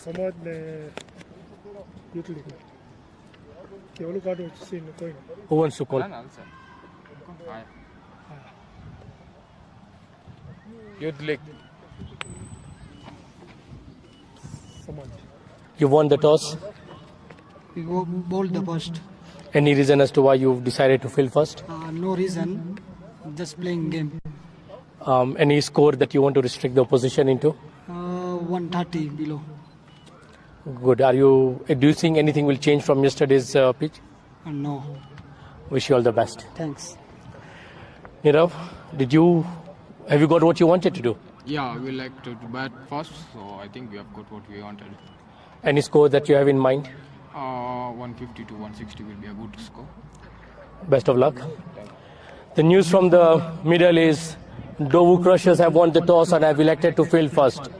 समाज ने यूटिलिटी केवल कार्ड వచ్చేసి कोई Who wants to call? Youth League. समाज You won the toss. We go bowled the first. Any reason as to why you decided to field first? No reason, just playing game. Any score that you want to restrict the opposition into? 130 below. Good. Do you think anything will change from yesterday's pitch? No. Wish you all the best. Thanks. Nirav, have you got what you wanted to do? Yeah, we like to bat fast, so I think we have got what we wanted. Any score that you have in mind? 150 to 160 will be a good score. Best of luck. The news from the middle is NDOVU Crushers have won the toss and have elected to field first.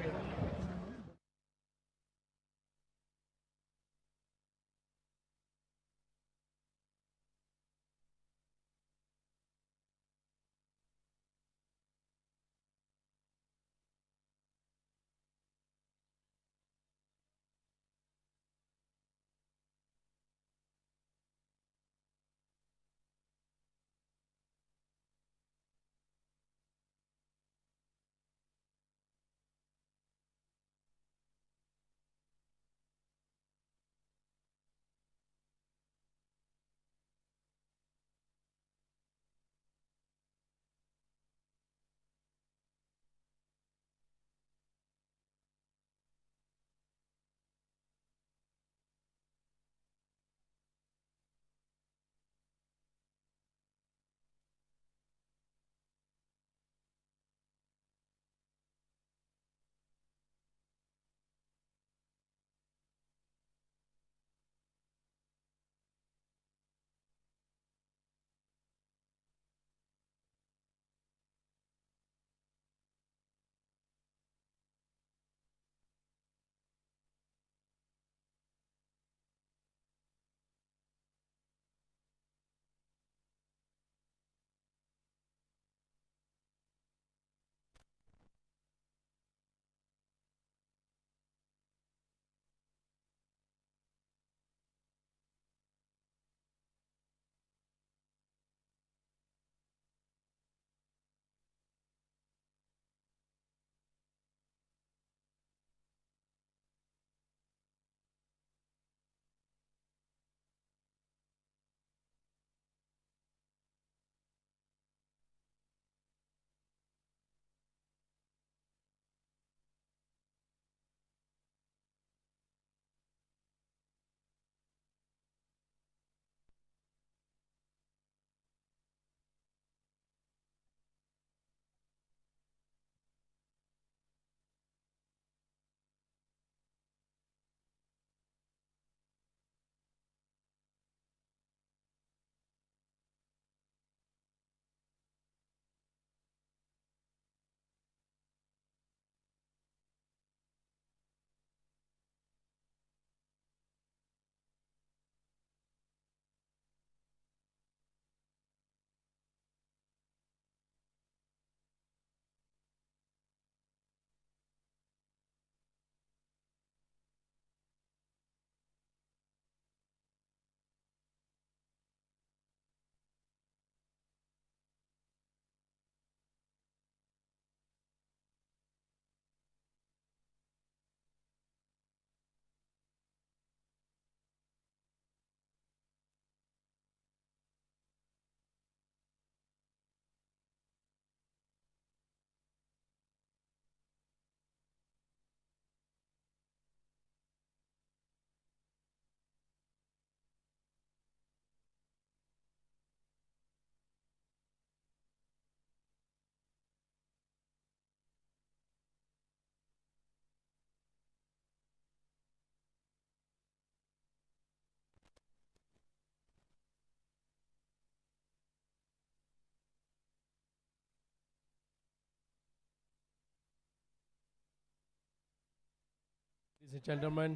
Ladies and gentlemen,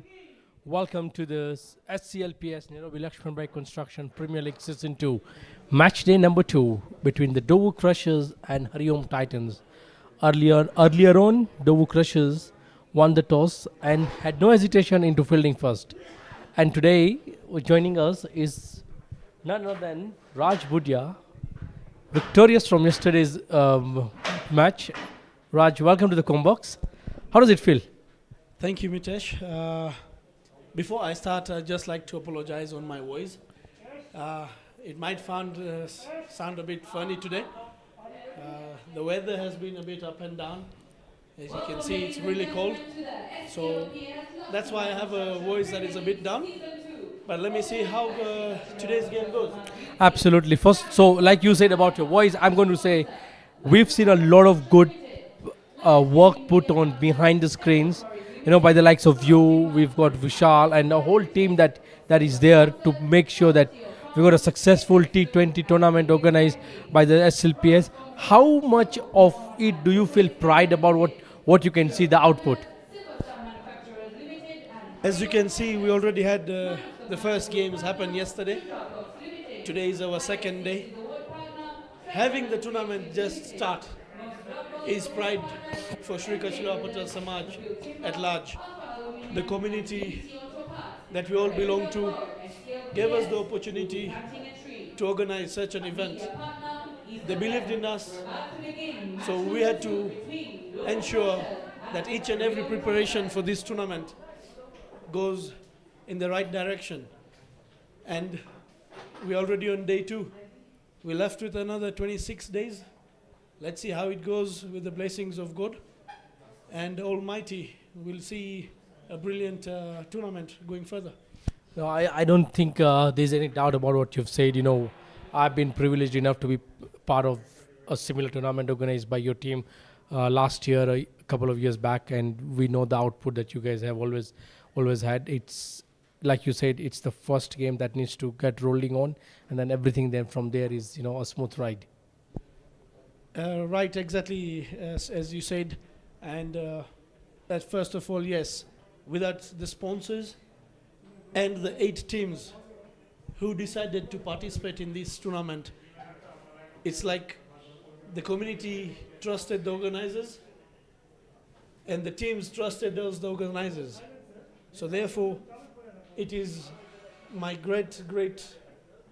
welcome to the SCLPS Nairobi LAXMANBHAI Construction Premier League Season 2, Match Day number 2 between the NDOVU Crushers and HARIOM Titans. Earlier on, NDOVU Crushers won the toss and had no hesitation into fielding first. And today, joining us is none other than Raj Budia, victorious from yesterday's match. Raj, welcome to the Combox. How does it feel? Thank you, Mitesh. Before I start, I'd just like to apologize on my voice. It might sound a bit funny today. The weather has been a bit up and down. As you can see, it's really cold. So that's why I have a voice that is a bit down. But let me see how today's game goes. Absolutely. First, so like you said about your voice, I'm going to say we've seen a lot of good work put on behind the screens. You know, by the likes of you, we've got Vishal and a whole team that is there to make sure that we got a successful T20 tournament organized by the SCLPS. How much of it do you feel pride about what you can see the output? As you can see, we already had the first games happen yesterday. Today is our second day. Having the tournament just start is pride for Sri Kachula Patel Samaj at large. The community that we all belong to gave us the opportunity to organize such an event. They believed in us, so we had to ensure that each and every preparation for this tournament goes in the right direction. And we're already on day 2. We're left with another 26 days. Let's see how it goes with the blessings of God and Almighty. We'll see a brilliant tournament going further. No, I don't think there's any doubt about what you've said. You know, I've been privileged enough to be part of a similar tournament organized by your team last year, a couple of years back, and we know the output that you guys have always had. It's like you said, it's the first game that needs to get rolling on, and then everything then from there is, you know, a smooth ride. Right, exactly as you said. And that first of all, yes, without the sponsors and the 8 teams who decided to participate in this tournament, it's like the community trusted the organizers and the teams trusted those the organizers. So therefore, it is my great,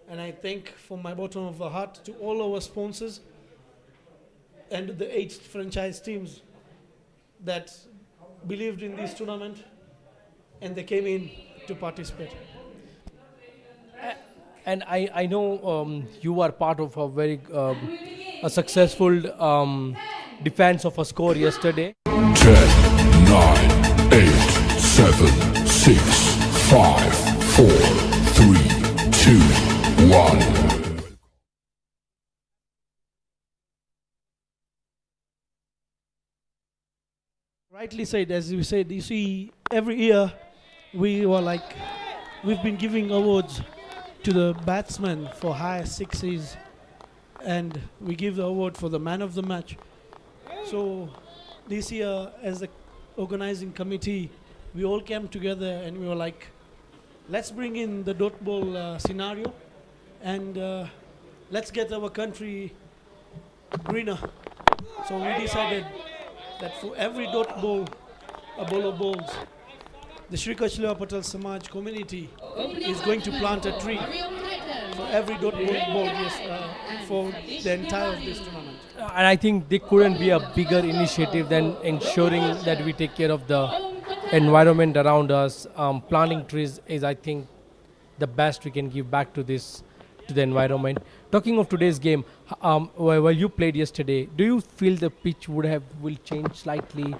and I thank from my bottom of the heart to all our sponsors and the 8 franchise teams that believed in this tournament and they came in to participate. And I know you are part of a very a successful defense of a score yesterday. 10, 9, 8, 7, 6, 5, 4, 3, 2, 1. Rightly said, as you said, you see, every year we've been giving awards to the batsmen for high sixes, and we give the award for the man of the match. So this year, as the organizing committee, we all came together and we were like, let's bring in the dot ball scenario and let's get our country greener. So we decided that for every dot ball a bowler bowls, the Sri Kachula Patel Samaj community is going to plant a tree for every dot ball for the entire of this tournament. And I think there couldn't be a bigger initiative than ensuring that we take care of the environment around us. Planting trees is, I think, the best we can give back to the environment. Talking of today's game, while you played yesterday, do you feel the pitch will change slightly?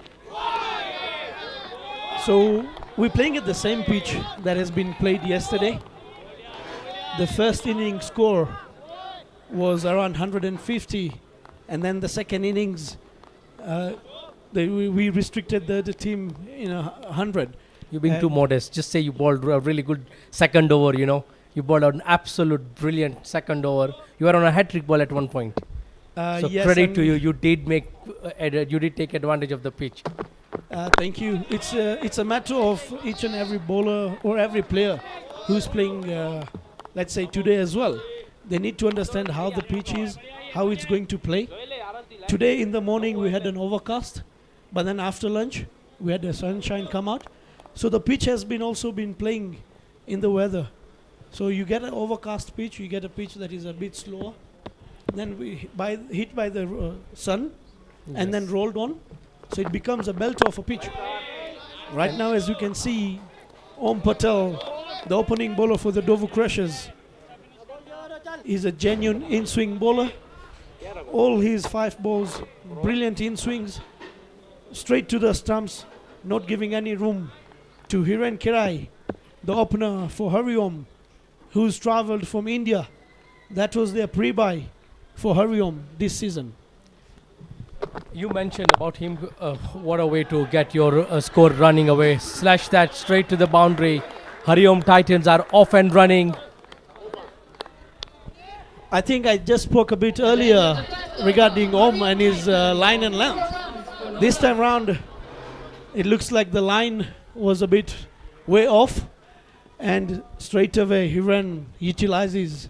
So we're playing at the same pitch that has been played yesterday. The first inning score was around 150, and then the second innings we restricted the team in 100. You're being too modest. Just say you bowled a really good second over, you know. You bowled an absolute brilliant second over. You were on a hat-trick ball at one point. So yes, credit to you. You did take advantage of the pitch. Thank you. It's a matter of each and every bowler or every player who's playing, let's say today as well. They need to understand how the pitch is, how it's going to play. Today in the morning we had an overcast, but then after lunch We had the sunshine come out. So the pitch has been also been playing in the weather. So you get an overcast pitch, you get a pitch that is a bit slower. Then hit by the sun and then rolled on. So it becomes a belt of a pitch. Right now, as you can see, Om Patel, the opening bowler for the NDOVU Crushers, is a genuine in-swing bowler. All his 5 balls, brilliant in-swings, straight to the stumps, not giving any room to Hiren Kirai, the opener for HARIOM, who's travelled from India. That was their pre-buy for HARIOM this season. You mentioned about him, what a way to get your score running away. Slash that straight to the boundary. HARIOM Titans are off and running. I think I just spoke a bit earlier regarding Om and his line and length. This time round, it looks like the line was a bit way off, and straight away Hiren utilizes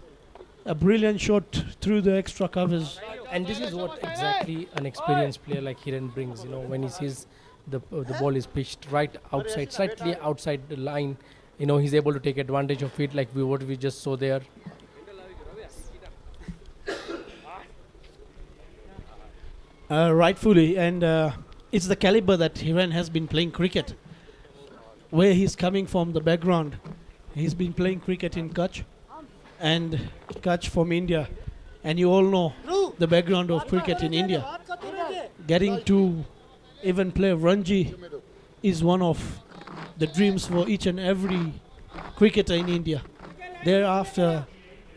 a brilliant shot through the extra covers. And this is what exactly an experienced player like Hiren brings. You know, when he sees the ball is pitched right outside, slightly outside the line, you know, he's able to take advantage of it, like what we just saw there. Rightfully, and it's the caliber that Hiren has been playing cricket. Where he's coming from, the background, he's been playing cricket in Kutch, and Kutch from India. And you all know the background of cricket in India. Getting to even play Ranji is one of the dreams for each and every cricketer in India. Thereafter,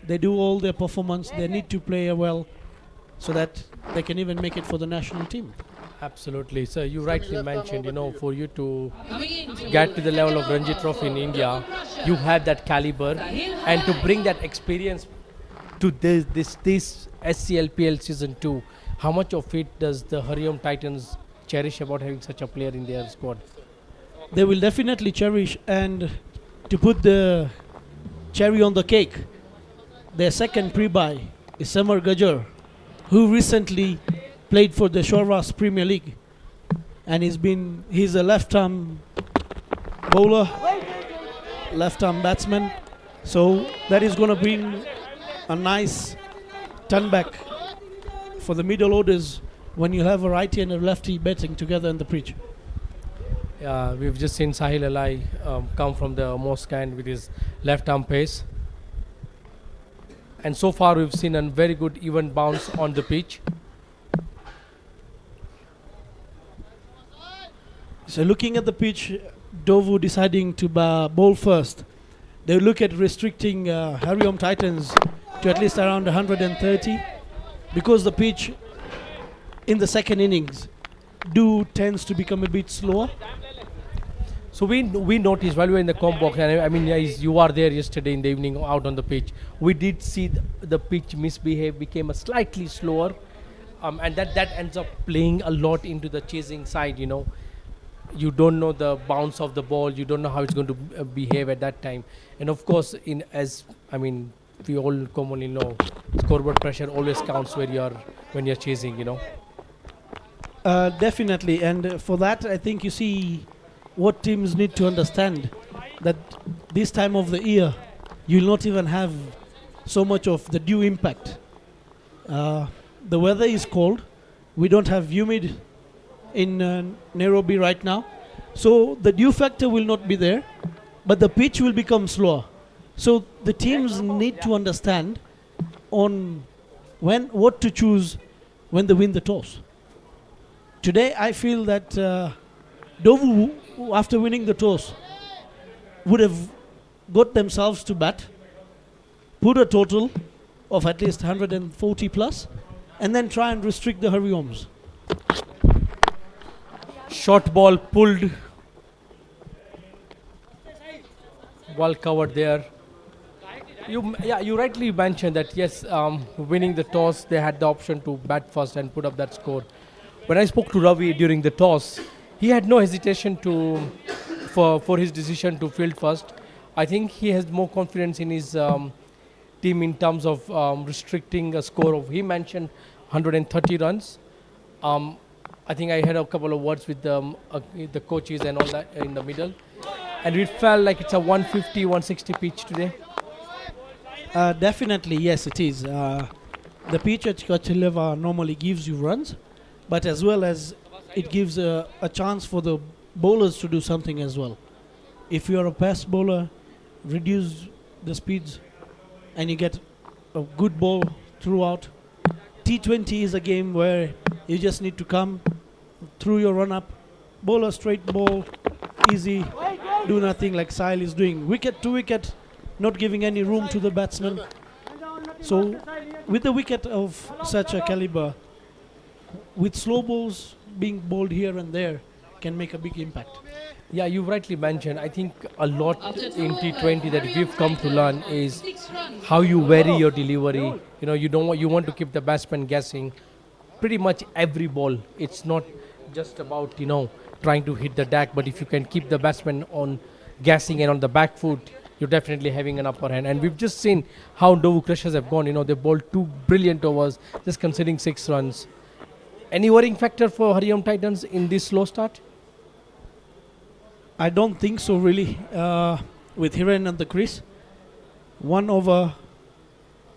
they do all their performance, they need to play well so that they can even make it for the national team. Absolutely. So you rightly mentioned, you know, for you to get to the level of Ranji Trophy in India, you have that caliber, and to bring that experience to this SCLPL season 2, how much of it does the HARIOM Titans cherish about having such a player in their squad? They will definitely cherish, and to put the cherry on the cake, their second pre-buy is Samar Gajar, who recently played for the Shorvas Premier League, and he's a left-arm bowler, left-arm batsman, so that is going to bring a nice turn back for the middle orders when you have a righty and a lefty batting together in the pitch. We've just seen Sahil Alai come from the Mosque end with his left-arm pace. And so far we've seen a very good even bounce on the pitch. So looking at the pitch, NDOVU deciding to bowl first. They look at restricting HARIOM Titans to at least around 130, because the pitch in the second innings tends to become a bit slower. So we noticed while we were in the comp box, and I mean, you are there yesterday in the evening out on the pitch, we did see the pitch became a slightly slower, and that ends up playing a lot into the chasing side, you know. You don't know the bounce of the ball, you don't know how it's going to behave at that time. And of course, we all commonly know, scoreboard pressure always counts when you're chasing, you know. Definitely, and for that I think you see what teams need to understand, that this time of the year you'll not even have so much of the dew impact. The weather is cold, we don't have humid in Nairobi right now, so the dew factor will not be there, but the pitch will become slower. So the teams need to understand on what to choose when they win the toss. Today I feel that NDOVU, after winning the toss, would have got themselves to bat, put a total of at least 140 plus, and then try and restrict the HARIOMs. Short ball pulled, well covered there. You rightly mentioned that yes, winning the toss, they had the option to bat first and put up that score. When I spoke to Ravi during the toss, he had no hesitation for his decision to field first. I think he has more confidence in his team in terms of restricting a score of, he mentioned 130 runs. I think I had a couple of words with the coaches and all that in the middle, and it felt like it's a 150, 160 pitch today. Definitely, yes, it is. The pitch at Kachileva normally gives you runs, but as well as it gives a chance for the bowlers to do something as well. If you are a fast bowler, reduce the speeds and you get a good ball throughout. T20 is a game where you just need to come through your run-up, bowl a straight ball, easy, do nothing like Sahil is doing. Wicket to wicket, not giving any room to the batsman. So with the wicket of such a caliber, with slow balls being bowled here and there, can make a big impact. Yeah, you rightly mentioned. I think a lot in T20 that we've come to learn is how you vary your delivery. You know, you want to keep the batsman guessing pretty much every ball. It's not just about trying to hit the deck, but if you can keep the batsman on guessing and on the back foot, you're definitely having an upper hand. And we've just seen how NDOVU Crushers have gone. They bowled 2 brilliant overs, just conceding 6 runs. Any worrying factor for HARIOM Titans in this slow start? I don't think so really. With Hiren and the crease, 1 over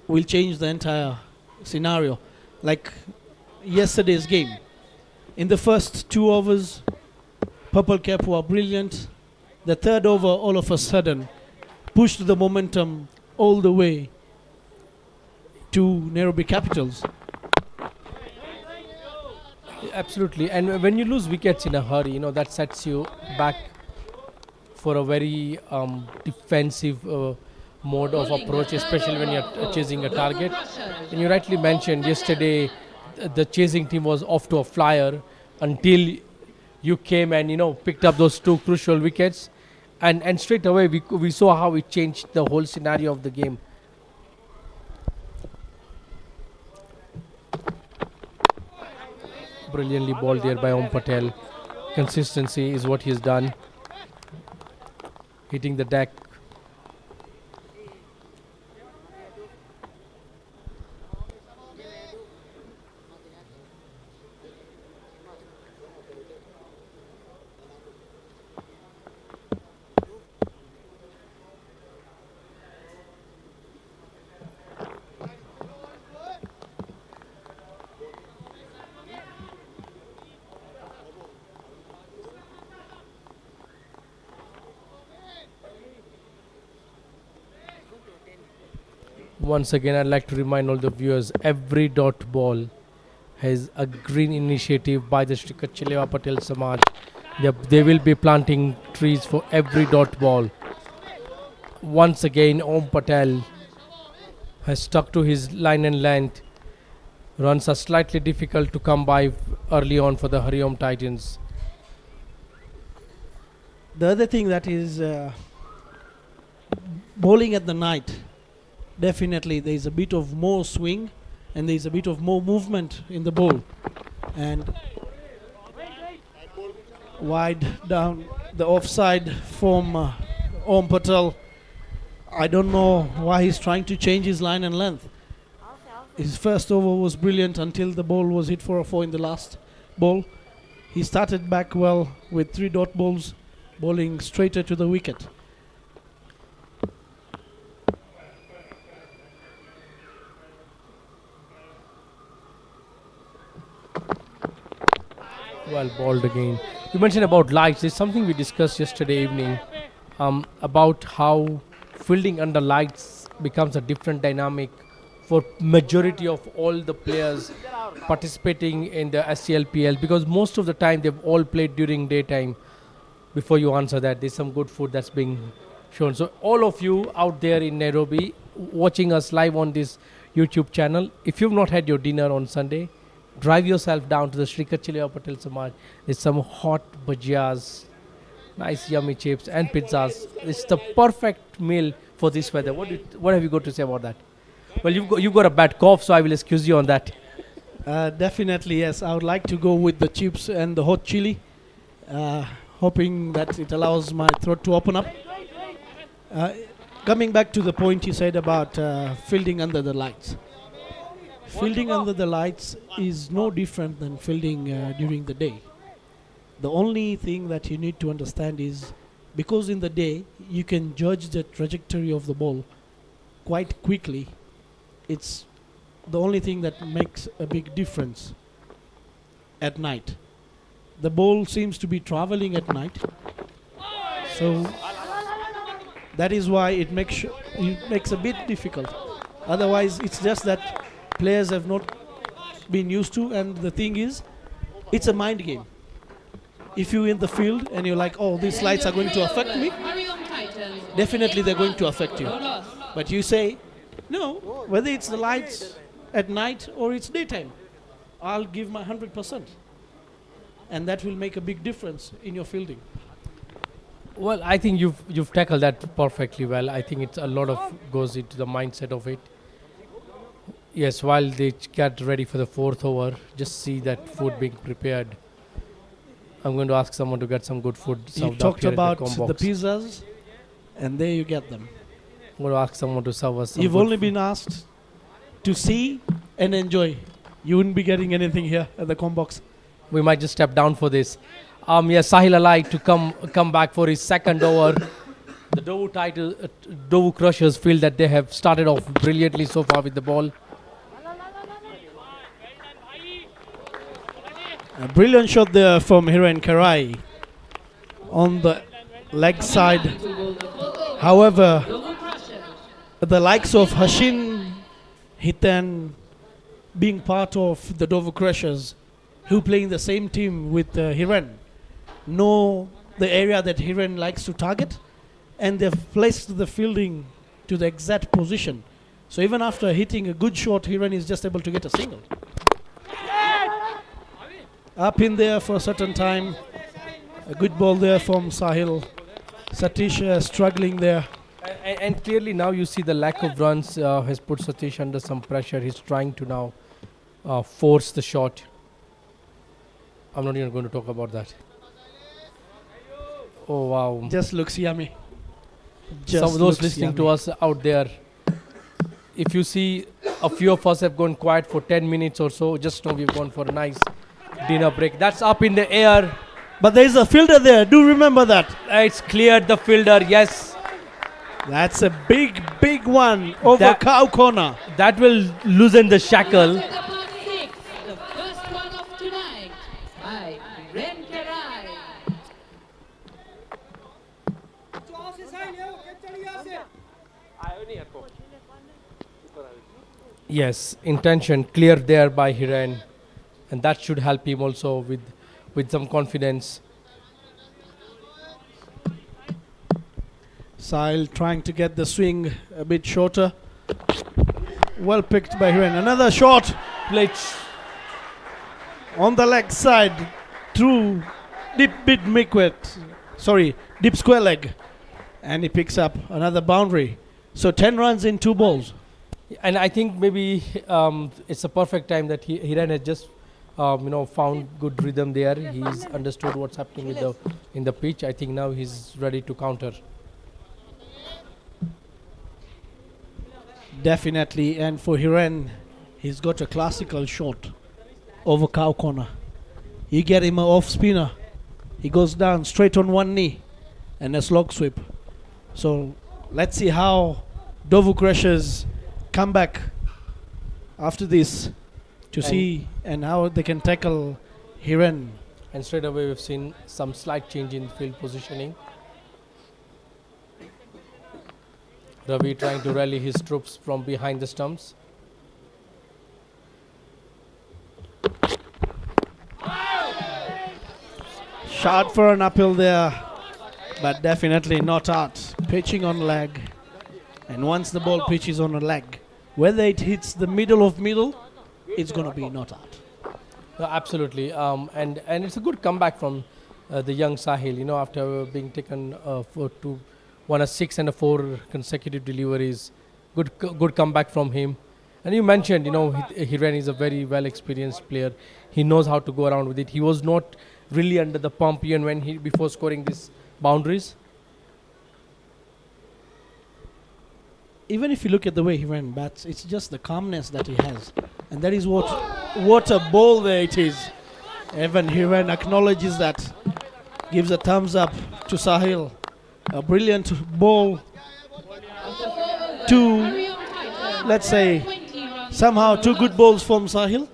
will change the entire scenario. Like yesterday's game. In the first 2 overs, Purple Cap were brilliant. The 3rd over, all of a sudden, pushed the momentum all the way to Nairobi Capitals. Absolutely. And when you lose wickets in a hurry, that sets you back for a very defensive mode of approach, especially when you're chasing a target. And you rightly mentioned yesterday the chasing team was off to a flyer until you came and picked up those 2 crucial wickets, and straight away we saw how it changed the whole scenario of the game. Brilliantly bowled there by Om Patel. Consistency is what he's done. Hitting the deck. Once again, I'd like to remind all the viewers, every dot ball has a green initiative by the Shri Kachileva Patel Samaj. They will be planting trees for every dot ball. Once again, Om Patel has stuck to his line and length. Runs are slightly difficult to come by early on for the HARIOM Titans. The other thing that is bowling at the night, definitely there is a bit of more swing and there is a bit of more movement in the bowl. And wide down the offside from Om Patel. I don't know why he's trying to change his line and length. His first over was brilliant until the ball was hit for a 4 in the last ball. He started back well with 3 dot balls, bowling straighter to the wicket. Well bowled again. You mentioned about lights. There's something we discussed yesterday evening about how fielding under lights becomes a different dynamic for majority of all the players participating in the SCLPS, because most of the time they've all played during daytime. Before you answer that, there's some good food that's being shown. So all of you out there in Nairobi watching us live on this YouTube channel, if you've not had your dinner on Sunday, drive yourself down to the Shri Kachileva Patel Samaj. There's some hot bhajiyas, nice yummy chips and pizzas. It's the perfect meal for this weather. What have you got to say about that? Well, you've got a bad cough, so I will excuse you on that. Definitely, yes. I would like to go with the chips and the hot chili, hoping that it allows my throat to open up. Coming back to the point you said about fielding under the lights. Fielding under the lights is no different than fielding during the day. The only thing that you need to understand is, because in the day you can judge the trajectory of the ball quite quickly, it's the only thing that makes a big difference. At night, the ball seems to be traveling at night, so that is why it makes a bit difficult. Otherwise, it's just that players have not been used to, and the thing is, it's a mind game. If you're in the field and you're like, oh, these lights are going to affect me, definitely they're going to affect you. But you say, no, whether it's the lights at night or it's daytime, I'll give my 100%. And that will make a big difference in your fielding. Well, I think you've tackled that perfectly well. I think it's a lot of goes into the mindset of it. Yes, while they get ready for the fourth over, just see that food being prepared. I'm going to ask someone to get some good food served You up talked here about at the the box. pizzas, and there you get them. I'm going to ask someone to serve us some You've good only food. been asked to see and enjoy. You wouldn't be getting anything here at the com box. We might just step down for this. Yes, Sahil Alai to come back for his second over. The NDOVU Crushers feel that they have started off brilliantly so far with the ball. A brilliant shot there from Hiren Karai on the leg side. However, the likes of Hashin Hitan being part of the NDOVU Crushers, who play in the same team with Hiren, know the area that Hiren likes to target, and they've placed the fielding to the exact position. So even after hitting a good shot, Hiren is just able to get a single. Up in there for a certain time. A good ball there from Sahil. Satish struggling there. And clearly now you see the lack of runs has put Satish under some pressure. He's trying to now force the shot. I'm not even going to talk about that. Oh wow. Just looks yummy. Some of those listening to us out there, if you see a few of us have gone quiet for 10 minutes or so, just know we've gone for a nice dinner break. That's up in the air. But there is a fielder there. Do remember that. It's cleared the fielder, yes. That's a big, big one over That- cow corner. That will loosen the shackle. The first one of tonight by Ren Kerai. Yes, intention cleared there by Hiren. And that should help him also with some confidence. Sahil trying to get the swing a bit shorter. Well picked by Hiren. Another shot Plitch. on the leg side through deep deep square leg. And he picks up another boundary. So 10 runs in 2 balls. And I think maybe it's a perfect time that Hiren has just found good rhythm there. He's understood what's happening in the pitch. I think now he's ready to counter. Definitely. And for Hiren, he's got a classical shot over cow corner. You get him an off spinner. He goes down straight on one knee and a slog sweep. So let's see how NDOVU Crushers come back after this to see and how they can tackle Hiren. And straight away we've seen some slight change in field positioning. Ravi trying to rally his troops from behind the stumps. Shot for an uphill there, but definitely not out. Pitching on leg. And once the ball pitches on a leg, whether it hits the middle of middle, it's going to be not out. Absolutely. And it's a good comeback from the young Sahil, after being taken to 1 a 6 and a 4 consecutive deliveries. Good comeback from him. And you mentioned, Hiren is a very well experienced player. He knows how to go around with it. He was not really under the pump even before scoring these boundaries. even if you look at the way Hiren bats, it's just the calmness that he has. And that is what a ball there it is. Evan Hiren acknowledges that, gives a thumbs up to Sahil. A brilliant ball to, let's say, somehow two good balls from Sahil.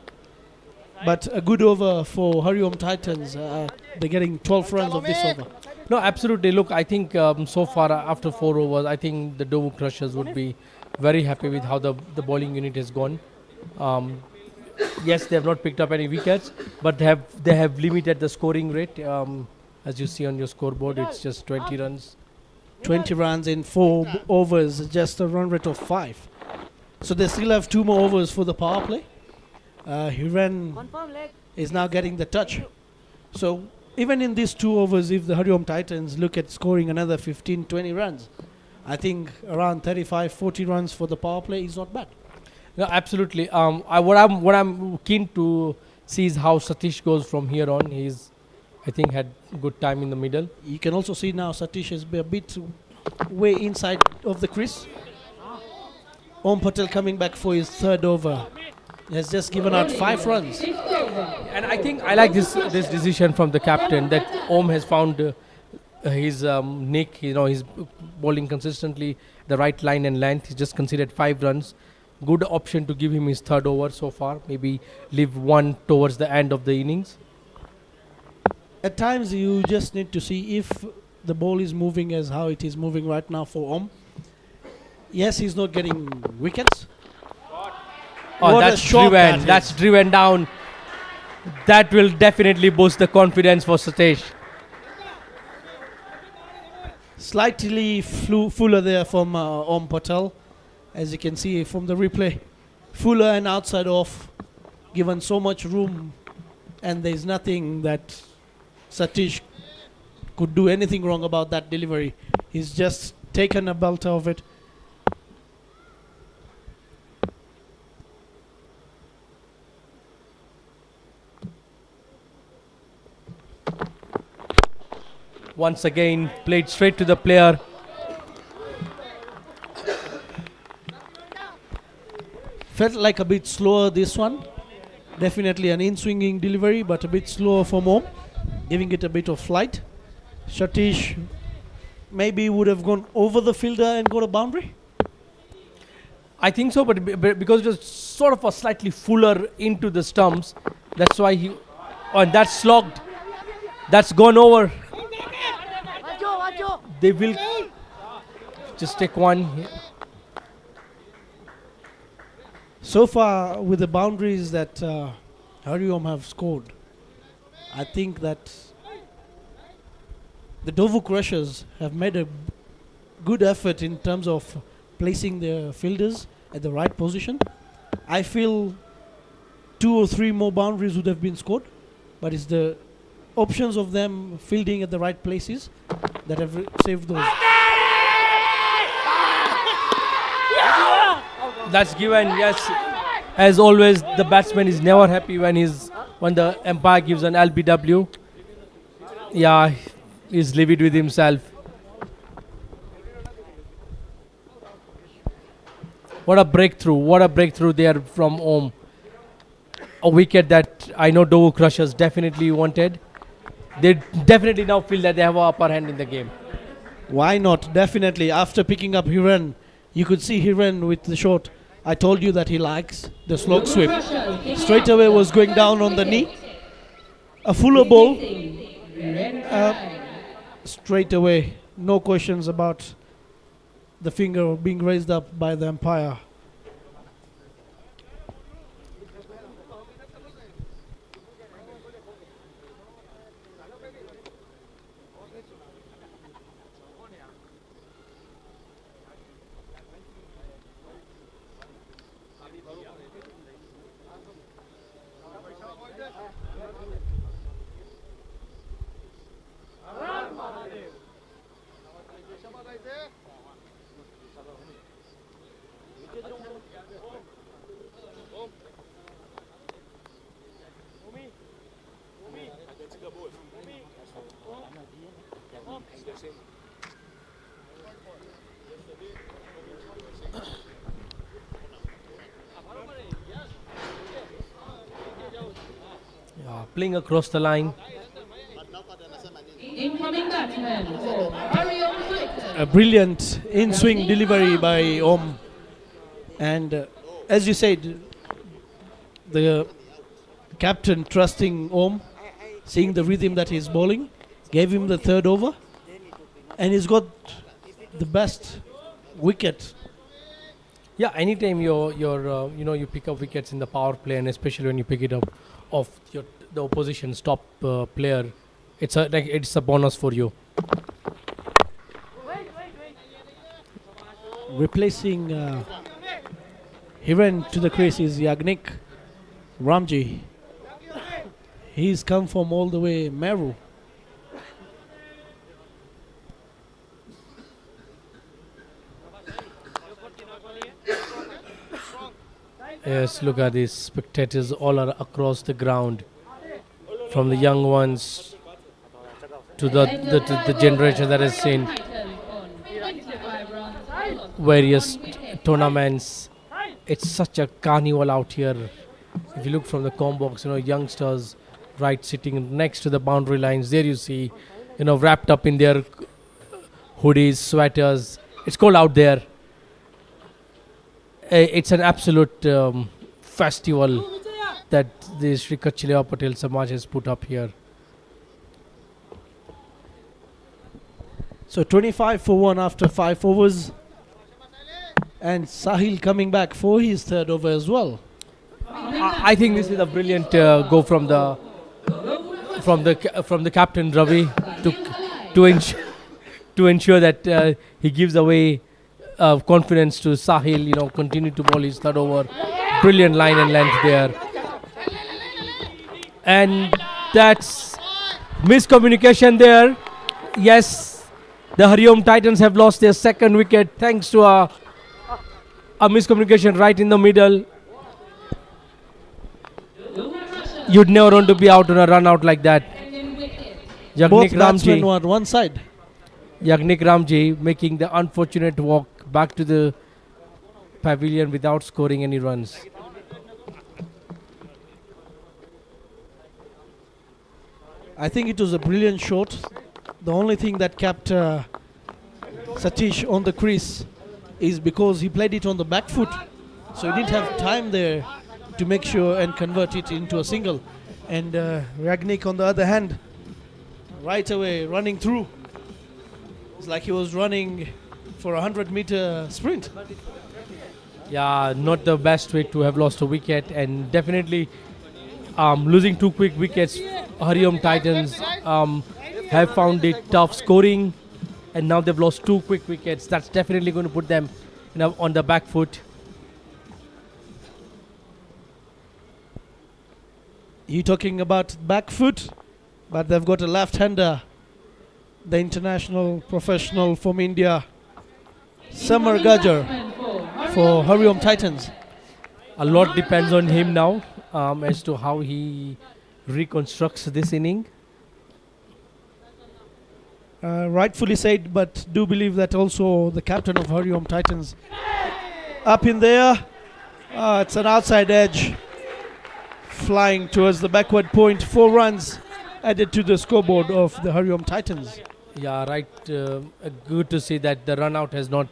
But a good over for HARIOM Titans. They're getting 12 runs of this over. No, absolutely. Look, I think so far after 4 overs, I think the NDOVU Crushers would be very happy with how the bowling unit has gone. Yes, they have not picked up any wickets, but they have limited the scoring rate. As you see on your scoreboard, it's just 20 runs. 20 runs in 4 overs, just a run rate of 5. So they still have 2 more overs for the power play. Hiren is now getting the touch. So even in these 2 overs, if the HARIOM Titans look at scoring another 15-20 runs, I think around 35-40 runs for the power play is not bad. No, absolutely. What I'm keen to see is how Satish goes from here on. He's, I think, had good time in the middle. You can also see now Satish is a bit way inside of the crease. Om Patel coming back for his 3rd over. He has just given out 5 runs. And I think I like this decision from the captain that Om has found his nick. You know, he's bowling consistently the right line and length. He just conceded 5 runs. Good option to give him his 3rd over so far. Maybe leave 1 towards the end of the innings. At times you just need to see if the ball is moving as how it is moving right now for Om. Yes, he's not getting wickets. Oh, What a that's shot driven. that That's is. driven down. That will definitely boost the confidence for Satish. Slightly fuller there from Om Patel. As you can see from the replay. Fuller and outside off. Given so much room. And there's nothing that Satish could do anything wrong about that delivery. He's just taken a belter of it. Once again, played straight to the player. Felt like a bit slower this one. Definitely an in-swinging delivery, but a bit slower from Om. Giving it a bit of flight. Satish maybe would have gone over the fielder and got a boundary. I think so, but because it was sort of a slightly fuller into the stumps, that's why he... Oh, and that's slogged. That's gone over. They will just take 1. So far, with the boundaries that HARIOM have scored, I think that the NDOVU Crushers have made a good effort in terms of placing their fielders at the right position. I feel 2 or 3 more boundaries would have been scored, but it's the options of them fielding at the right places that have saved those. That's given, yes. As always, the batsman is never happy when the umpire gives an LBW. Yeah, he's livid with himself. What a breakthrough there from Om. A wicket that I know NDOVU Crushers definitely wanted. They definitely now feel that they have an upper hand in the game. Why not? Definitely. After picking up Hiren, you could see Hiren with the shot. I told you that he likes the slog sweep. Straight away was going down on the knee. A fuller ball. Straight away. No questions about the finger being raised up by the umpire. Playing across the line. Incoming batsman for HARIOM Titans. A brilliant in-swing delivery by Om. And as you said, the captain trusting Om, seeing the rhythm that he's bowling, gave him the third over, and he's got the best wicket. Yeah, anytime you pick up wickets in the power play, and especially when you pick it up off the opposition's top player, it's a bonus for you. Replacing Hiren to the crease is Yagnik Ramji. He's come from all the way Meru. Yes, look at these spectators all are across the ground, from the young ones to the generation that has seen various tournaments. It's such a carnival out here. If you look from the com box, youngsters right sitting next to the boundary lines. There you see, wrapped up in their hoodies, sweaters. It's cold out there. It's an absolute festival that the Sri Kachileva Patel Samaj has put up here. So 25 for 1 after 5 overs. And Sahil coming back for his third over as well. I think this is a brilliant go from the captain Ravi to ensure that he gives away confidence to Sahil. Continue to bowl his third over. Brilliant line and length there, and that's miscommunication there. Yes, the HARIOM Titans have lost their second wicket thanks to a miscommunication right in the middle. You'd never want to be out on a run out like that. Both batsmen were on one side. Yagnik Ramji making the unfortunate walk back to the pavilion without scoring any runs. I think it was a brilliant shot. The only thing that kept Satish on the crease is because he played it on the back foot. So he didn't have time there to make sure and convert it into a single. And Ragnik, on the other hand, right away running through. It's like he was running for a 100-meter sprint. Yeah, not the best way to have lost a wicket, and definitely losing 2 quick wickets. HARIOM Titans have found it tough scoring, and now they've lost 2 quick wickets. That's definitely going to put them on the back foot. You're talking about back foot, but they've got a left-hander, the international professional from India, Samar Gajar, for HARIOM Titans. A lot depends on him now as to how he reconstructs this inning. Rightfully said, but do believe that also the captain of HARIOM Titans up in there. It's an outside edge, flying towards the backward point. 4 runs added to the scoreboard of the HARIOM Titans. Yeah, right. Good to see that the run out has not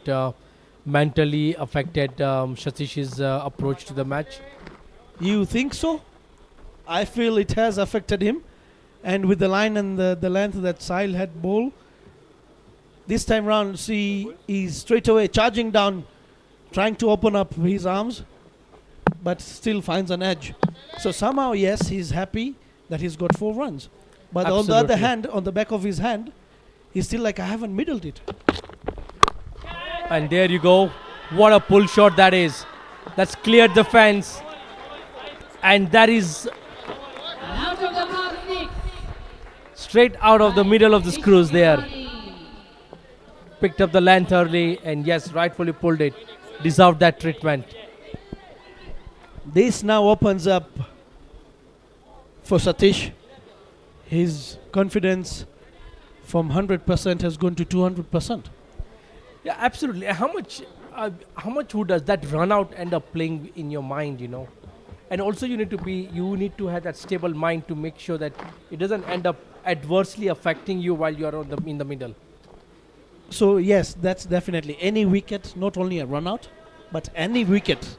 mentally affected Satish's approach to the match. You think so? I feel it has affected him. And with the line and the length that Sahil had bowled, this time round, see, he's straight away charging down, trying to open up his arms, but still finds an edge. So somehow, yes, he's happy that he's got 4 runs. But on the other hand, on the back of his hand, he's still like, I haven't middled it. And there you go. What a pull shot that is. That's cleared the fence. And that is Out of the mark 6. straight out of the middle of the screws there. Picked up the length early and yes, rightfully pulled it. Deserved that treatment. This now opens up for Satish. His confidence from 100% has gone to 200%. Yeah, absolutely. How much how much does that run out end up playing in your mind, And also you need to have that stable mind to make sure that it doesn't end up adversely affecting you while you're in the middle. So yes, that's definitely any wicket, not only a run out, but any wicket,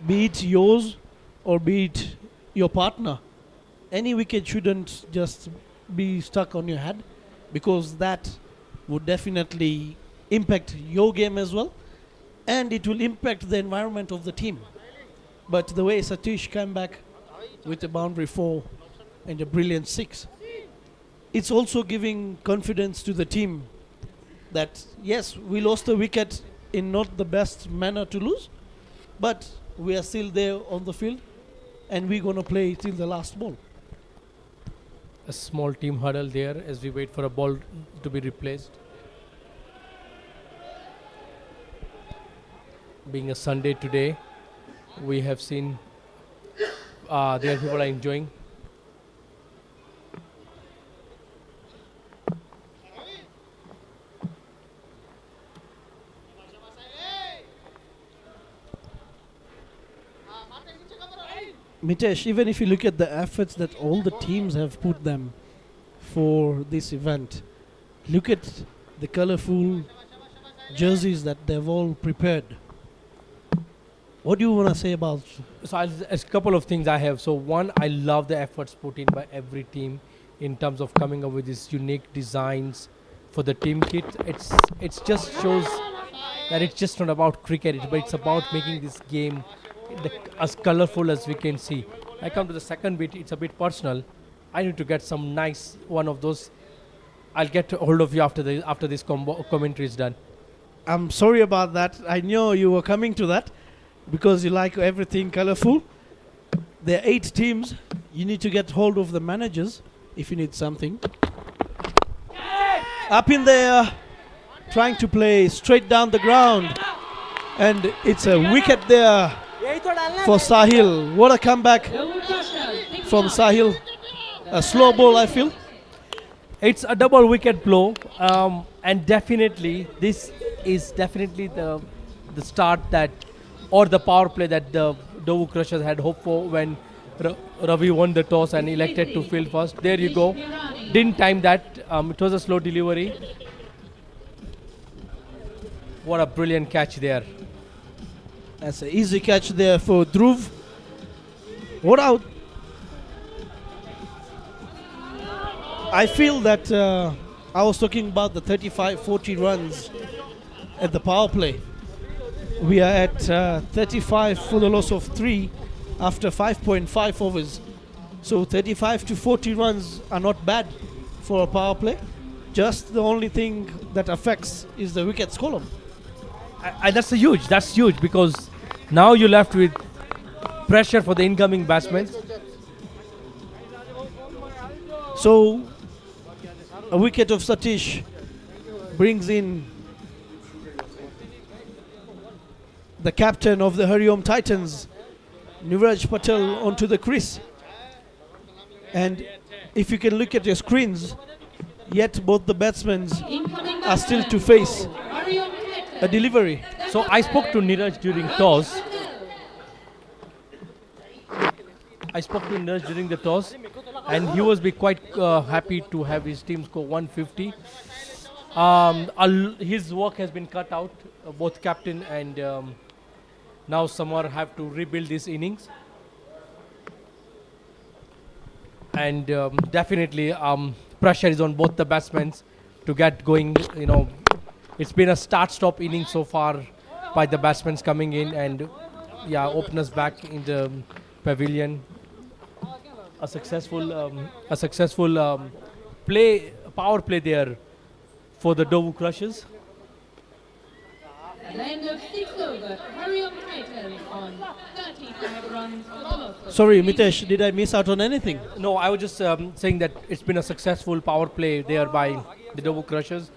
be it yours or be it your partner, any wicket shouldn't just be stuck on your head, because that would definitely impact your game as well, and it will impact the environment of the team. But the way Satish came back with a boundary 4 and a brilliant 6, it's also giving confidence to the team that yes, we lost a wicket in not the best manner to lose, but we are still there on the field and we're going to play till the last ball. A small team huddle there as we wait for a ball to be replaced. Being a Sunday today, we have seen there people are enjoying. Mitesh, even if you look at the efforts that all the teams have put them for this event, look at the colorful jerseys that they've all prepared. What do you want to say about? So a couple of things I have. So one, I love the efforts put in by every team in terms of coming up with these unique designs for the team kit. It's just shows that it's just not about cricket, but it's about making this game as colorful as we can see. I come to the second bit. It's a bit personal. I need to get some nice one of those. I'll get hold of you after this commentary is done. I'm sorry about that. I know you were coming to that because you like everything colorful. There are 8 teams. You need to get hold of the managers if you need something. Up in there, trying to play straight down the ground. And it's a wicket there for Sahil. What a comeback from Sahil. A slow ball, I feel. It's a double wicket blow, and definitely this is definitely the start that, or the power play that the NDOVU Crushers had hoped for when Ravi won the toss and elected to field first. There you go. Didn't time that. It was a slow delivery. What a brilliant catch there. That's an easy catch there for Dhruv. What out? I feel that I was talking about the 35-40 runs at the power play. We are at 35 for the loss of 3 after 5.5 overs. So 35 to 40 runs are not bad for a power play. Just the only thing that affects is the wickets column. And that's huge because now you're left with pressure for the incoming batsmen. So a wicket of Satish brings in the captain of the HARIOM Titans, Neeraj Patel, onto the crease. And if you can look at your screens, yet both the batsmen are still to face a delivery. So I spoke to Neeraj during toss. During the toss, and he was quite happy to have his team score 150. His work has been cut out. Both captain and now Samar have to rebuild this innings. And definitely pressure is on both the batsmen to get going. It's been a start-stop inning so far by the batsmen coming in, and openers back in the pavilion. A successful power play there for the NDOVU Crushers. Land of 6 over, HARIOM Titans on 35 runs for the loss of Sorry, 3. Mitesh, did I miss out on anything? No, I was just saying that it's been a successful power play there by the NDOVU Crushers.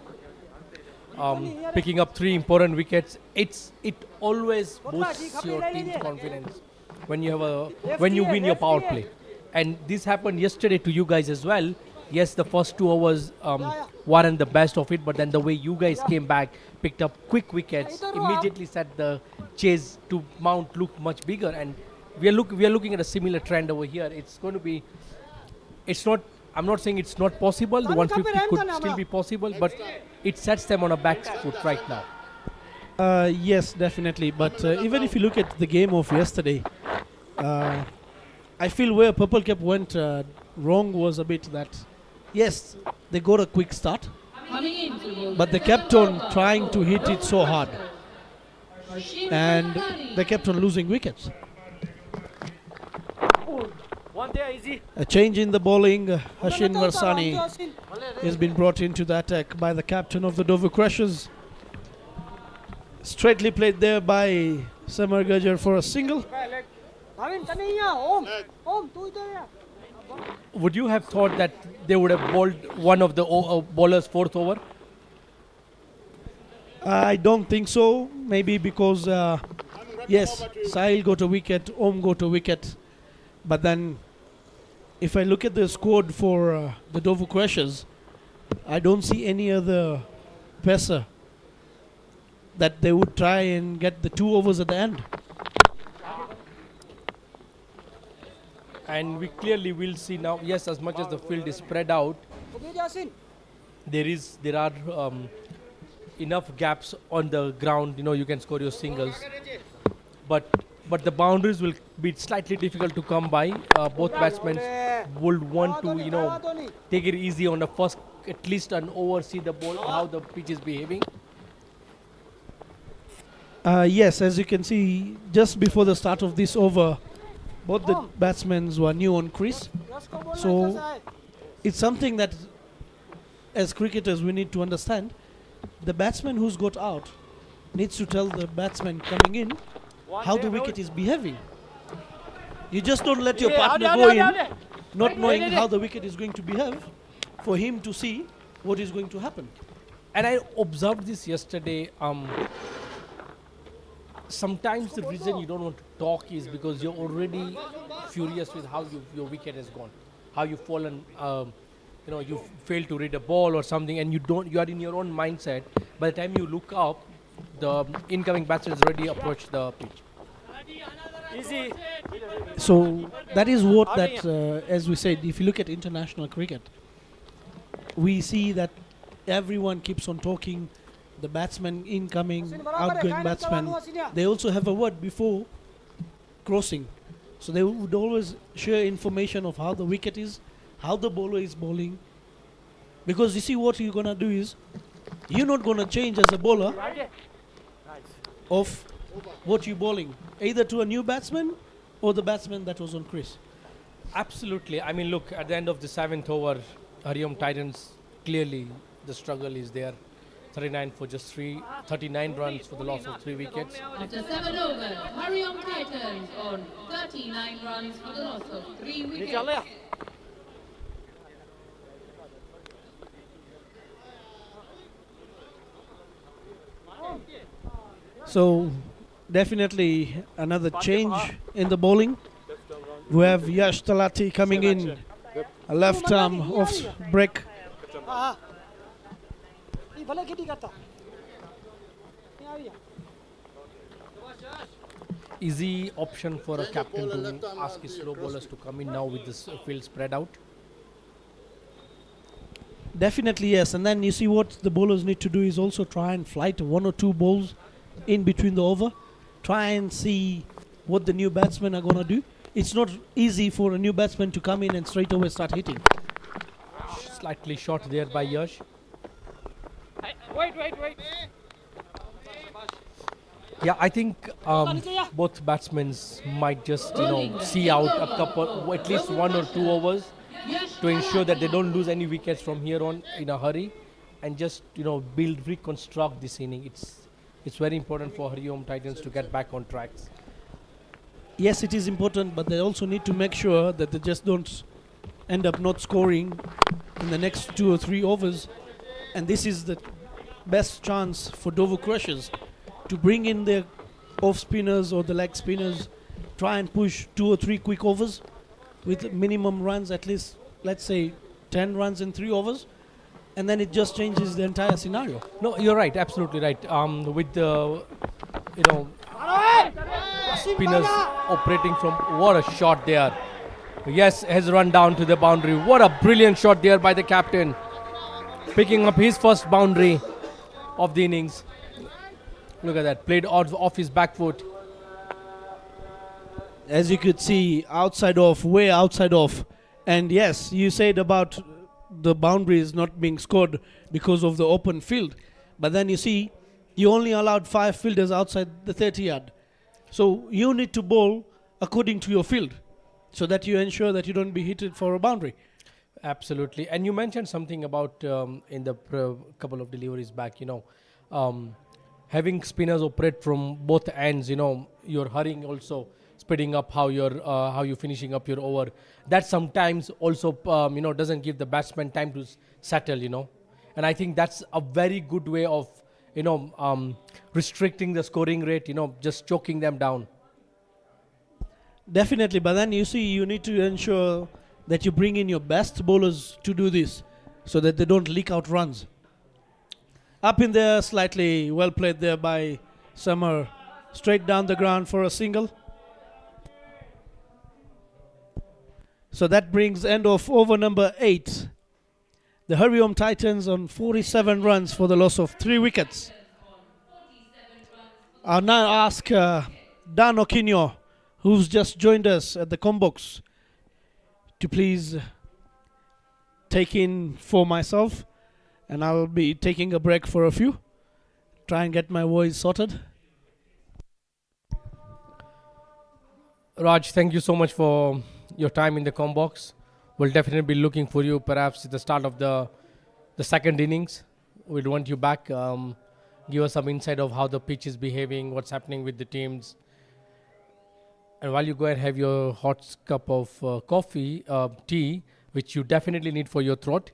Picking up 3 important wickets. It always boosts your team's confidence when you win your power play. And this happened yesterday to you guys as well. Yes, the first 2 hours weren't the best of it, but then the way you guys came back, picked up quick wickets, immediately set the chase to Mount look much bigger, and we are looking at a similar trend over here. It's going to be, it's not. I'm not saying it's not possible. The 150 could still be possible, but it sets them on a back foot right now. Yes, definitely. But even if you look at the game of yesterday, I feel where Purple Cap went wrong was a bit that, yes, they got a quick start, Coming in to bowl but they kept on trying to hit it so hard, and they kept on losing wickets. A change in the bowling. Hashin Varsani has been brought into the attack by the captain of the NDOVU Crushers. Straightly played there by Samar Gajar for a single. Would you have thought that they would have bowled one of the bowlers fourth over? I don't think so. Maybe because, yes, Sahil got a wicket, Om got a wicket. But then, if I look at the squad for the NDOVU Crushers, I don't see any other pacer that they would try and get the 2 overs at the end. And we clearly will see now, yes, as much as the field is spread out, there are enough gaps on the ground, you can score your singles. But the boundaries will be slightly difficult to come by. Both batsmen would want to, take it easy on the first, at least an over, see the ball, how the pitch is behaving. Yes, as you can see, just before the start of this over, both the batsmen were new on crease. So it's something that, as cricketers, we need to understand. The batsman who's got out needs to tell the batsman coming in how the wicket is behaving. You just don't let your partner go in not knowing how the wicket is going to behave for him to see what is going to happen. And I observed this yesterday. Sometimes the reason you don't want to talk is because you're already furious with how your wicket has gone, how you've fallen, you failed to read a ball or something, and you are in your own mindset. By the time you look up, the incoming batsman has already approached the pitch. So that is what as we said, if you look at international cricket, we see that everyone keeps on talking. The batsman incoming, outgoing batsman, they also have a word before crossing. So they would always share information of how the wicket is, how the bowler is bowling. Because you see, what you're going to do is, you're not going to change as a bowler of what you're bowling, either to a new batsman or the batsman that was on crease. Absolutely. I mean, look, at the end of the 7th over, HARIOM Titans, clearly the struggle is there. 39 for just 39 runs for the loss of 3 wickets. after 7 overs. HARIOM Titans on 39 runs for the loss of 3 wickets. So definitely another change in the bowling. We have Yash Talati coming in, a left arm off break. Easy option for a captain to ask his slow bowlers to come in now with this field spread out. Definitely yes, and then you see what the bowlers need to do is also try and flight 1 or 2 balls in between the over. Try and see what the new batsmen are going to do. It's not easy for a new batsman to come in and straight away start hitting. Slightly short there by Yash. Wait. Yeah, I think both batsmen might just see out a couple, at least 1 or 2 overs to ensure that they don't lose any wickets from here on in a hurry, and just reconstruct this inning. It's very important for HARIOM Titans to get back on tracks. Yes, it is important, but they also need to make sure that they just don't end up not scoring in the next 2 or 3 overs. And this is the best chance for NDOVU Crushers to bring in their off spinners or the leg spinners, try and push 2 or 3 quick overs with minimum runs, at least, let's say 10 runs in 3 overs, and then it just changes the entire scenario. No, you're right, absolutely right. With the, spinners operating from, what a shot there. Yes, has run down to the boundary. What a brilliant shot there by the captain. Picking up his first boundary of the innings. Look at that, played off his back foot. As you could see, outside off, way outside off. And yes, you said about the boundaries not being scored because of the open field. But then you see, you only allowed 5 fielders outside the 30 yard. So you need to bowl according to your field so that you ensure that you don't be hit for a boundary. Absolutely. And you mentioned something about in the couple of deliveries back, having spinners operate from both ends, you're hurrying also, speeding up how you're finishing up your over. That sometimes also, doesn't give the batsman time to settle, And I think that's a very good way of, restricting the scoring rate, just choking them down. Definitely, but then you see, you need to ensure that you bring in your best bowlers to do this so that they don't leak out runs. Up in there, slightly well played there by Summer. Straight down the ground for a single. So that brings end of over number 8. The HARIOM Titans on 47 runs for the loss of 3 wickets. I'll now ask Dan Okinyo, who's just joined us at the Combox, to please take in for myself, and I'll be taking a break for a few. Try and get my voice sorted. Raj, thank you so much for your time in the Combox. We'll definitely be looking for you perhaps at the start of the second innings. We'll want you back. Give us some insight of how the pitch is behaving, what's happening with the teams. And while you go and have your hot cup of tea, which you definitely need for your throat,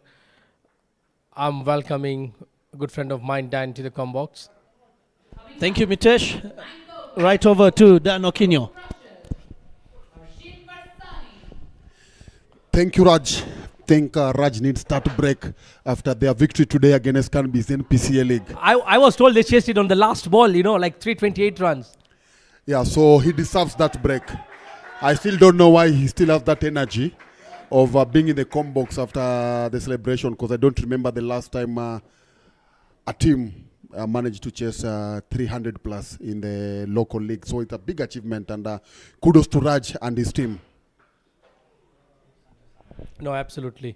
I'm welcoming a good friend of mine, Dan, to the Combox. Thank you, Mitesh. Right over to Dan Okinyo. Thank you, Raj. Think Raj needs start break after their victory today against Canbis in PCA League. I was told they chased it on the last ball, like 328 runs. Yeah, so he deserves that break. I still don't know why he still has that energy of being in the Combox after the celebration, because I don't remember the last time a team managed to chase 300 plus in the local league. So it's a big achievement, and kudos to Raj and his team. No, absolutely.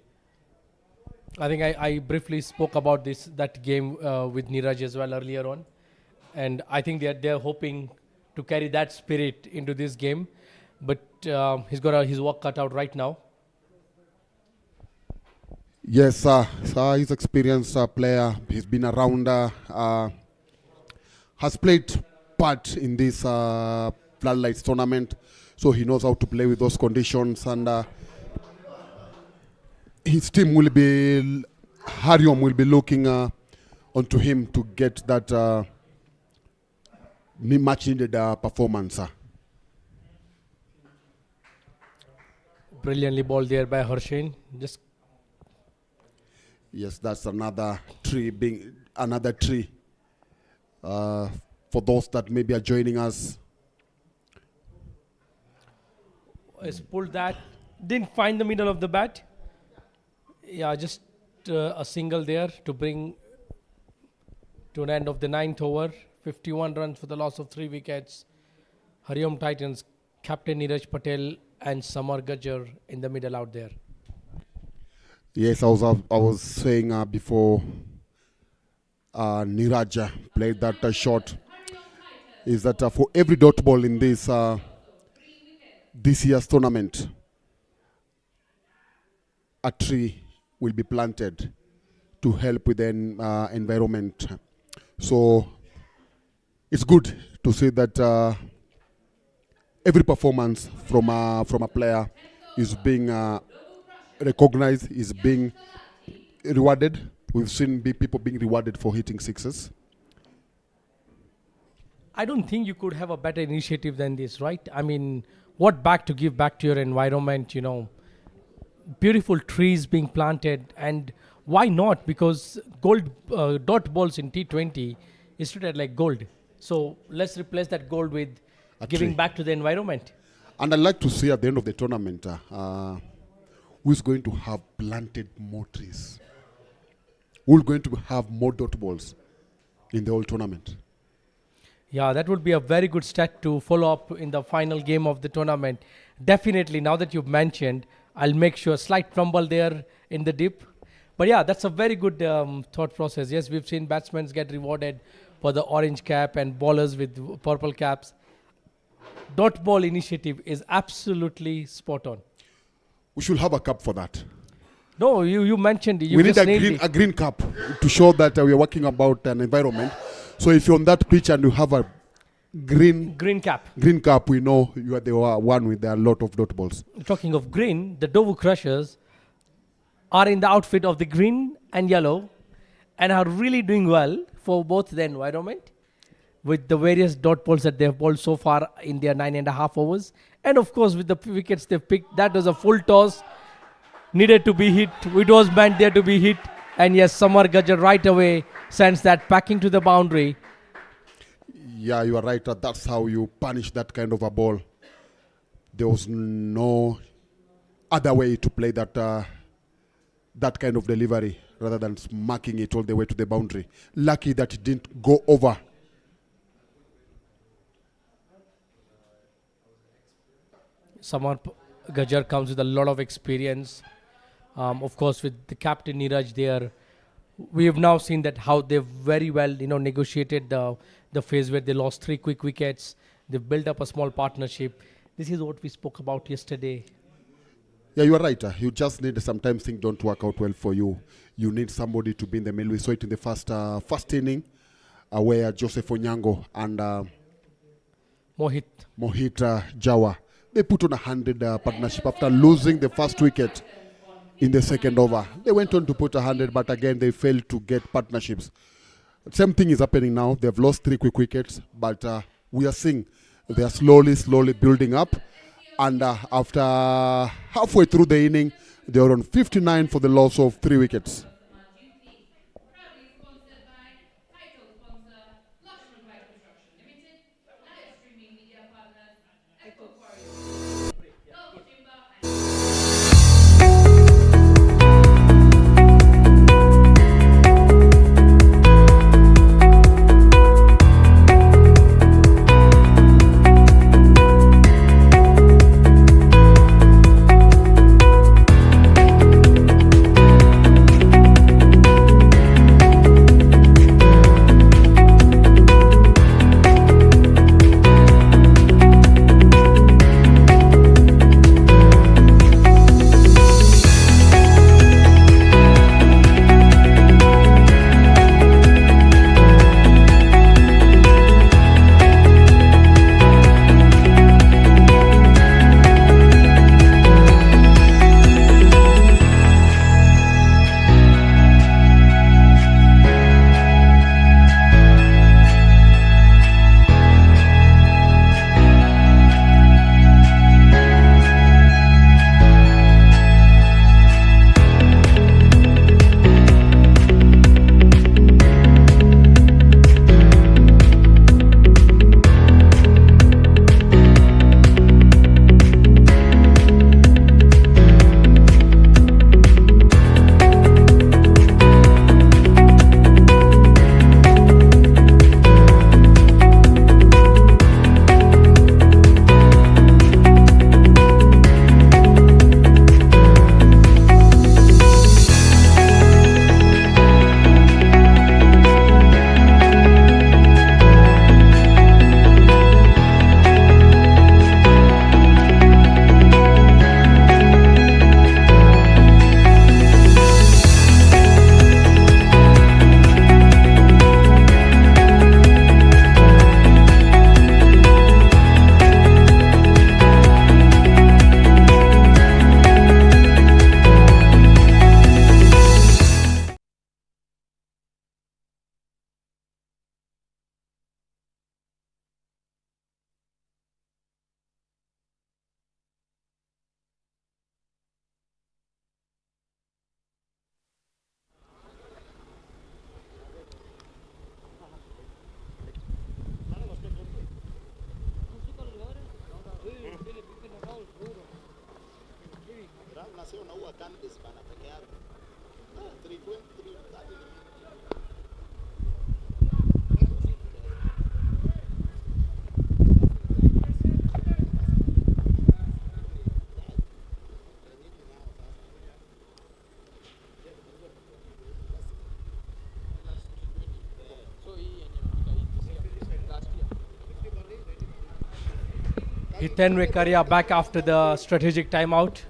I think I briefly spoke about that game with Neeraj as well earlier on, and I think they're hoping to carry that spirit into this game, but he's got his work cut out right now. Yes, he's experienced player. He's been around, has played part in this Floodlights tournament, so he knows how to play with those conditions, and his team will be, HARIOM will be looking onto him to get that much needed performance. Brilliantly bowled there by Harshain. Yes, that's another tree for those that maybe are joining us. Has pulled that, didn't find the middle of the bat. Yeah, just a single there to bring to an end of the 9th over. 51 runs for the loss of 3 wickets. HARIOM Titans, Captain Neeraj Patel and Samar Gajjar in the middle out there. Yes, I was saying before Neeraj played that shot, is that for every dot ball in this year's tournament, a tree will be planted to help with the environment. So it's good to see that every performance from a player is being recognized, is being rewarded. We've seen people being rewarded for hitting sixes. I don't think you could have a better initiative than this, right? I mean, what back to give back to your environment, beautiful trees being planted, and why not? Because gold dot balls in T20 is treated like gold. So let's replace that gold with A giving tree. back to the environment. And I'd like to see at the end of the tournament who's going to have planted more trees. Who's going to have more dot balls in the whole tournament? Yeah, that would be a very good stat to follow up in the final game of the tournament. Definitely, now that you've mentioned, I'll make sure slight fumble there in the dip. But yeah, that's a very good thought process. Yes, we've seen batsmen get rewarded for the orange cap and bowlers with purple caps. Dot ball initiative is absolutely spot on. We should have a cup for that. No, you mentioned you We need just a nailed green, it. a green cup to show that we are working about an environment. So if you're on that pitch and you have a green Green cap. cup, we know you are the one with a lot of dot balls. Talking of green, the NDOVU Crushers are in the outfit of the green and yellow and are really doing well for both the environment with the various dot balls that they've bowled so far in their 9.5 overs. And of course, with the wickets they've picked, that was a full toss, needed to be hit. It was meant there to be hit. And yes, Samar Gajjar right away sends that packing to the boundary. Yeah, you are right. That's how you punish that kind of a ball. There was no other way to play that that kind of delivery rather than smacking it all the way to the boundary. Lucky that it didn't go over. Samar Gajjar comes with a lot of experience. Of course, with the captain Neeraj there, we have now seen that how they've very well, negotiated the phase where they lost 3 quick wickets. They've built up a small partnership. This is what we spoke about yesterday. Yeah, you are right. You just need, sometimes things don't work out well for you. You need somebody to be in the middle. We saw it in the first inning where Joseph Onyango and Mohit. Jawa, they put on a 100 partnership after losing the first wicket in the second over. They went on to put 100, but again, they failed to get partnerships. Same thing is happening now. They've lost 3 quick wickets, but we are seeing they are slowly building up. And after halfway through the inning, they are on 59 for the loss of 3 wickets. Proudly sponsored by title sponsor LAXMANBHAI Construction Limited, live streaming media partners, Echo Quarry, Gulf Timber and Hitan Vekaria back after the strategic timeout.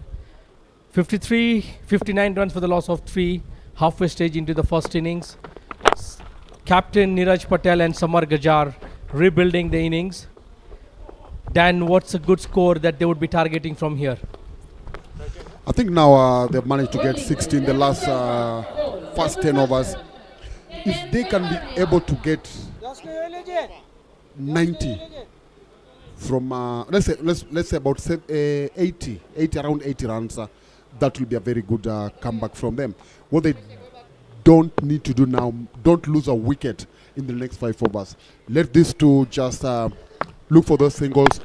59 runs for the loss of 3, halfway stage into the first innings. Captain Niraj Patel and Samar Gajar rebuilding the innings. Dan, what's a good score that they would be targeting from here? I think now they've managed to get 60 in the last first 10 overs. If they can be able to get 90 from let's say about 80 around 80 runs, that will be a very good comeback from them. What they don't need to do now, don't lose a wicket in the next 5 overs. Let these two just look for those singles,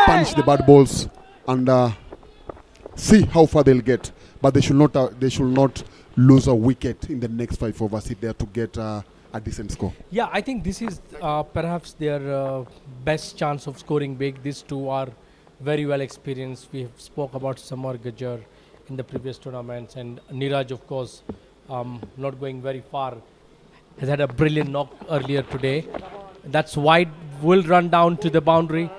punish the bad balls, and see how far they'll get. But they should not lose a wicket in the next 5 overs if they are to get a decent score. Yeah, I think this is perhaps their best chance of scoring big. These two are very well experienced. We have spoke about Samar Gajar in the previous tournaments, and Niraj, of course, not going very far, has had a brilliant knock earlier today. That's wide, will run down to the boundary.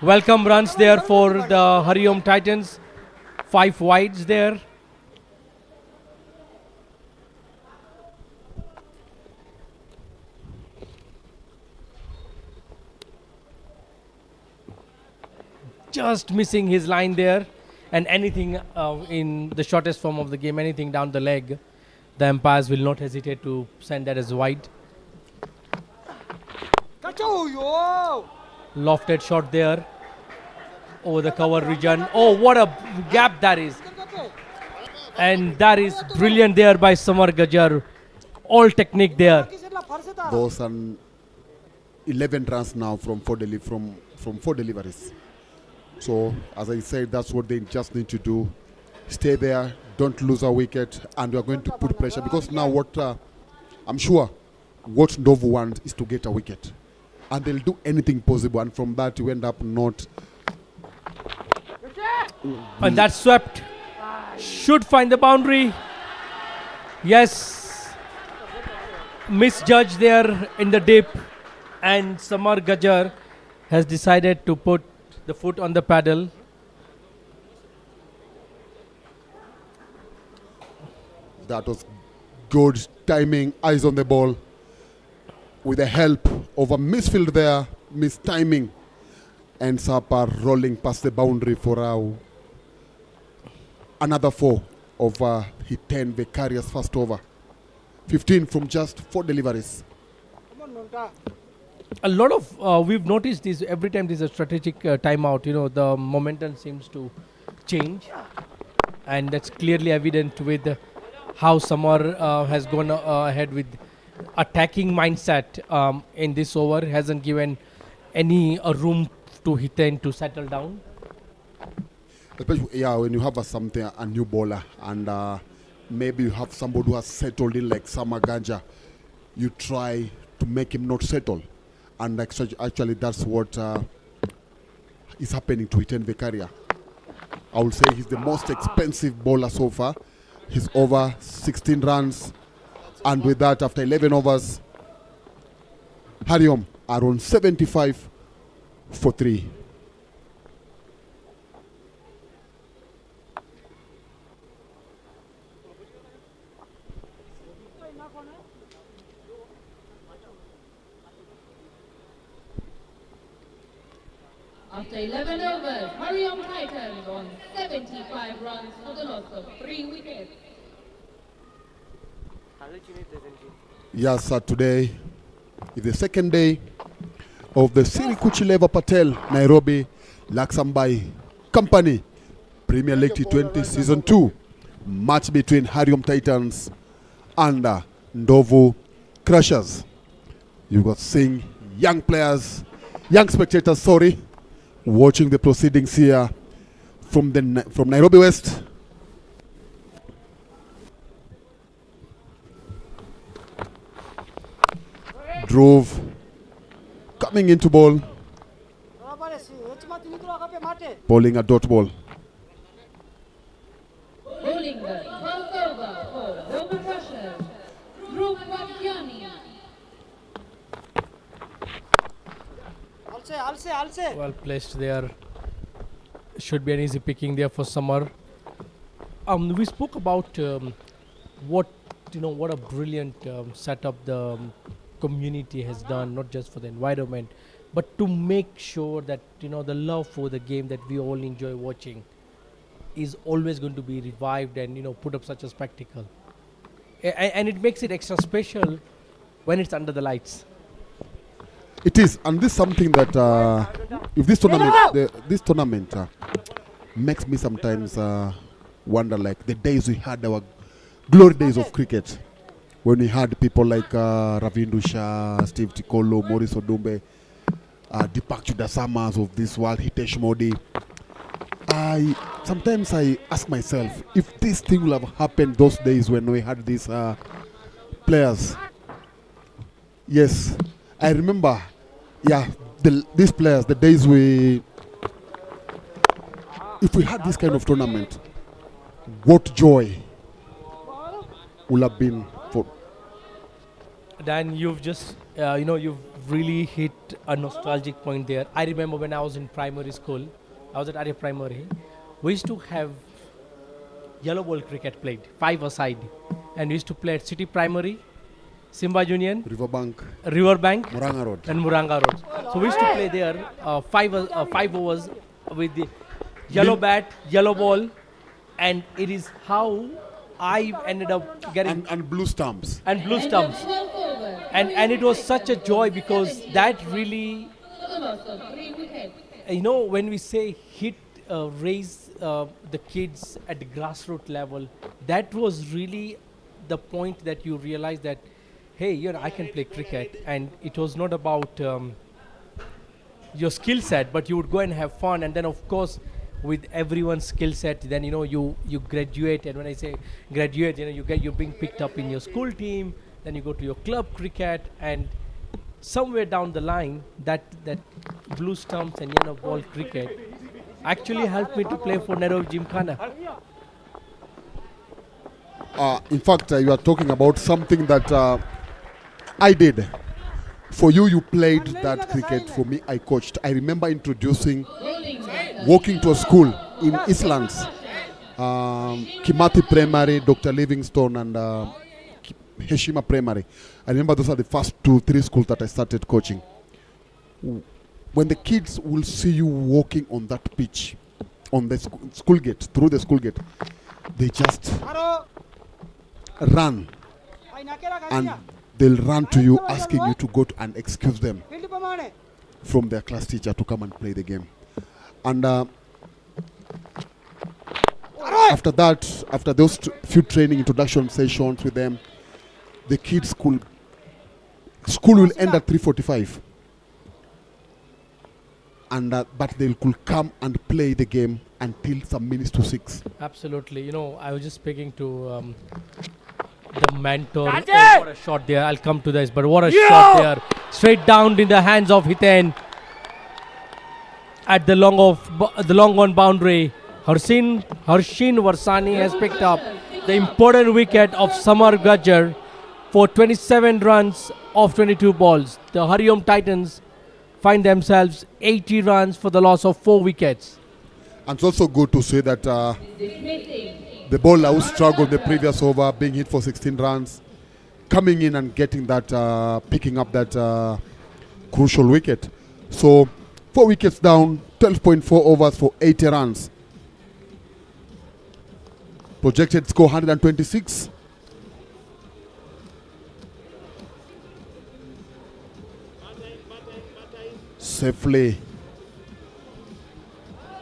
Welcome runs there for the HARIOM Titans. 5 wides there. Just missing his line there, and anything in the shortest form of the game, anything down the leg, the umpires will not hesitate to send that as wide. Lofted shot there over the cover region. Oh, what a gap that is. And that is brilliant there by Samar Gajar. All technique there. Those are 11 runs now from 4 deliveries. So, as I said, that's what they just need to do. Stay there, don't lose a wicket, and we are going to put pressure, because now what I'm sure what NDOVU want is to get a wicket. And they'll do anything possible, and from that you end up not. And that's swept. Should find the boundary. Yes. Misjudged there in the dip, and Samar Gajar has decided to put the foot on the paddle. That was good timing, eyes on the ball. With the help of a misfield there, mistiming, ends up rolling past the boundary for another 4 of Hitan Vekaria's first over. 15 from just 4 deliveries. A lot of, we've noticed this every time there's a strategic timeout, the momentum seems to change. And that's clearly evident with how Samar has gone ahead with attacking mindset in this over. Hasn't given any room to Hitan to settle down. Especially, when you have a new bowler, and maybe you have somebody who has settled in like Samar Gajar, you try to make him not settle. And actually that's what is happening to Hitan Vekaria. I would say he's the most expensive bowler so far. He's over 16 runs. And with that, after 11 overs, HARIOM are on 75 for 3. After 11 overs, HARIOM Titans on 75 runs for the loss of 3 wickets. Yes, sir, today is the second day of the Siri Kuchileva Patel Nairobi LAXMANBHAI Company Premier League T20 Season 2 match between HARIOM Titans and NDOVU Crushers. You've got seeing young spectators, watching the proceedings here from Nairobi West. Drove coming into ball, bowling a dot ball. Bowling the 12th over for Nova Crushers, Rupakyani. Well placed there. Should be an easy picking there for Samar. We spoke about what a brilliant setup the community has done, not just for the environment, but to make sure that the love for the game that we all enjoy watching is always going to be revived and put up such a spectacle. And it makes it extra special when it's under the lights. It is, and this is something that if this tournament makes me sometimes wonder, like the days we had, our glory days of cricket, when we had people like Ravindu Shah, Steve Tikolo, Maurice Odumbe, Deepak Chudasamas of this world, Hitesh Modi. Sometimes I ask myself if this thing will have happened those days when we had these players. Yes, I remember. Yeah, these players, the days if we had this kind of tournament, what joy would have been for. Dan, you've just, you've really hit a nostalgic point there. I remember when I was in primary school, I was at Arya Primary, we used to have yellow ball cricket played, 5-a-side. And we used to play at City Primary, Simba Union, Riverbank, Muranga Road. and Muranga Road. So we used to play there 5 overs with the yellow bat, yellow ball, and it is how I ended up getting and blue stumps. And it was such a joy because that really, when we say raise the kids at the grassroots level, that was really the point that you realize that, hey, I can play cricket, and it was not about your skill set, but you would go and have fun, and then of course with everyone's skill set, then you graduate, and when I say graduate, you're being picked up in your school team, then you go to your club cricket, and somewhere down the line that blue stumps and yellow ball cricket actually helped me to play for Nairobi Gymkhana. In fact, you are talking about something that I did. For you, you played that cricket. For me, I coached. I remember walking to a school in Eastlands, Kimathi Primary, Dr. Livingstone, and Heshima Primary. I remember those are the first 2-3 schools that I started coaching. When the kids will see you walking on that pitch, on the school gate, through the school gate, they just run, and they'll run to you asking you to go and excuse them from their class teacher to come and play the game. And after that, after those few training introduction sessions with them, the kids' school will end at 3:45, and but they could come and play the game until some minutes to 6. Absolutely. I was just speaking to the mentor. Oh, what a shot there. I'll come to this, but what a shot there. Straight down in the hands of Hiten at the long on boundary. Harshin Varsani has picked up the important wicket of Samar Gajjar for 27 runs off 22 balls. The HARIOM Titans find themselves 80 runs for the loss of 4 wickets. And it's also good to say that the bowler who struggled the previous over, being hit for 16 runs, coming in and getting that, picking up that crucial wicket. So 4 wickets down, 12.4 overs for 80 runs. Projected score 126. Safely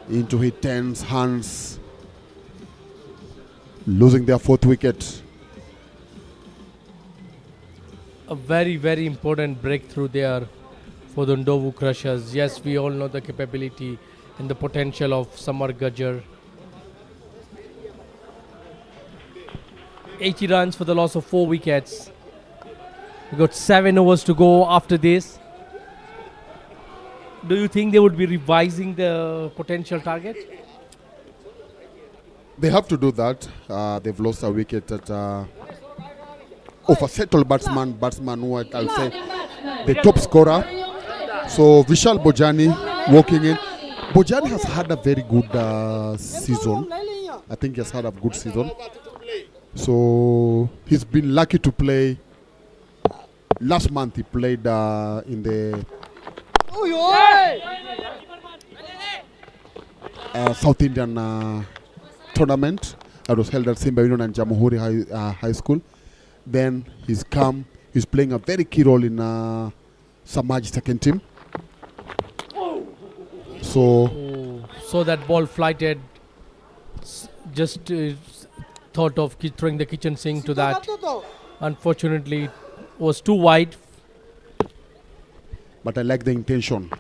into Hiten's hands, losing their 4th wicket. A very, very important breakthrough there for the NDOVU Crushers. Yes, we all know the capability and the potential of Samar Gajjar. 80 runs for the loss of 4 wickets. We got 7 overs to go after this. Do you think they would be revising the potential target? They have to do that. They've lost a wicket at of a settled batsman who I'll say the top scorer. So Vishal Bojani walking in. Bojani has had a very good season. I think he has had a good season. So he's been lucky to play. Last month he played in the South Indian tournament that was held at Simba Union and Jamhuri High School. Then he's playing a very key role in Samaj's second team. So that ball flighted. Just thought of throwing the kitchen sink to that. Unfortunately, it was too wide. But I like the intention.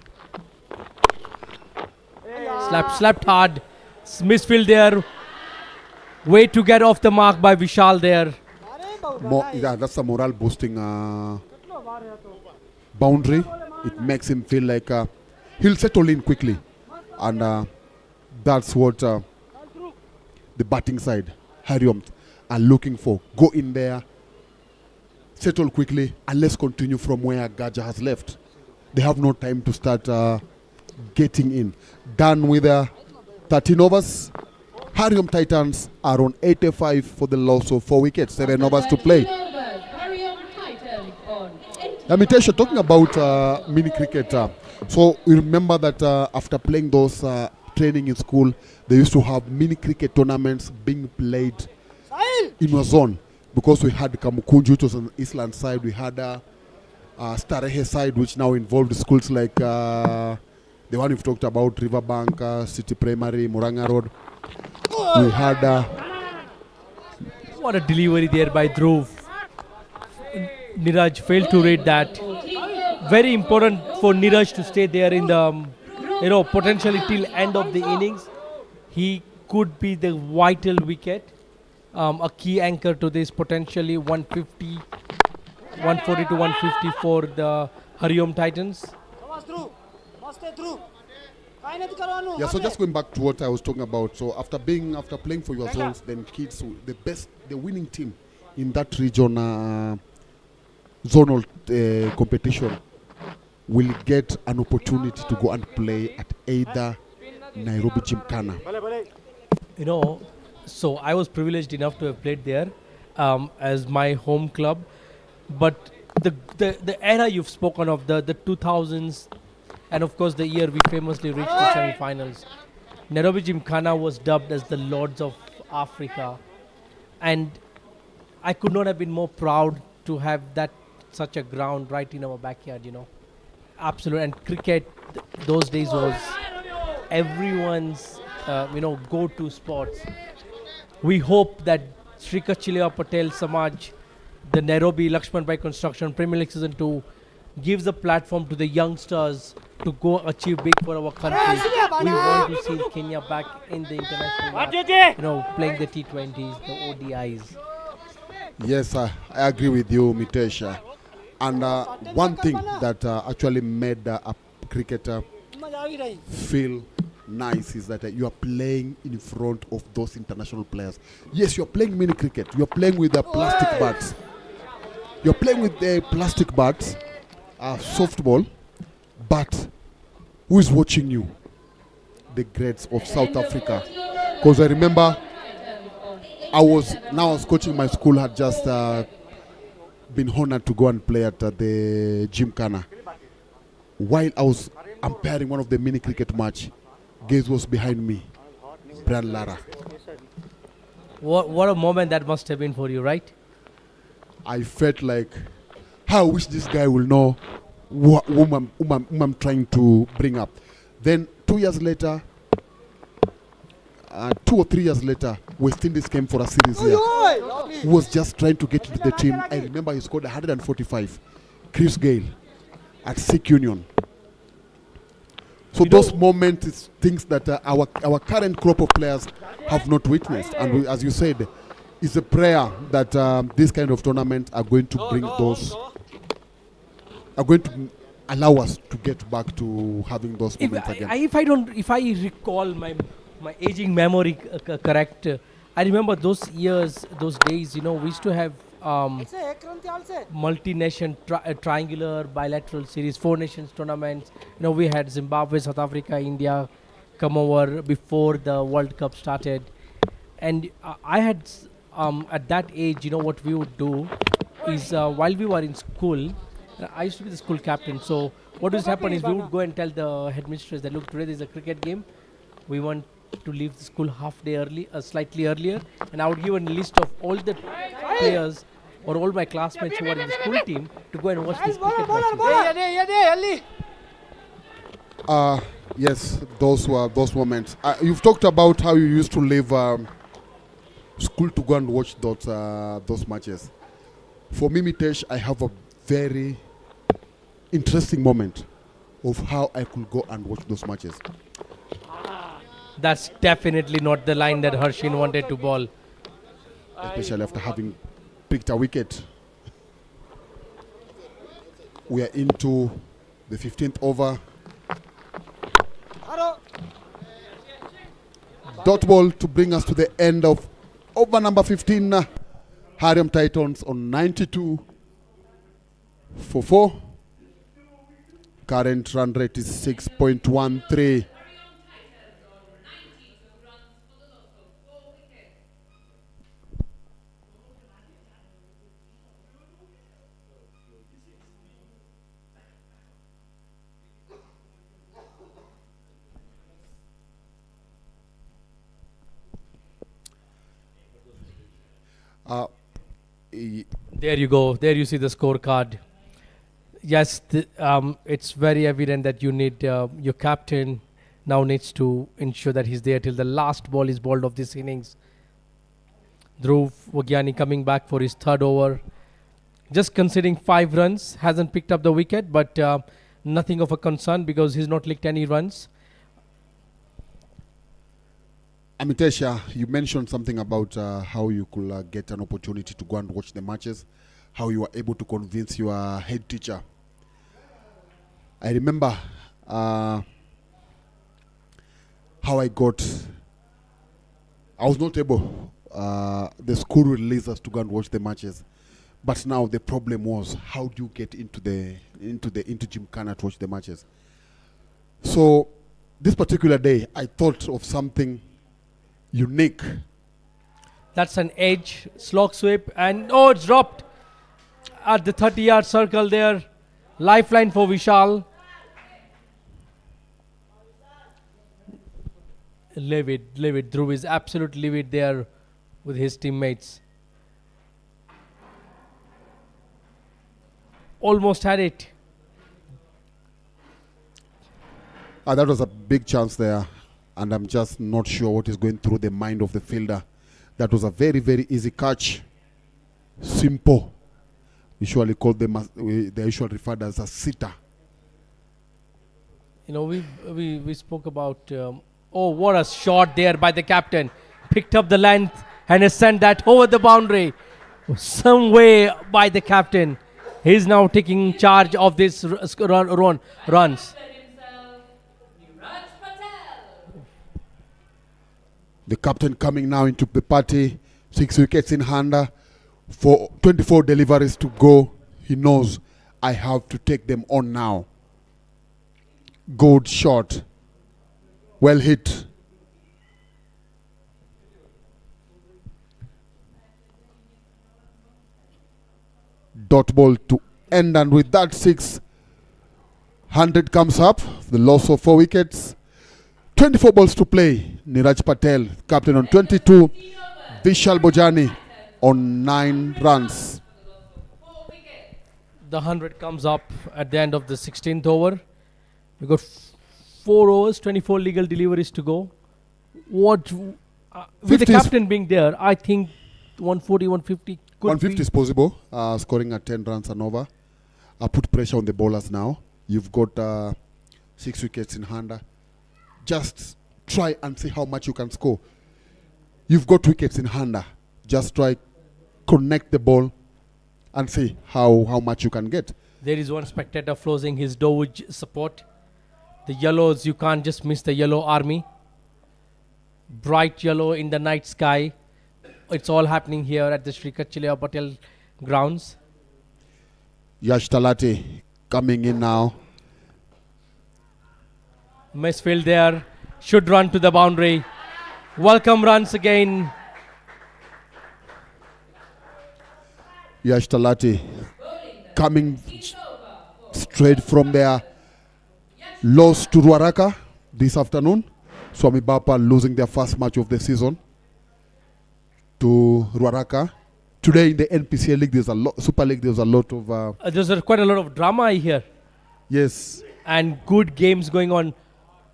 Slapped hard. Misfield there. Way to get off the mark by Vishal there. Yeah, that's a morale boosting boundary. It makes him feel like he'll settle in quickly, and that's what the batting side, HARIOM, are looking for. Go in there, settle quickly, and let's continue from where Gaja has left. They have no time to start getting in. Done with 13 overs. HARIOM Titans are on 85 for the loss of 4 wickets, 7 overs to play. Amitation, talking about mini cricket. So you remember that after playing those training in school, they used to have mini cricket tournaments being played in a zone. Because we had Kamukunju, which was on the Eastland side. We had Starehe side, which now involved schools like the one we've talked about, Riverbank, City Primary, Muranga Road. We had what a delivery there by Dhruv. Niraj failed to read that. Very important for Niraj to stay there in the, potentially till end of the innings. He could be the vital wicket, a key anchor to this potentially 140 to 150 for the HARIOM Titans. Yeah, so just going back to what I was talking about. So after playing for your zones, then kids, the winning team in that region zonal competition will get an opportunity to go and play at either Nairobi Gymkhana. So I was privileged enough to have played there as my home club, but the era you've spoken of, the 2000s, and of course the year we famously reached the semi-finals, Nairobi Gymkhana was dubbed as the Lords of Africa, and I could not have been more proud to have such a ground right in our backyard. Absolutely. And cricket those days was everyone's go-to sports. We hope that Sri Kachiliya Patel Samaj, the Nairobi LAXMANBHAI Construction Premier League Season 2, gives a platform to the youngsters to go achieve big for our country. We want to see Kenya back in the international match, playing the T20s, the ODIs. Yes, I agree with you, Mitesha. And one thing that actually made a cricketer feel nice is that you are playing in front of those international players. Yes, you are playing mini cricket. You are playing with the plastic bats. You are playing with the plastic bats, softball, but who is watching you? The greats of South Africa. Because I remember I was coaching my school, had just been honored to go and play at the Gymkhana. While I was umpiring one of the mini cricket match, guess was behind me, Brian Lara. What a moment that must have been for you, right? I felt like, I wish this guy will know whom I'm trying to bring up. Then 2 years later, 2 or 3 years later, West Indies came for a series here. He was just trying to get into the team. I remember he scored 145. Chris Gale at Sikh Union. So those moments is things that our current crop of players have not witnessed. And as you said, it's a prayer that this kind of tournament are going to bring those are going to allow us to get back to having those moments again. If I recall my aging memory correct, I remember those years, those days. We used to have multi-nation triangular bilateral series, 4 nations tournaments. We had Zimbabwe, South Africa, India come over before the World Cup started, and I had at that age, what we would do is while we were in school, I used to be the school captain. So what used to happen is we would go and tell the headmistress that, look, today there's a cricket game. We want to leave the school half day early, slightly earlier, and I would give a list of all the players or all my classmates who were in the school team to go and watch this cricket match. Yes, those were those moments. You've talked about how you used to leave school to go and watch those matches. For me, Mitesh, I have a very interesting moment of how I could go and watch those matches. That's definitely not the line that Harshin wanted to bowl. Especially after having picked a wicket. We are into the 15th over. Dot ball to bring us to the end of over number 15. HARIOM Titans on 92 for 4. Current run rate is 6.13. There you go. There you see the scorecard. Yes, it's very evident that you need your captain now needs to ensure that he's there till the last ball is bowled of this innings. Dhruv Wagyani coming back for his third over. Just conceding 5 runs. Hasn't picked up the wicket, but nothing of a concern because he's not licked any runs. Amitesha, you mentioned something about how you could get an opportunity to go and watch the matches, how you were able to convince your head teacher. I remember how I was not able, the school released us to go and watch the matches. But now the problem was, how do you get into Gymkhana to watch the matches? So this particular day, I thought of something unique. That's an edge, slog sweep, and it's dropped at the 30-yard circle there. Lifeline for Vishal. Livid. Dhruv is absolutely livid there with his teammates. Almost had it. That was a big chance there. And I'm just not sure what is going through the mind of the fielder. That was a very, very easy catch. Simple. Usually called them, they usually referred as a sitter. We spoke about, what a shot there by the captain. Picked up the length and has sent that over the boundary. Some way by the captain. He's now taking charge of this runs. The captain coming now into the party. 6 wickets in hand. For 24 deliveries to go. He knows I have to take them on now. Good shot. Well hit. Dot ball to end, and with that 600 comes up. The loss of 4 wickets. 24 balls to play. Niraj Patel, captain on 22. Vishal Bojani on 9 runs. The 100 comes up at the end of the 16th over. We got 4 overs, 24 legal deliveries to go. With the captain being there, I think 140, 150 could 150 is possible. Scoring at 10 runs and over. Put pressure on the bowlers now. You've got 6 wickets in hand. Just try and see how much you can score. You've got wickets in hand. Just try, connect the ball and see how much you can get. There is one spectator floating his NDOVU support. The yellows, you can't just miss the yellow army. Bright yellow in the night sky. It's all happening here at the Sri Kachilya Patel grounds. Yash Talati coming in now. Misfield there. Should run to the boundary. Welcome runs again. Yash Talati coming straight from their loss to Ruaraka this afternoon. Swami Bapa losing their first match of the season to Ruaraka. Today in the NPCL League, there's a lot, Super League, there's a lot of... There's quite a lot of drama here. yes. And good games going on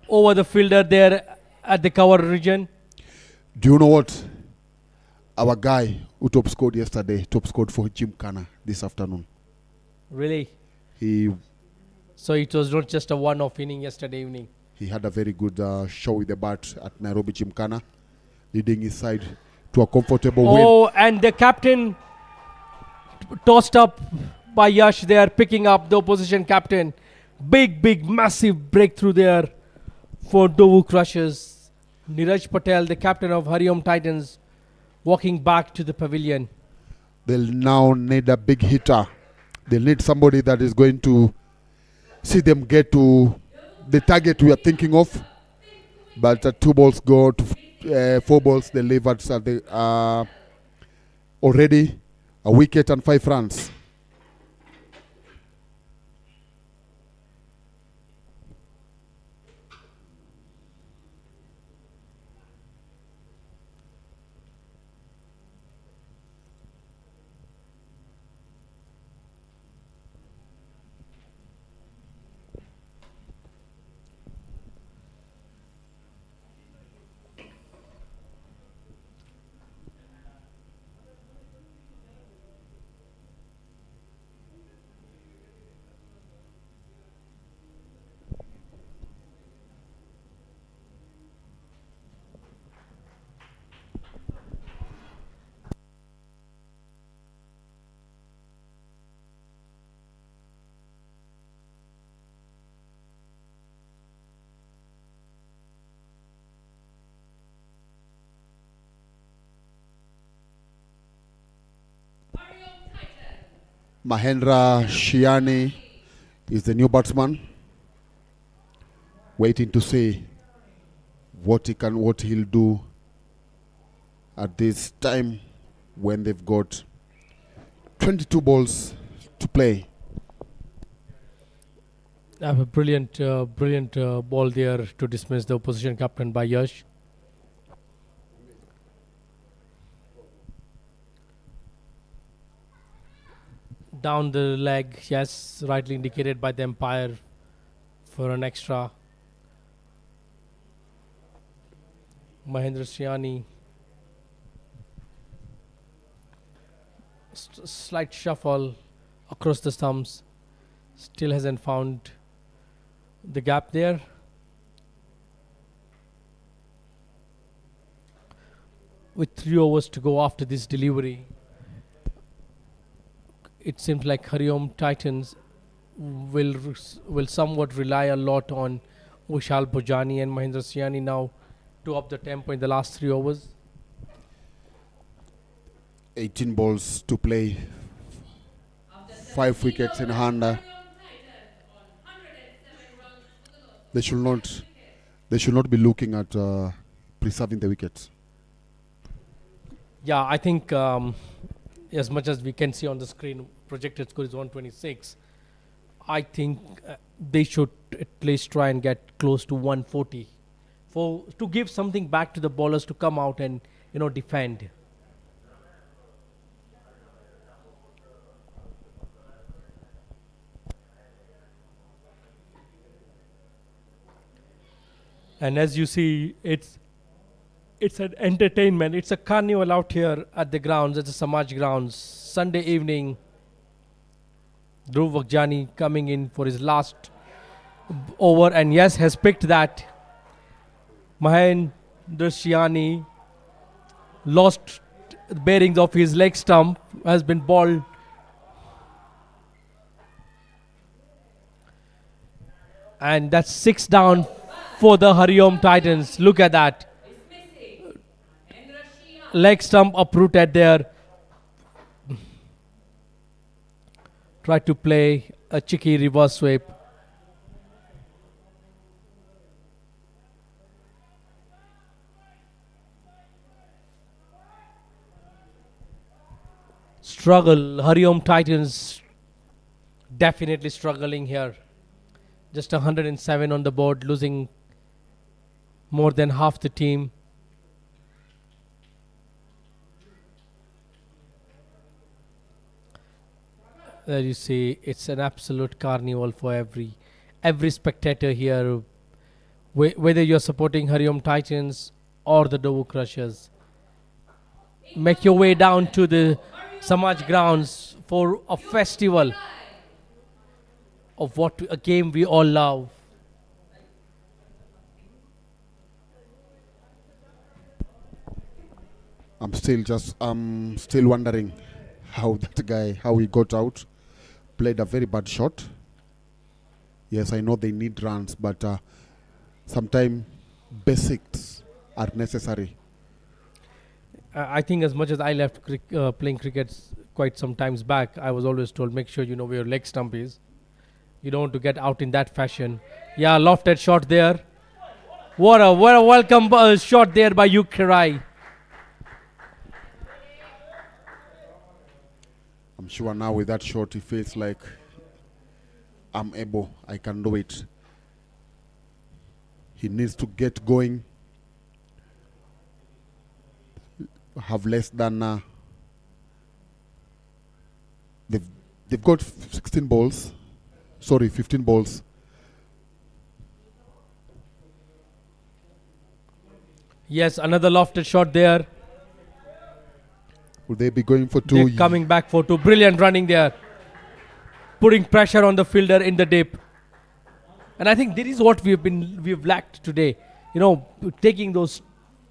over the fielder there at the cover region. Do you know what? Our guy who top scored yesterday, top scored for Gymkhana this afternoon. Really? He So it was not just a one-off inning yesterday evening. He had a very good show with the bat at Nairobi Gymkhana, leading his side to a comfortable win. Oh, and the captain tossed up by Yash there, picking up the opposition captain. Big, massive breakthrough there for NDOVU Crushers. Niraj Patel, the captain of HARIOM Titans, walking back to the pavilion. They'll now need a big hitter. They'll need somebody that is going to see them get to the target we are thinking of. But 2 balls go to 4 balls. They leave at already a wicket and 5 runs. Mahendra Shiani is the new batsman, waiting to see what he'll do at this time when they've got 22 balls to play. A brilliant ball there to dismiss the opposition captain by Yash. Down the leg, yes, rightly indicated by the umpire for an extra. Mahendra Shiani. Slight shuffle across the stumps. Still hasn't found the gap there. With 3 overs to go after this delivery, it seems like HARIOM Titans will somewhat rely a lot on Vishal Bhojani and Mahendra Shiani now to up the tempo in the last 3 overs. 18 balls to play, 5 wickets in hand. They should not be looking at preserving the wickets. Yeah, I think as much as we can see on the screen, projected score is 126. I think they should at least try and get close to 140 to give something back to the bowlers to come out and defend. And as you see, it's an entertainment. It's a carnival out here at the grounds, at the Samaj grounds. Sunday evening, Dhruv Vakjani coming in for his last over, and yes, has picked that. Mahendra Shiani lost bearings of his leg stump, has been balled. And that's 6 down for the HARIOM Titans. Look at that. Leg stump uprooted there. Tried to play a cheeky reverse sweep. Struggle. HARIOM Titans definitely struggling here. Just 107 on the board, losing more than half the team. There you see, it's an absolute carnival for every spectator here, whether you're supporting HARIOM Titans or the NDOVU Crushers. Make your way down to the Samaj grounds for a festival of a game we all love. I'm still wondering how he got out. Played a very bad shot. Yes, I know they need runs, but sometimes basics are necessary. I think as much as I left playing cricket quite some times back, I was always told, make sure you know where your leg stump is. You don't want to get out in that fashion. Yeah, lofted shot there. What a welcome shot there by Yukirai. I'm sure now with that shot he feels like I'm able, I can do it. He needs to get going. Have less than they've got 16 balls. Sorry, 15 balls. Yes, another lofted shot there. Will they be going for two? They're coming back for two. Brilliant running there. Putting pressure on the fielder in the dip. And I think this is what we've lacked today. You know, taking those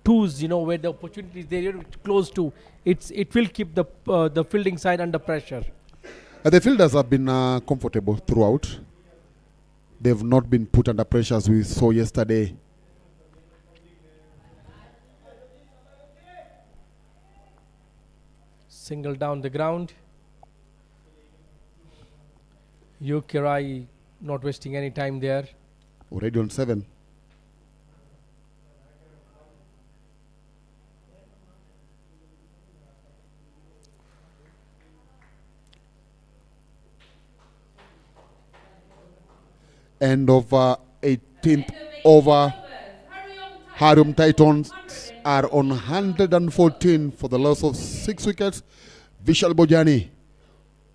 twos, you know, where the opportunity is there, you're close to. It will keep the fielding side under pressure. The fielders have been comfortable throughout. They've not been put under pressure as we saw yesterday. Single down the ground. Yukirai not wasting any time there. Already on 7. End of 18th over. HARIOM Titans are on 114 for the loss of 6 wickets. Vishal Bojani,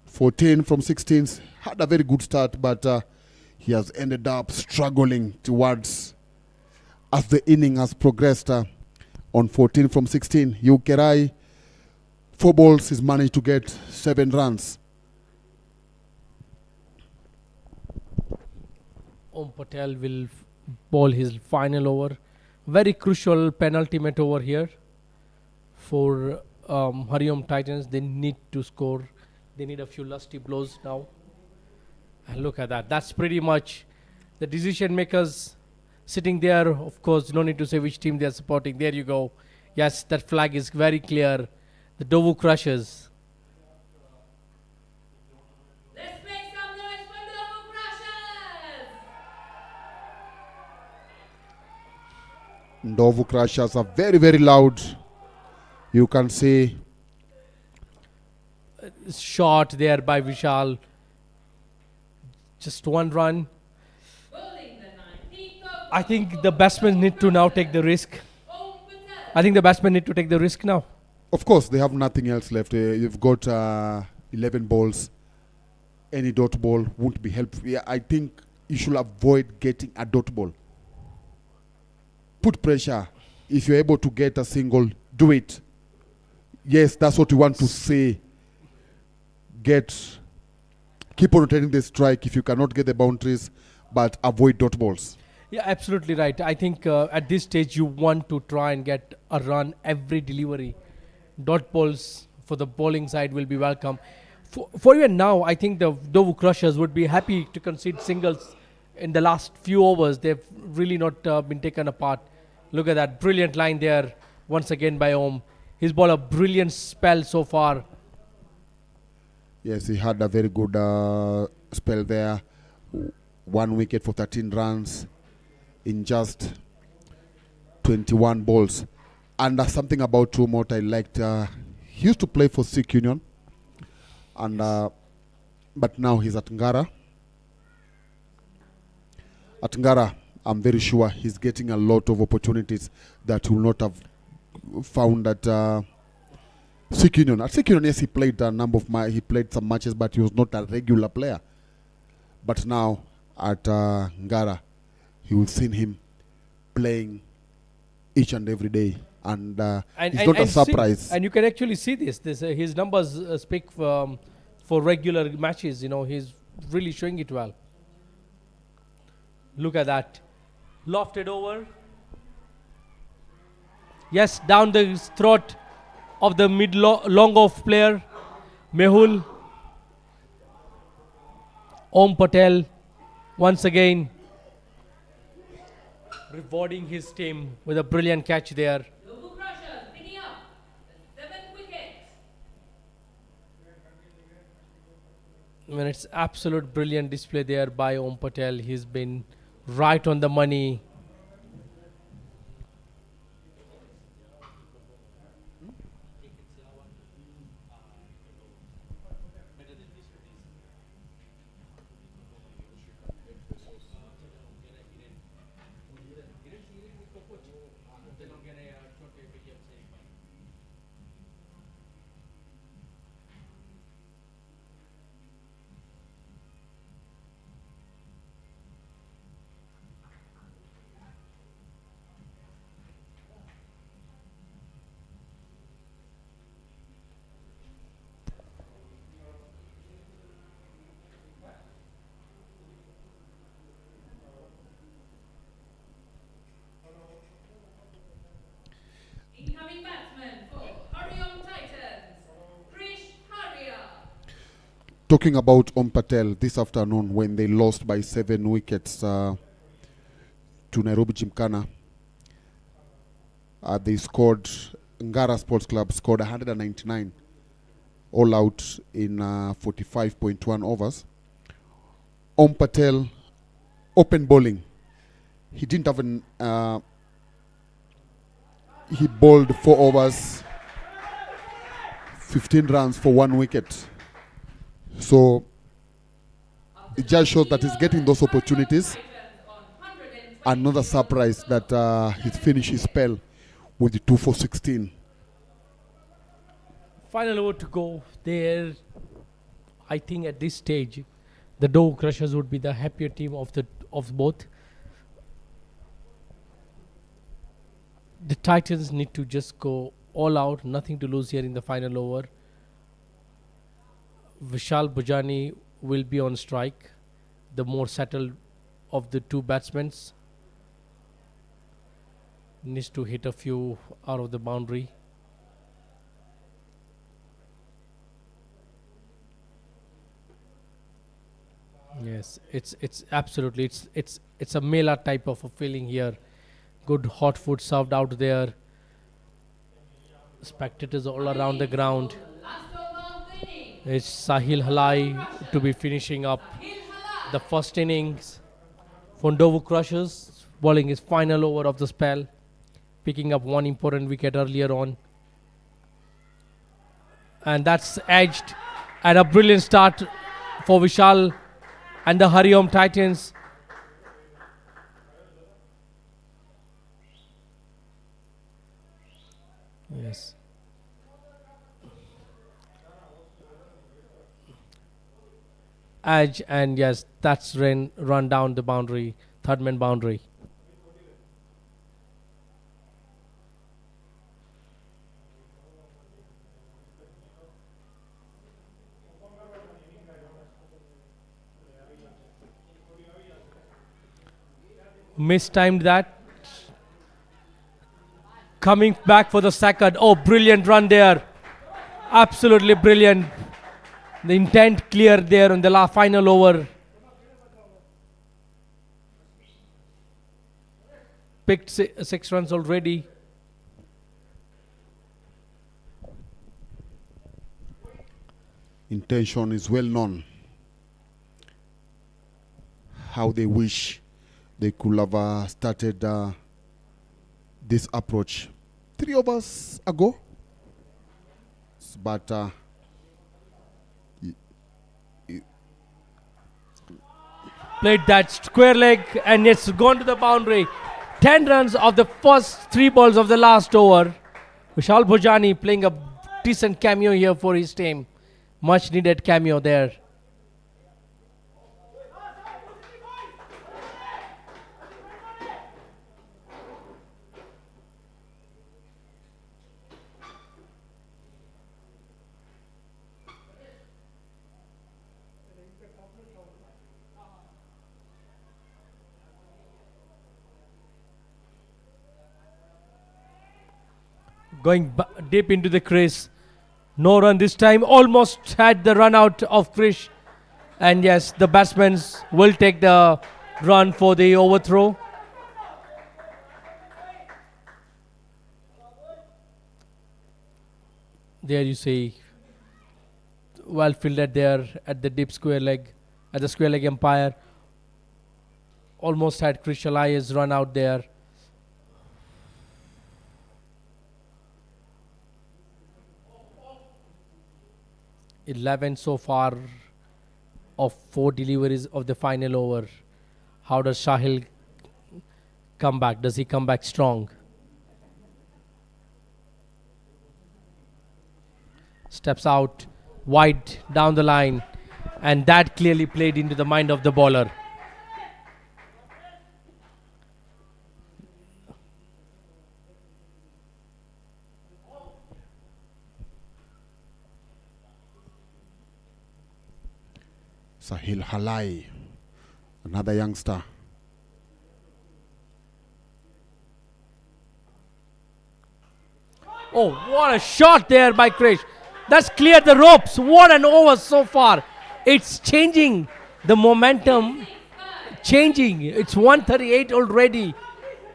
14 from 16, had a very good start, but he has ended up struggling towards, as the inning has progressed, on 14 from 16. Yukirai, 4 balls, he's managed to get 7 runs. Om Patel will bowl his final over. Very crucial penultimate over here for HARIOM Titans. They need to score. They need a few lusty blows now. And look at that. That's pretty much the decision makers sitting there. Of course, no need to say which team they are supporting. There you go. Yes, that flag is very clear. The NDOVU Crushers. NDOVU Crushers are very, very loud. You can see. Shot there by Vishal. Just 1 run. I think the batsmen need to now take the risk. I think the batsmen need to take the risk now. Of course, they have nothing else left. You've got 11 balls. Any dot ball won't be helpful. Yeah, I think you should avoid getting a dot ball. Put pressure. If you're able to get a single, do it. Yes, that's what you want to say. Keep on rotating the strike if you cannot get the boundaries, but avoid dot balls. Yeah, absolutely right. I think at this stage you want to try and get a run every delivery. Dot balls for the bowling side will be welcome. For even now, I think the NDOVU Crushers would be happy to concede singles in the last few overs, they've really not been taken apart. Look at that brilliant line there, once again by Om. He's bowled a brilliant spell so far. Yes, he had a very good spell there. 1 wicket for 13 runs in just 21 balls. And something about Tumot I liked. He used to play for Sikh Union, and but now he's at Ngara. At Ngara, I'm very sure he's getting a lot of opportunities that he will not have found at Sikh Union. At Sikh Union, yes, he played a number of he played some matches, but he was not a regular player. But now at Ngara, you will see him playing each and every day, and it's not a surprise. And you can actually see this. His numbers speak for regular matches. You know, he's really showing it well. Look at that, lofted over. Yes, down the throat of the long off player, Mehul. Om Patel once again rewarding his team with a brilliant catch there. I mean, it's absolute brilliant display there by Om Patel. He's been right on the money. Incoming batsman for HARIOM Titans, HARIOM. Talking about Om Patel this afternoon, when they lost by 7 wickets to Nairobi Gymkhana, they scored, Ngara Sports Club scored 199 all out in 45.1 overs. Om Patel, open bowling. He didn't have an, he bowled 4 overs, 15 runs for 1 wicket. So it just shows that he's getting those opportunities. Another surprise that he's finished his spell with the 2 for 16. Final over to go there. I think at this stage, the NDOVU Crushers would be the happier team of both. The Titans need to just go all out, nothing to lose here in the final over. Vishal Bhujani will be on strike, the more settled of the two batsmen. Needs to hit a few out of the boundary. Yes, it's absolutely it's a Mela type of a feeling here. Good hot food served out there. Spectators all around the ground. It's Sahil Halai to be finishing up the first innings. For NDOVU Crushers, bowling his final over of the spell, picking up 1 important wicket earlier on. And that's edged, and a brilliant start for Vishal and the HARIOM Titans. Yes. Edge, and yes, that's run down the boundary, third man boundary. Mistimed that. Coming back for the second. Oh, brilliant run there. Absolutely brilliant. The intent clear there on the final over. picked 6 runs already. Intention is well known. How they wish they could have started this approach 3 overs ago. But Played that square leg and it's gone to the boundary. 10 runs of the first 3 balls of the last over. Vishal Bhojani playing a decent cameo here for his team. Much needed cameo there. Going deep into the crease. No run this time. Almost had the run out of Krish. And yes, the batsmen will take the run for the overthrow. There you see, well fielded there at the deep square leg, at the square leg umpire. Almost had Krish Elias run out there. $11 so far of 4 deliveries of the final over. How does Shahil come back? Does he come back strong? Steps out wide down the line, and that clearly played into the mind of the bowler. Sahil Halai, another youngster. Oh, what a shot there by Krish. That's cleared the ropes. What an over so far. It's changing the momentum. Changing. It's 138 already.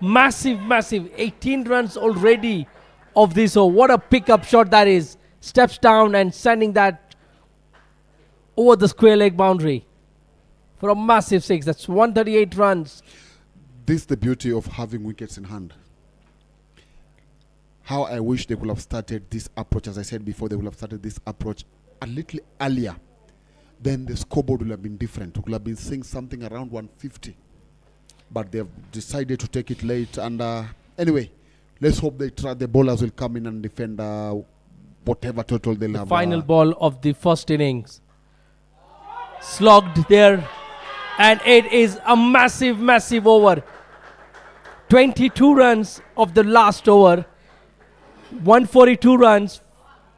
Massive. 18 runs already of this. Oh, what a pickup shot that is. Steps down and sending that over the square leg boundary for a massive 6. That's 138 runs. This is the beauty of having wickets in hand. How I wish they could have started this approach, as I said before, they would have started this approach a little earlier. Then the scoreboard would have been different. We could have been seeing something around 150. But they've decided to take it late. And anyway, let's hope the bowlers will come in and defend whatever total they'll have. Final ball of the first innings. Slogged there. And it is a massive over. 22 runs of the last over. 142 runs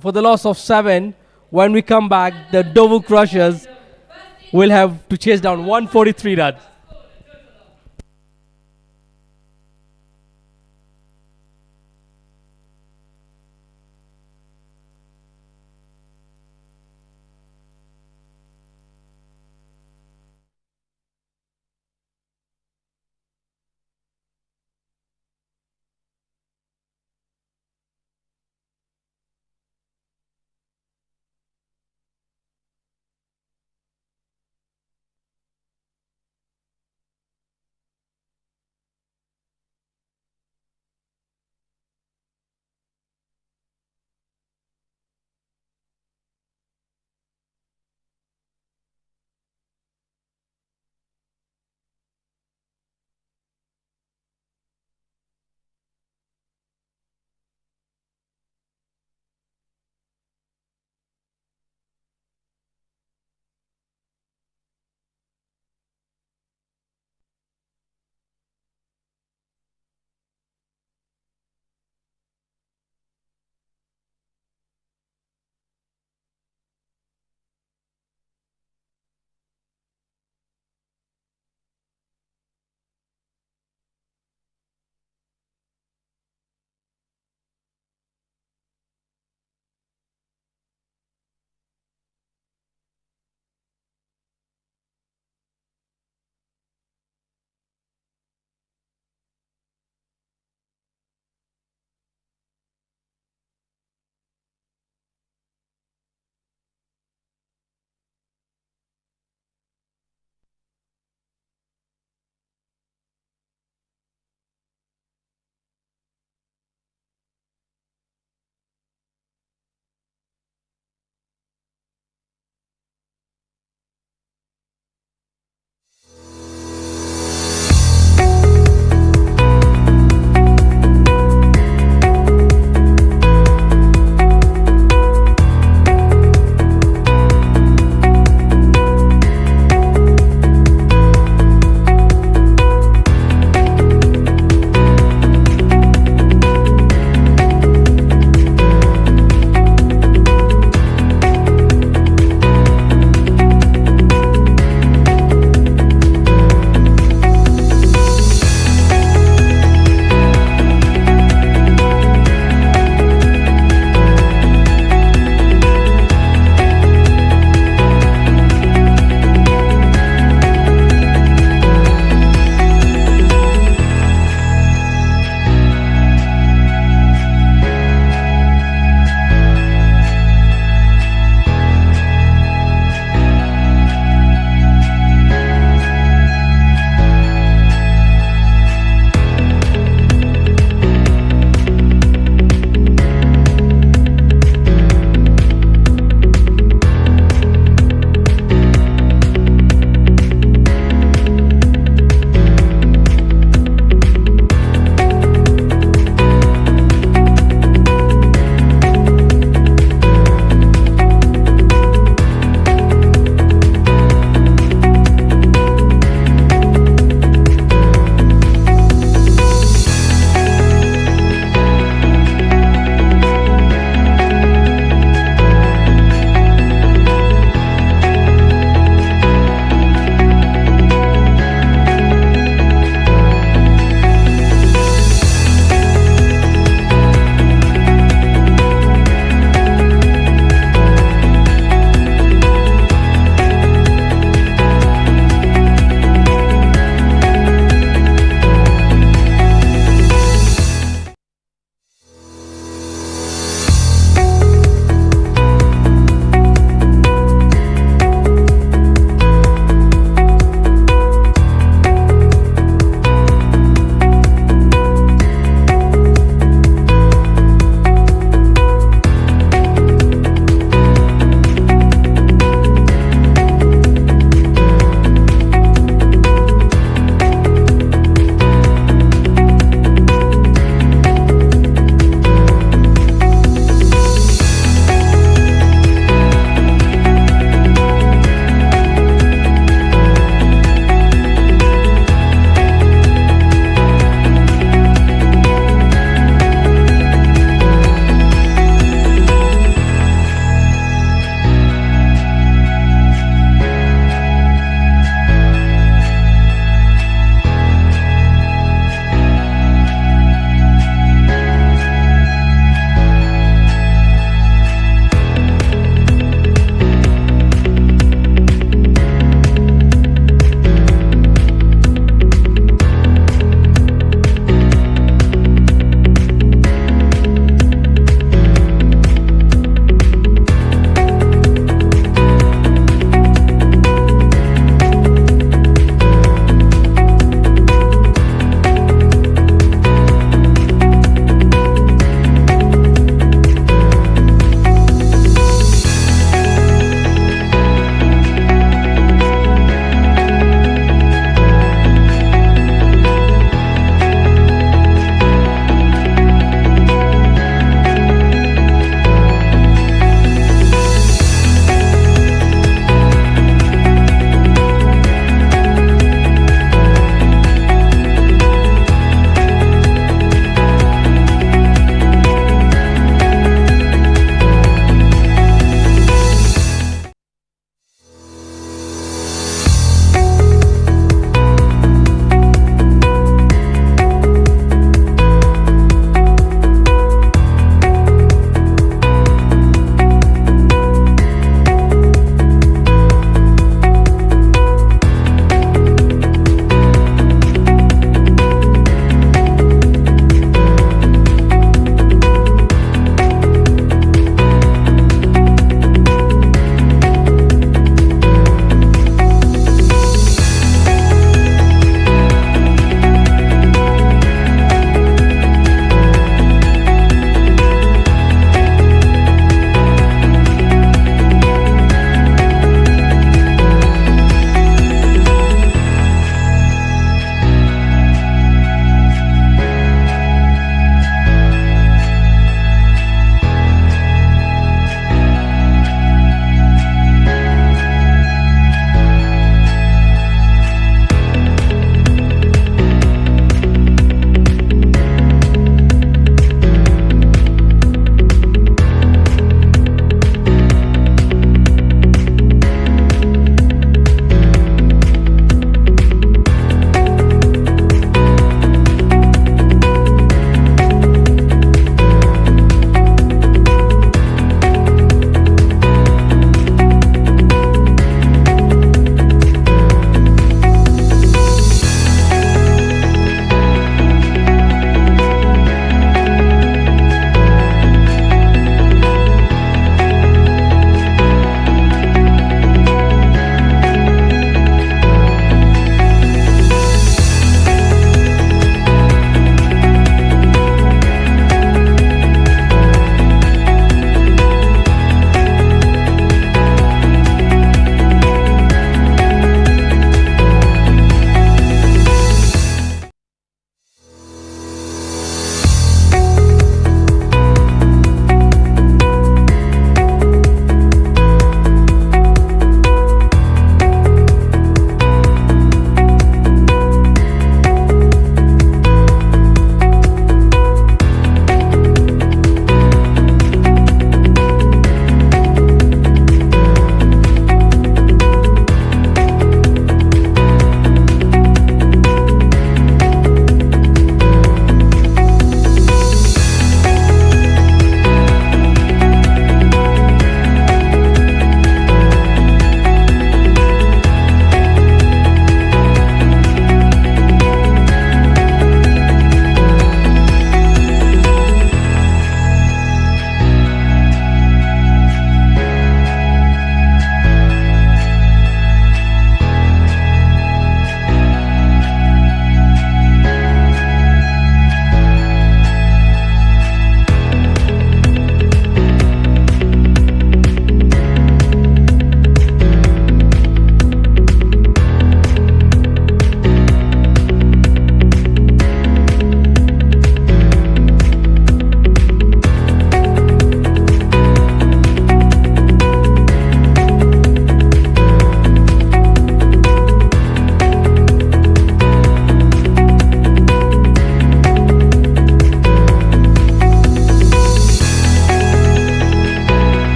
for the loss of 7. When we come back, the NDOVU Crushers will have to chase down 143 runs.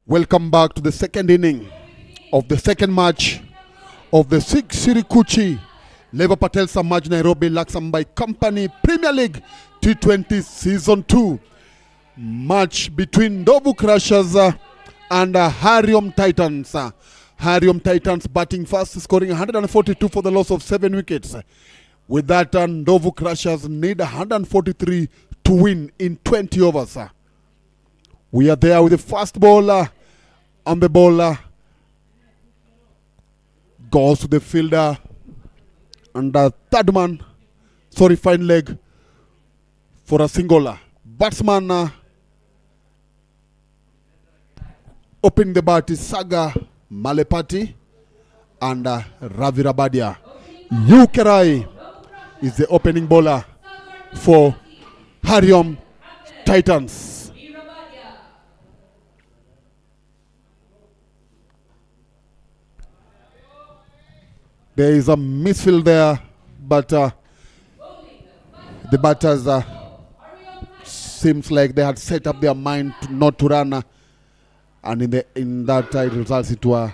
Welcome back to the second inning of the second match of the Sikh Sirikuchi Lever Patel Samaj Nairobi LAXMANBHAI Company Premier League T20 Season 2 match between NDOVU Crushers and HARIOM Titans. HARIOM Titans batting first, scoring 142 for the loss of 7 wickets. With that, NDOVU Crushers need 143 to win in 20 overs. We are there with the first ball on the ball. Goes to the fielder and the third man, fine leg for a single. Batsman opening the bat is Saga Malepati and Ravi Rabadia. Yukerai is the opening bowler for HARIOM Titans. There is a misfield there, but the batters seems like they had set up their mind not to run, and in that it results into a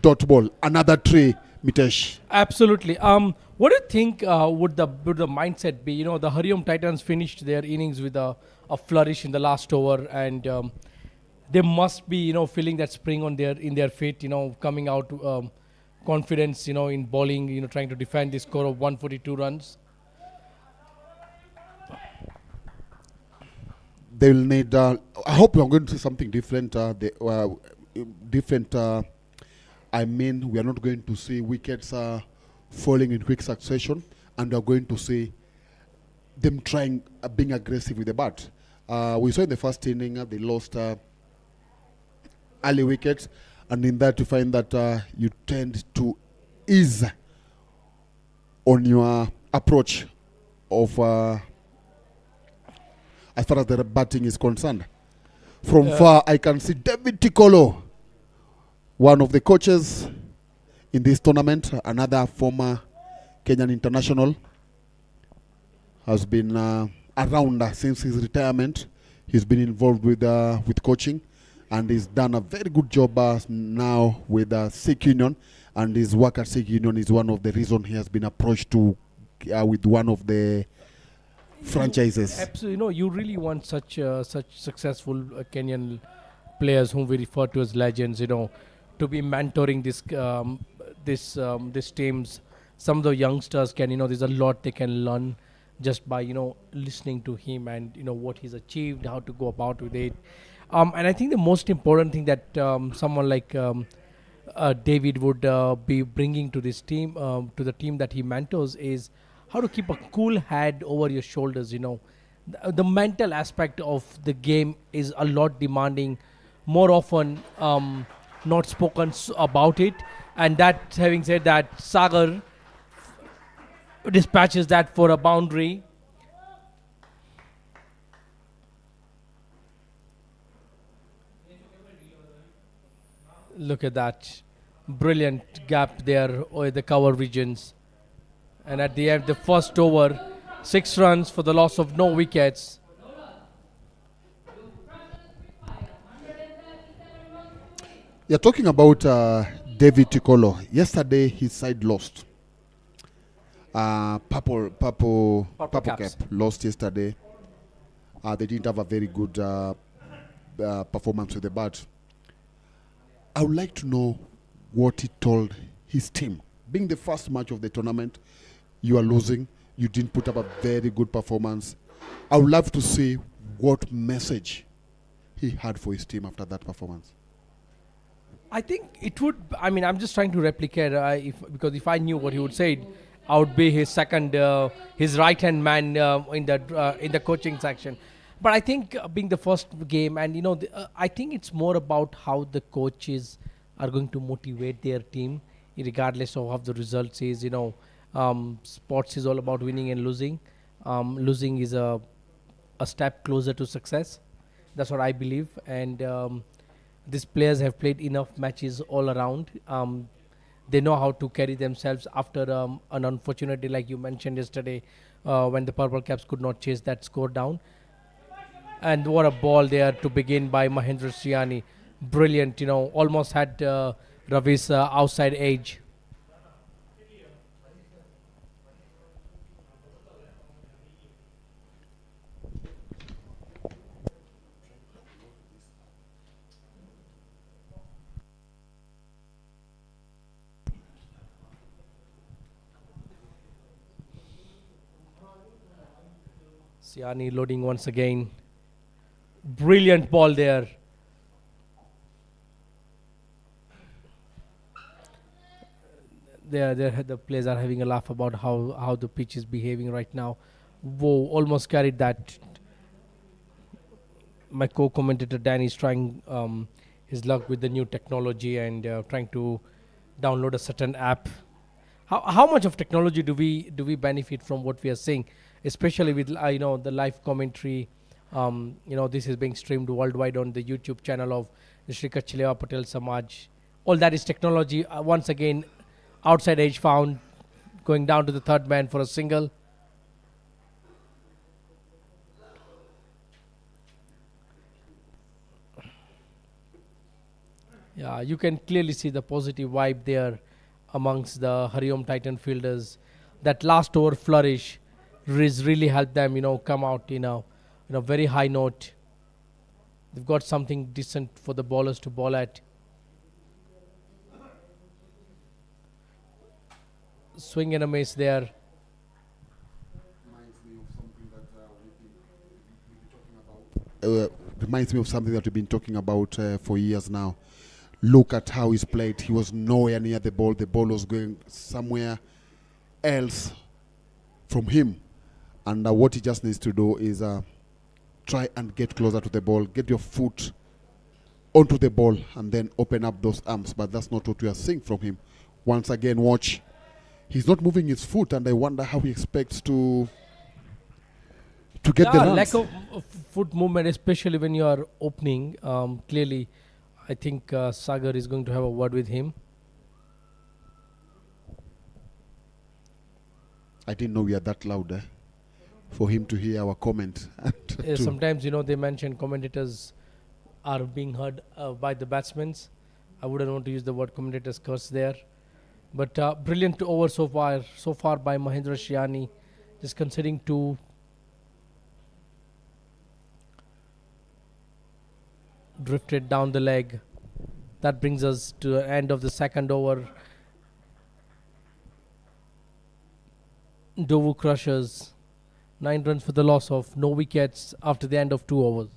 dot ball. Another three, Mitesh. Absolutely. What do you think would the mindset be? You know, the HARIOM Titans finished their innings with a flourish in the last over, and they must be, feeling that spring in their feet. Coming out confidence, in bowling. Trying to defend the score of 142 runs. They will need. I hope we are going to see something different. I mean, we are not going to see wickets falling in quick succession, and we are going to see them trying being aggressive with the bat. We saw in the first inning they lost early wickets, and in that you find that you tend to ease on your approach of as far as the batting is concerned. From far, I can see David Tikolo, one of the coaches in this tournament, another former Kenyan international, has been around since his retirement. He's been involved with coaching, and he's done a very good job now with Sikh Union, and his work at Sikh Union is one of the reasons he has been approached to with one of the franchises. Absolutely, you really want such successful Kenyan players whom we refer to as legends, to be mentoring this teams. Some of the youngsters can, there's a lot they can learn just by listening to him and what he's achieved, how to go about with it. And I think the most important thing that someone like David would be bringing to this team, to the team that he mentors, is how to keep a cool head over your shoulders. The mental aspect of the game is a lot demanding, more often not spoken about it. And that, having said that, Sagar dispatches that for a boundary. Look at that. Brilliant gap there over the cover regions. And at the end, the first over, 6 runs for the loss of no wickets. You're talking about David Tikolo. Yesterday, his side lost. Purple Cap lost yesterday. They didn't have a very good performance with the bat. I would like to know what he told his team. Being the first match of the tournament, you are losing. You didn't put up a very good performance. I would love to see what message he had for his team after that performance. I think it would. I'm just trying to replicate. Because if I knew what he would say, I would be his second, his right-hand man in the coaching section. But I think being the first game, and I think it's more about how the coaches are going to motivate their team, regardless of how the results is. Sports is all about winning and losing. Losing is a step closer to success. That's what I believe. And these players have played enough matches all around. They know how to carry themselves after an unfortunately, like you mentioned yesterday, when the Purple Caps could not chase that score down. And what a ball there to begin by Mahendra Sriani. brilliant. Almost had Ravi's outside edge. Siani loading once again. Brilliant ball there. The players are having a laugh about how the pitch is behaving right now. Whoa, almost carried that. My co-commentator Danny is trying his luck with the new technology and trying to download a certain app. How much of technology do we benefit from what we are seeing, especially with the live commentary? This is being streamed worldwide on the YouTube channel of the Shri Kachlewa Patel Samaj. All that is technology. Once again, outside edge found, going down to the third man for a single. Yeah, you can clearly see the positive vibe there amongst the HARIOM Titan fielders. That last over flourish really helped them, come out in a very high note. They've got something decent for the bowlers to bowl at. Swing and a miss there. Reminds me of something that we've been talking about for years now. Look at how he's played. He was nowhere near the ball. The ball was going somewhere else from him. And what he just needs to do is try and get closer to the ball, get your foot onto the ball, and then open up those arms. But that's not what we are seeing from him. Once again, watch. He's not moving his foot, and I wonder how he expects to get the runs. Lack of foot movement, especially when you are opening. Clearly, I think Sagar is going to have a word with him. I didn't know we are that loud for him to hear our comment. Sometimes, they mention commentators are being heard by the batsmen. I wouldn't want to use the word commentators curse there. But brilliant over so far by Mahendra Shiani. Just conceding 2. Drifted down the leg. That brings us to the end of the second over. NDOVU Crushers 9 runs for the loss of no wickets after the end of 2 overs.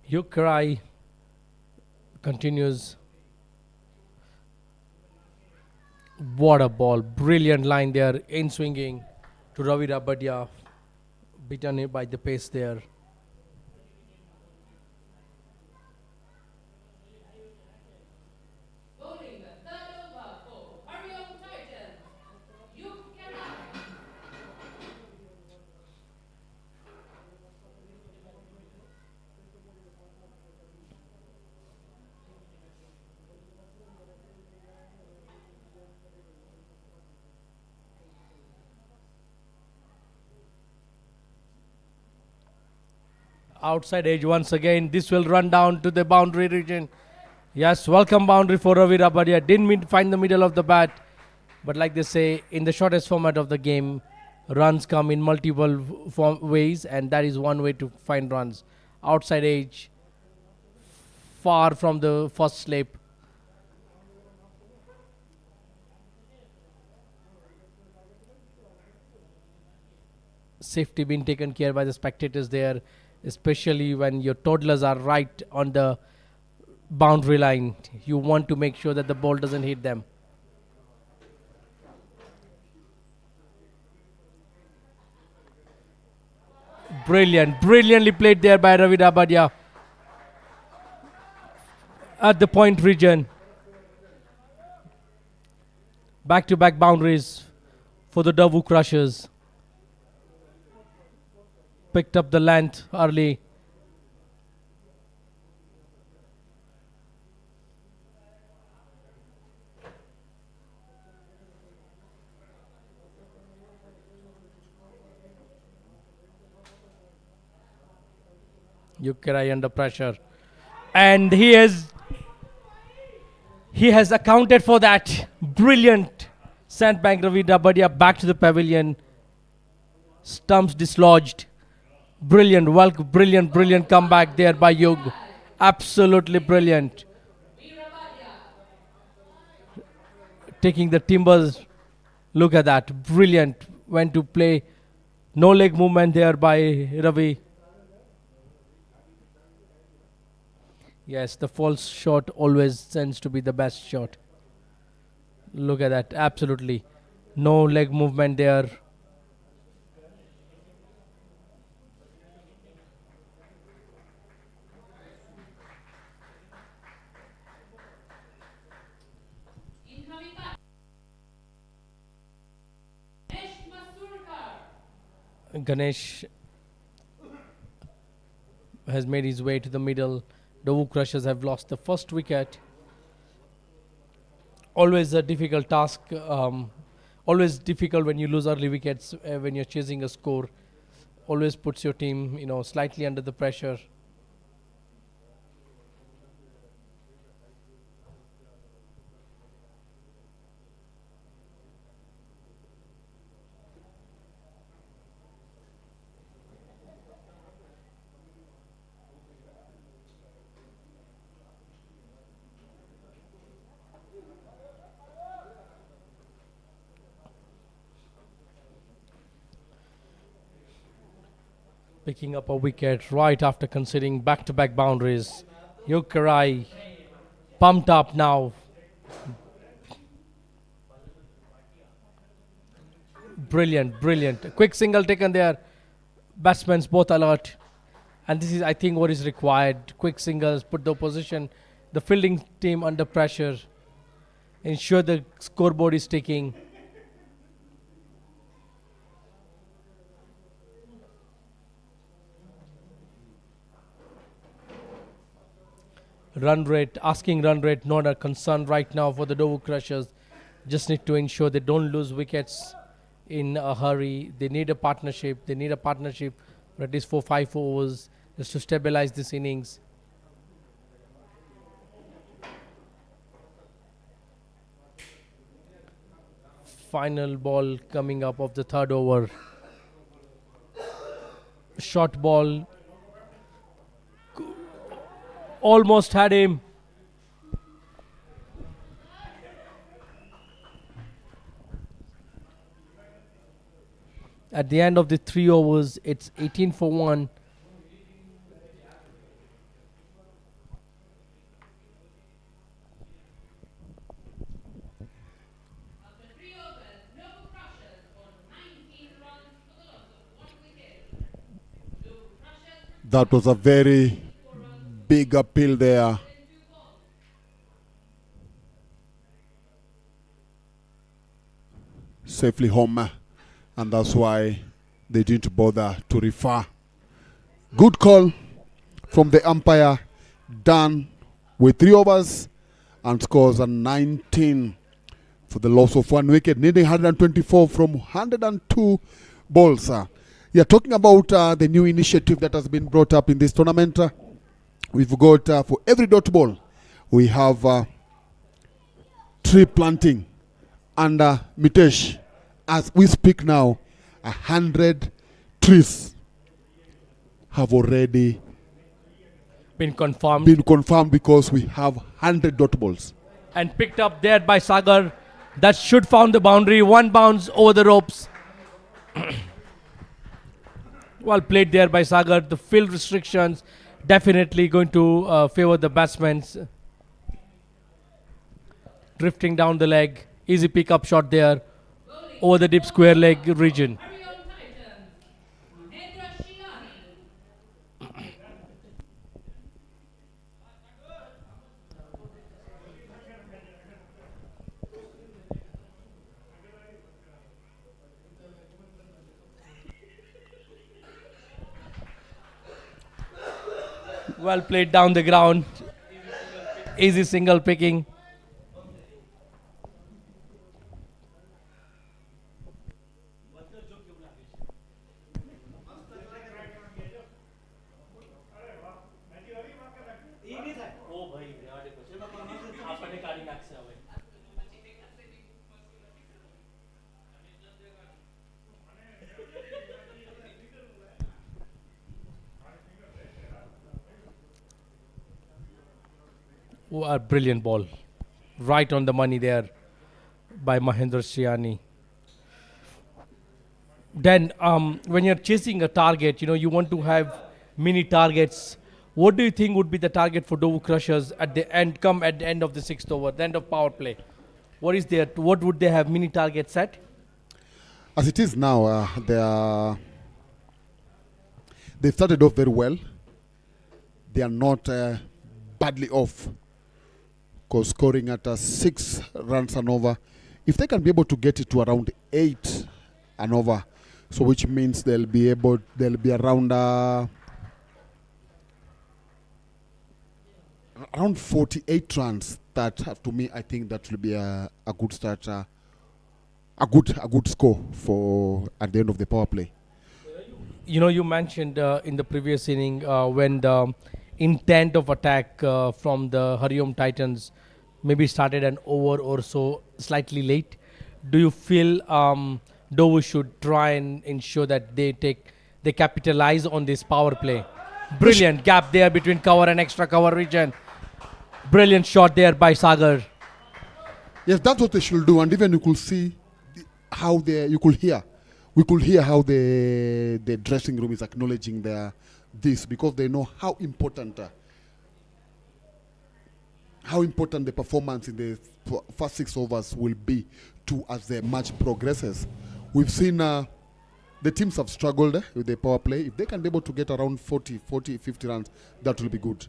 Yukrai continues. What a ball. Brilliant line there. In swinging to Ravi Rabadia. Beaten by the pace there. Outside edge once again. This will run down to the boundary region. Yes, welcome boundary for Ravi Rabadia. Didn't find the middle of the bat. But like they say, in the shortest format of the game, runs come in multiple ways, and that is one way to find runs. Outside edge, far from the first slip. Safety being taken care by the spectators there, especially when your toddlers are right on the boundary line. You want to make sure that the ball doesn't hit them. Brilliant. Brilliantly played there by Ravi Dabadia. At the point region. Back-to-back boundaries for the NDOVU Crushers. Picked up the length early. Yukirai under pressure. And he has accounted for that. Brilliant. Sandbank Ravi Dabadia back to the pavilion. Stumps dislodged. Brilliant, brilliant comeback there by Yug. Absolutely brilliant. Taking the timbers. Look at that. Brilliant. Went to play. No leg movement there by Ravi. Yes, the false shot always tends to be the best shot. Look at that. Absolutely. No leg movement there. Ganesh has made his way to the middle. NDOVU Crushers have lost the first wicket. Always a difficult task. Always difficult when you lose early wickets when you're chasing a score. Always puts your team, slightly under the pressure. Picking up a wicket right after conceding back-to-back boundaries. Yukirai pumped up now. Brilliant. Quick single taken there. Batsmen's both alert. And this is, I think, what is required. Quick singles, put the opposition, the fielding team under pressure. Ensure the scoreboard is ticking. Asking run rate, not a concern right now for the NDOVU Crushers. Just need to ensure they don't lose wickets in a hurry. They need a partnership. At least 4-5 overs just to stabilize this innings. Final ball coming up of the third over. Short ball. Almost had him. At the end of the 3 overs, it's 18 for 1. That was a very big appeal there. Safely home, and that's why they didn't bother to refer. Good call from the umpire. Done with 3 overs and scores a 19 for the loss of 1 wicket, needing 124 from 102 balls. Yeah, talking about the new initiative that has been brought up in this tournament. We've got for every dot ball, we have tree planting. And Mitesh, as we speak now, 100 trees have already been confirmed because we have 100 dot balls. And picked up there by Sagar. That should found the boundary. 1 bounce over the ropes. Well played there by Sagar. The field restrictions definitely going to favor the batsmen. Drifting down the leg. Easy pick-up shot there. Over the deep square leg region. Well played down the ground. Easy single picking. Oh, a brilliant ball. Right on the money there by Mahendra Sriani. Then when you're chasing a target, you want to have mini targets. What do you think would be the target for NDOVU Crushers at the end, come at the end of the 6th over, the end of power play? What would they have mini targets set? As it is now, they started off very well. They are not badly off, because scoring at 6 runs and over, if they can be able to get it to around 8 and over, so which means they'll be around around 48 runs. That to me, I think that will be a good start, a good score for at the end of the power play. You mentioned in the previous inning when the intent of attack from the HARIOM Titans maybe started an over or so slightly late. Do you feel NDOVU should try and ensure that they capitalize on this power play? Brilliant gap there between cover and extra cover region. Brilliant shot there by Sagar. Yes, that's what they should do, and even you could see how we could hear how the dressing room is acknowledging this, because they know how important the performance in the first 6 overs will be as the match progresses. We've seen the teams have struggled with the power play. If they can be able to get around 40, 50 runs, that will be good.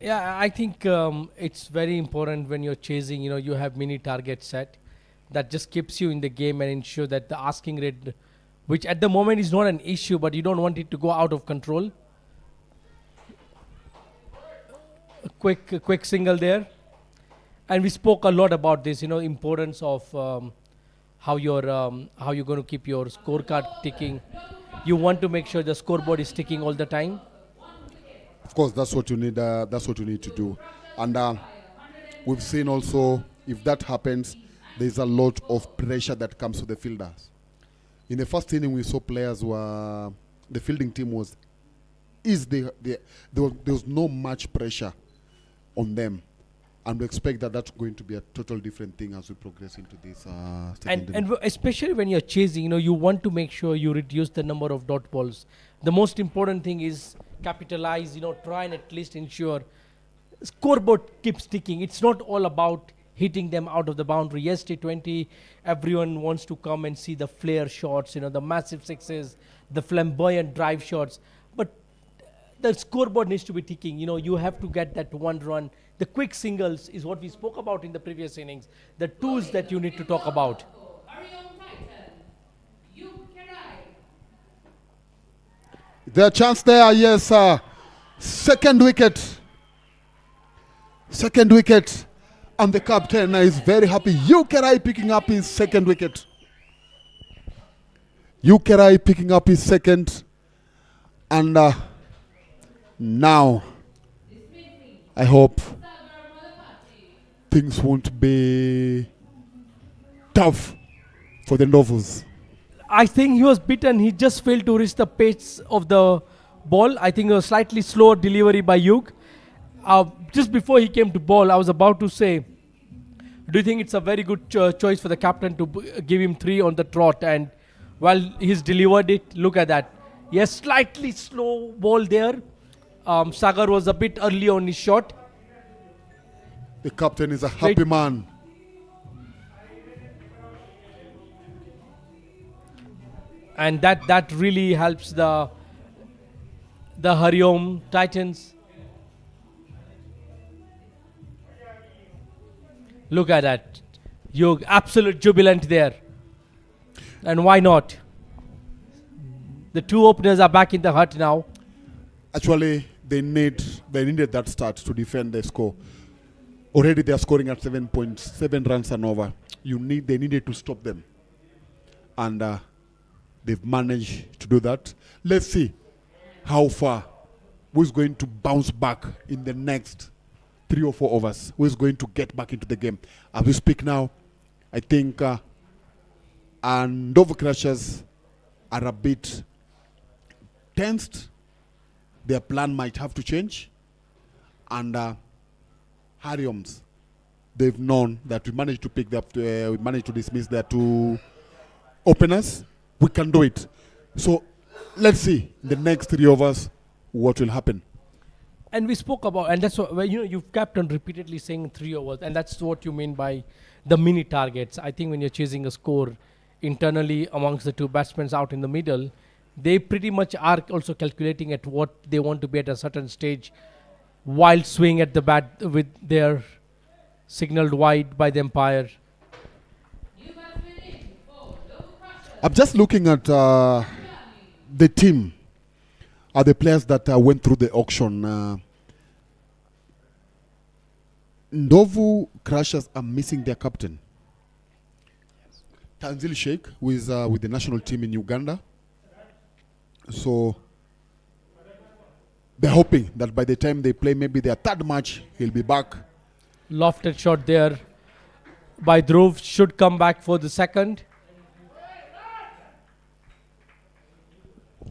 Yeah, I think it's very important when you're chasing, you have mini target set. That just keeps you in the game and ensure that the asking rate, which at the moment is not an issue, but you don't want it to go out of control. A quick single there. And we spoke a lot about this, importance of how you're going to keep your scorecard ticking. You want to make sure the scoreboard is ticking all the time. Of course, that's what you need. That's what you need to do. And we've seen also, if that happens, there's a lot of pressure that comes to the fielders. In the first inning, we saw players the fielding team there was no much pressure on them, and we expect that that's going to be a total different thing as we progress into this second inning. And especially when you're chasing, you want to make sure you reduce the number of dot balls. The most important thing is capitalize, try and at least ensure scoreboard keeps ticking. It's not all about hitting them out of the boundary. Yes, T20, everyone wants to come and see the flare shots, the massive sixes, the flamboyant drive shots. But the scoreboard needs to be ticking. You have to get that one run. The quick singles is what we spoke about in the previous innings. The tools that you need to talk about. Their chance there, yes. Second wicket. And the captain is very happy. Ukerai picking up his second wicket. And now, I hope things won't be tough for the NDOVUs. I think he was beaten. He just failed to reach the pace of the ball. I think it was slightly slower delivery by Yug. Just before he came to ball, I was about to say, do you think it's a very good choice for the captain to give him 3 on the trot? And while he's delivered it, look at that. Yes, slightly slow ball there. Sagar was a bit early on his shot. The captain is a happy man. And that really helps the HARIOM Titans. Look at that. You're absolute jubilant there. And why not? The 2 openers are back in the hut now. Actually, they needed that start to defend the score. Already they are scoring at 7.7 runs and over. They needed to stop them, and they've managed to do that. Let's see how far. Who's going to bounce back in the next 3 or 4 overs? Who's going to get back into the game? As we speak now, I think NDOVU Crushers are a bit tensed. Their plan might have to change. And HARIOMs, they've known that we managed to dismiss their 2 openers. We can do it. So let's see in the next 3 overs what will happen. And we spoke about, and that's what, you've kept on repeatedly saying 3 overs, and that's what you mean by the mini targets. I think when you're chasing a score internally amongst the 2 batsmen out in the middle, they pretty much are also calculating at what they want to be at a certain stage while swing at the bat with their signaled wide by the umpire. I'm just looking at the team. Are the players that went through the auction. NDOVU Crushers are missing their captain, Tanzil Sheikh, who is with the national team in Uganda. So they're hoping that by the time they play maybe their 3rd match, he'll be back. Lofted shot there by Dhruv, should come back for the 2nd.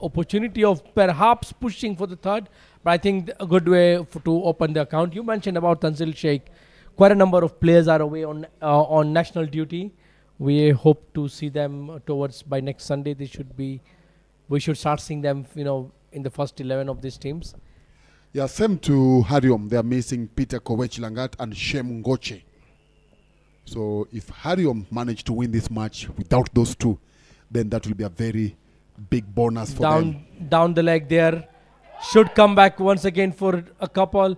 Opportunity of perhaps pushing for the 3rd, but I think a good way to open the account. You mentioned about Tanzil Sheikh. Quite a number of players are away on national duty. We hope to see them towards by next Sunday. We should start seeing them, in the first 11 of these teams. Yeah, same to HARIOM. They are missing Peter Kowech Langat and Shem Ngoche. So if HARIOM manage to win this match without those 2, then that will be a very big bonus for them. Down the leg there. Should come back once again for a couple.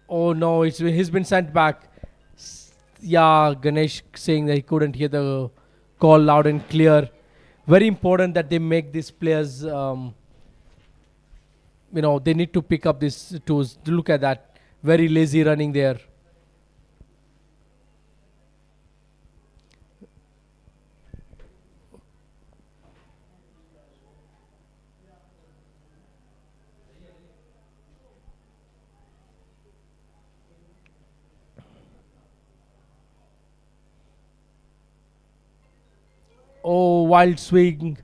Oh no, he's been sent back. Yeah, Ganesh saying that he couldn't hear the call loud and clear. Very important that they make these players, they need to pick up these tools. Look at that. Very lazy running there. Oh, wild swing.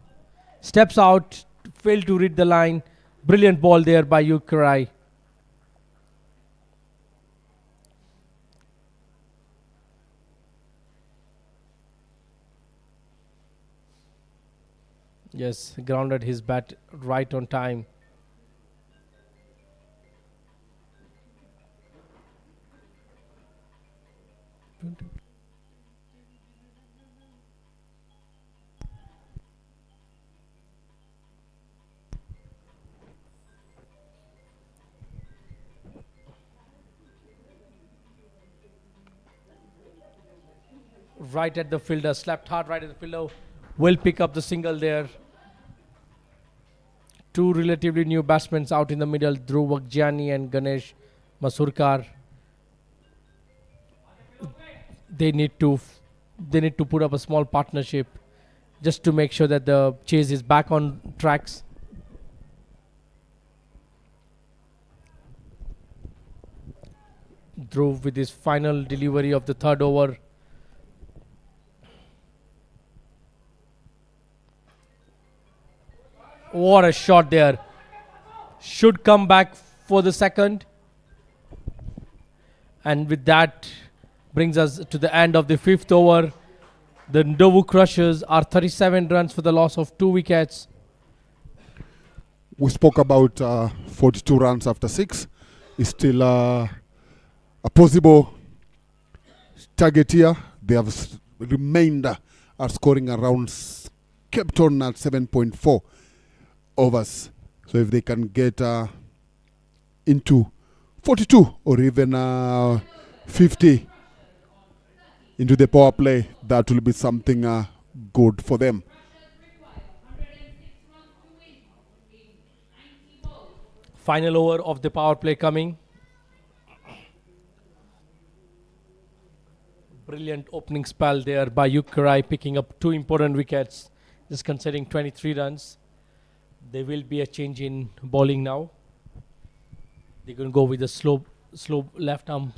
Steps out. Failed to read the line. Brilliant ball there by Yukarai. Yes, grounded his bat right on time. Right at the fielder, slapped hard right at the fielder. Will pick up the single there. 2 relatively new batsmen out in the middle, Dhruv Vakjiani and Ganesh Masurkar. They need to put up a small partnership just to make sure that the chase is back on tracks. Dhruv with his final delivery of the 3rd over. What a shot there. Should come back for the 2nd. And with that brings us to the end of the 5th over. The NDOVU Crushers are 37 runs for the loss of 2 wickets. We spoke about 42 runs after 6. It's still a possible target here. They have remained are scoring around, kept on at 7.4 overs. So if they can get into 42 or even 50 into the power play, that will be something good for them. Final over of the power play coming. Brilliant opening spell there by Yukarai, picking up 2 important wickets, just conceding 23 runs. There will be a change in bowling now. They're going to go with a slow left arm.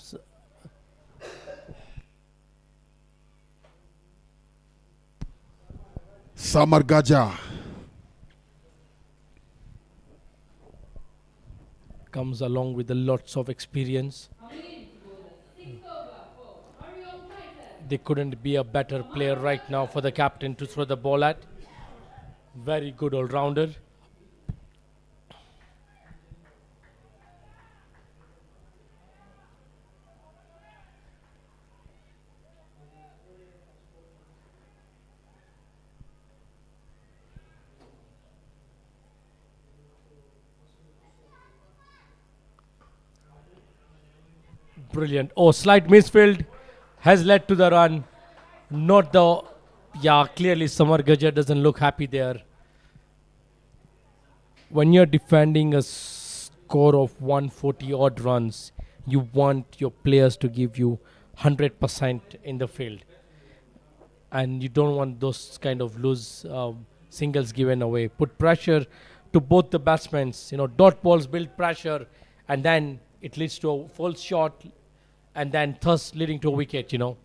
Samargaja Comes along with lots of experience. They couldn't be a better player right now for the captain to throw the ball at. Very good all-rounder. Brilliant. Oh, slight misfield has led to the run. Not the... Yeah, clearly Samar Gaja doesn't look happy there. When you're defending a score of 140 odd runs, you want your players to give you 100% in the field. And you don't want those kind of loose singles given away. Put pressure to both the batsmen. You know, dot balls build pressure, and then it leads to a false shot, and then thus leading to a wicket, you know.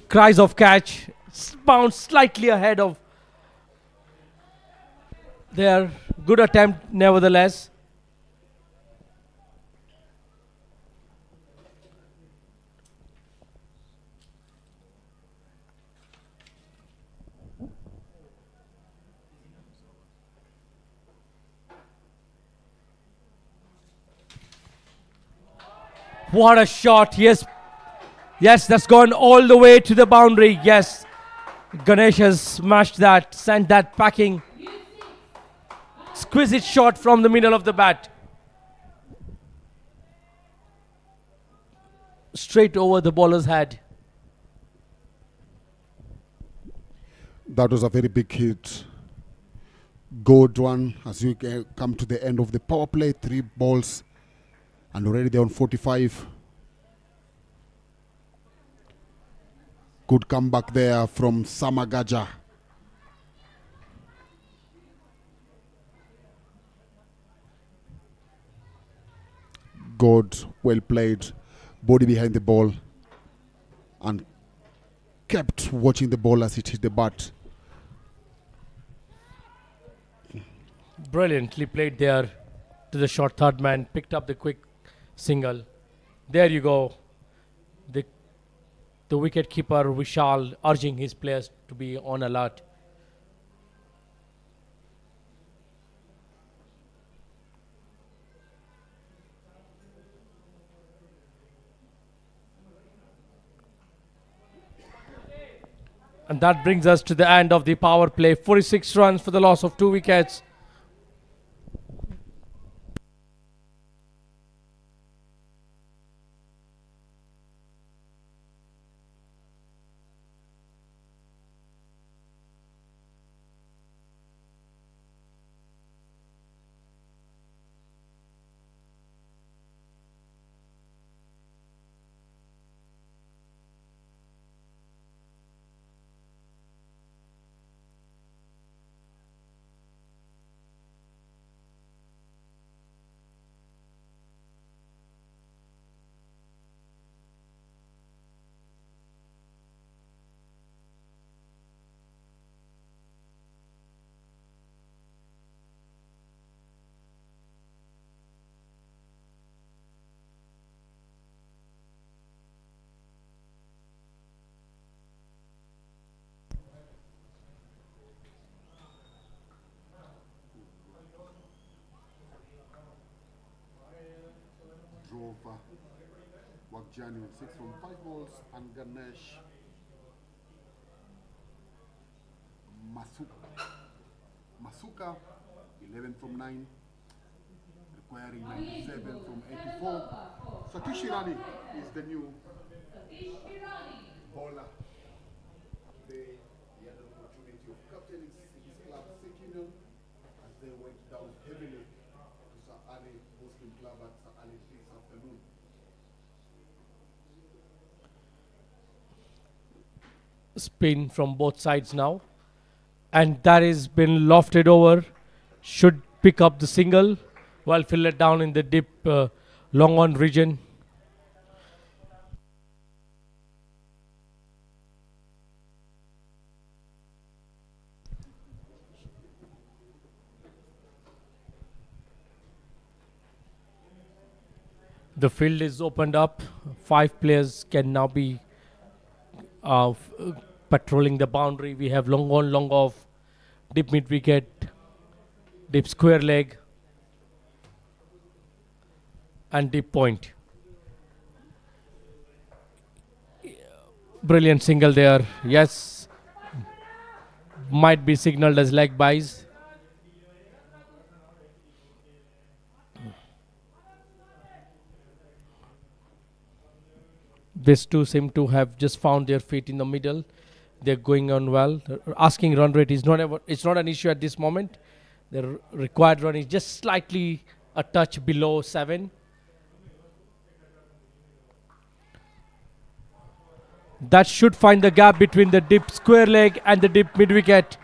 Cries of catch, bounced slightly ahead of their good attempt nevertheless. What a shot, yes. Yes, that's gone all the way to the boundary. Yes, Ganesh has smashed that, sent that packing. Exquisite shot from the middle of the bat. Straight over the bowler's head. That was a very big hit. Good one as you come to the end of the power play. 3 balls and already they're on 45. Good comeback there from Samagaja. Good, well played. Body behind the ball and kept watching the ball as it hit the bat. Brilliantly played there to the short third man. Picked up the quick single. There you go. The wicket keeper Vishal urging his players to be on alert. And that brings us to the end of the power play. 46 runs for the loss of 2 wickets. Wakjani 6 from 5 balls and Ganesh Masuka 11 from 9, requiring 97 from 84. Satish Irani is the new bowler. He had an opportunity of captaining his club, Sikh Union, they went down heavily to Sir Ali Muslim Club at Sir Ali this afternoon. Spin from both sides now, and that has been lofted over. Should pick up the single, while fill it down in the deep long on region. The field is opened up. 5 players can now be patrolling the boundary. We have long on, long off, deep mid wicket, deep square leg, and deep point. Brilliant single there. Yes, might be signaled as leg byes. These two seem to have just found their feet in the middle. They're going on well. Asking run rate is it's not an issue at this moment. The required run is just slightly a touch below 7. That should find the gap between the deep square leg and the deep mid wicket.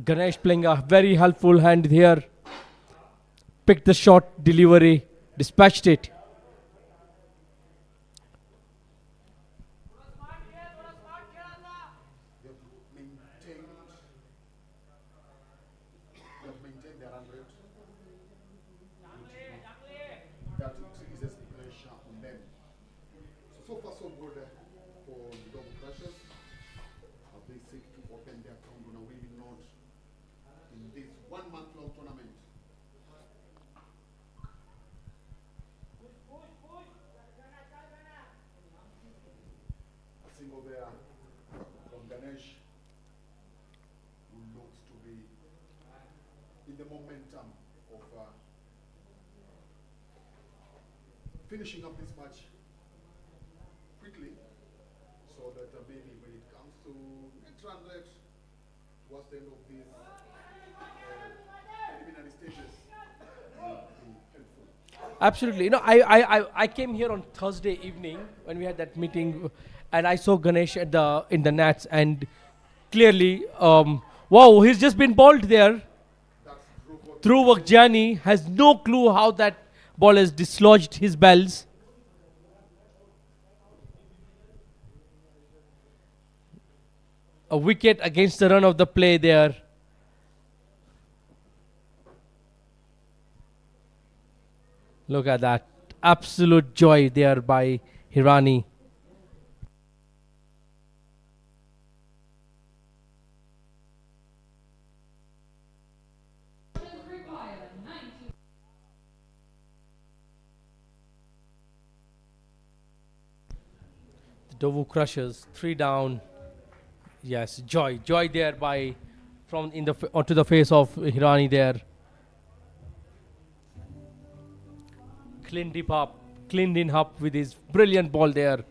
Ganesh playing a very helpful hand here. Picked the shot, delivery, dispatched it. They've maintained their run rate. That increases pressure on them. So far so good for the NDOVU Crushers. As they seek to open their account on a winning note in this 1 month long tournament. A single there from Ganesh, who looks to be in the momentum of finishing up this match quickly, so that maybe when it comes to net run rate towards the end of these preliminary stages, will be helpful. Absolutely. You know, I came here on Thursday evening when we had that meeting, and I saw Ganesh at in the nets, and clearly, wow, he's just been bowled there. Dhruv Vakjani has no clue how that ball has dislodged his bells. A wicket against the run of the play there. Look at that. Absolute joy there by Hirani. The NDOVU Crushers, 3 down. Yes, joy there by from onto the face of Hirani there. Cleaned in up with his brilliant ball there.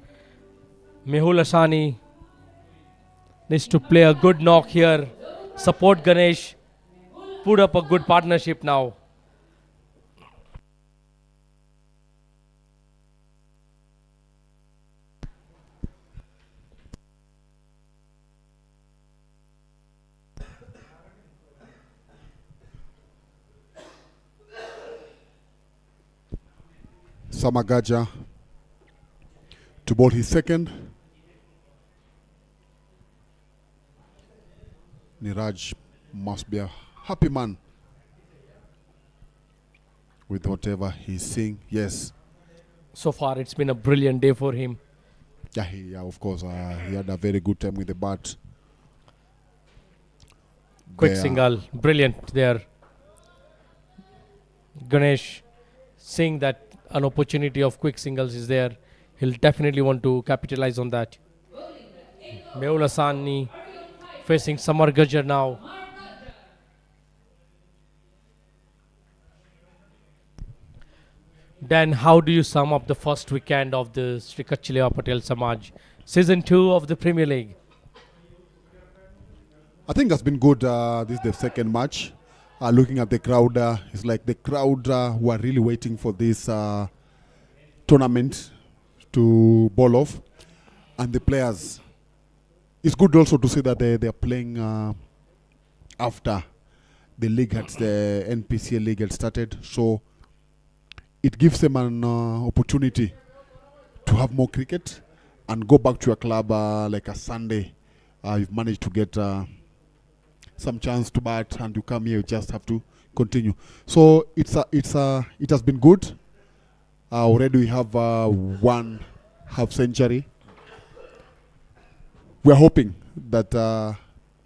Mehul Asani needs to play a good knock here. Support Ganesh. Put up a good partnership now. Samagaja to bowl his second. Niraj must be a happy man with whatever he's seeing. Yes. So far, it's been a brilliant day for him. Yeah, of course. He had a very good time with the bat. Quick single. Brilliant there. Ganesh seeing that an opportunity of quick singles is there. He'll definitely want to capitalize on that. Mehul Asani facing Samar Gajjar now. Then how do you sum up the first weekend of the Sri Kachiliya Patel Samaj Season 2 of the Premier League? I think that's been good. This is the second match. Looking at the crowd, it's like the crowd were really waiting for this tournament to ball off. And the players, it's good also to see that they are playing after the league the NPCL league had started. So it gives them an opportunity to have more cricket and go back to a club like a Sunday. You've managed to get some chance to bat, and you come here, you just have to continue. So it has been good. Already we have 1 half century. We're hoping that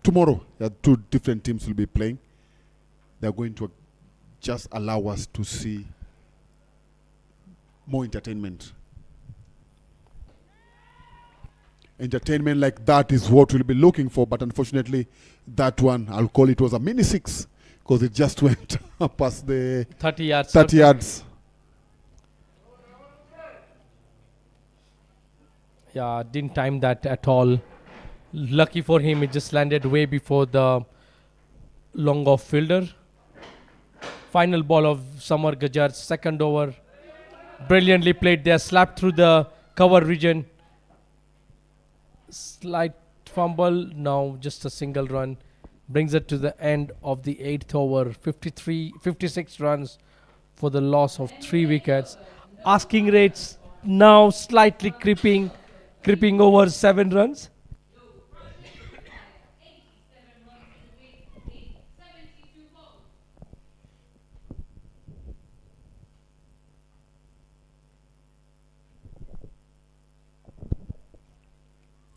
tomorrow 2 different teams will be playing. They're going to just allow us to see more entertainment. Entertainment like that is what we'll be looking for, but unfortunately that one, I'll call it, was a mini 6 because it just went past the 30 yards. 30 yards. Yeah, didn't time that at all. Lucky for him, it just landed way before the long off fielder. Final ball of Samar Gajar's second over. Brilliantly played there, slapped through the cover region. Slight fumble, now just a single run. Brings it to the end of the 8th over. 56 runs for the loss of 3 wickets. Asking rates now slightly creeping over 7 runs.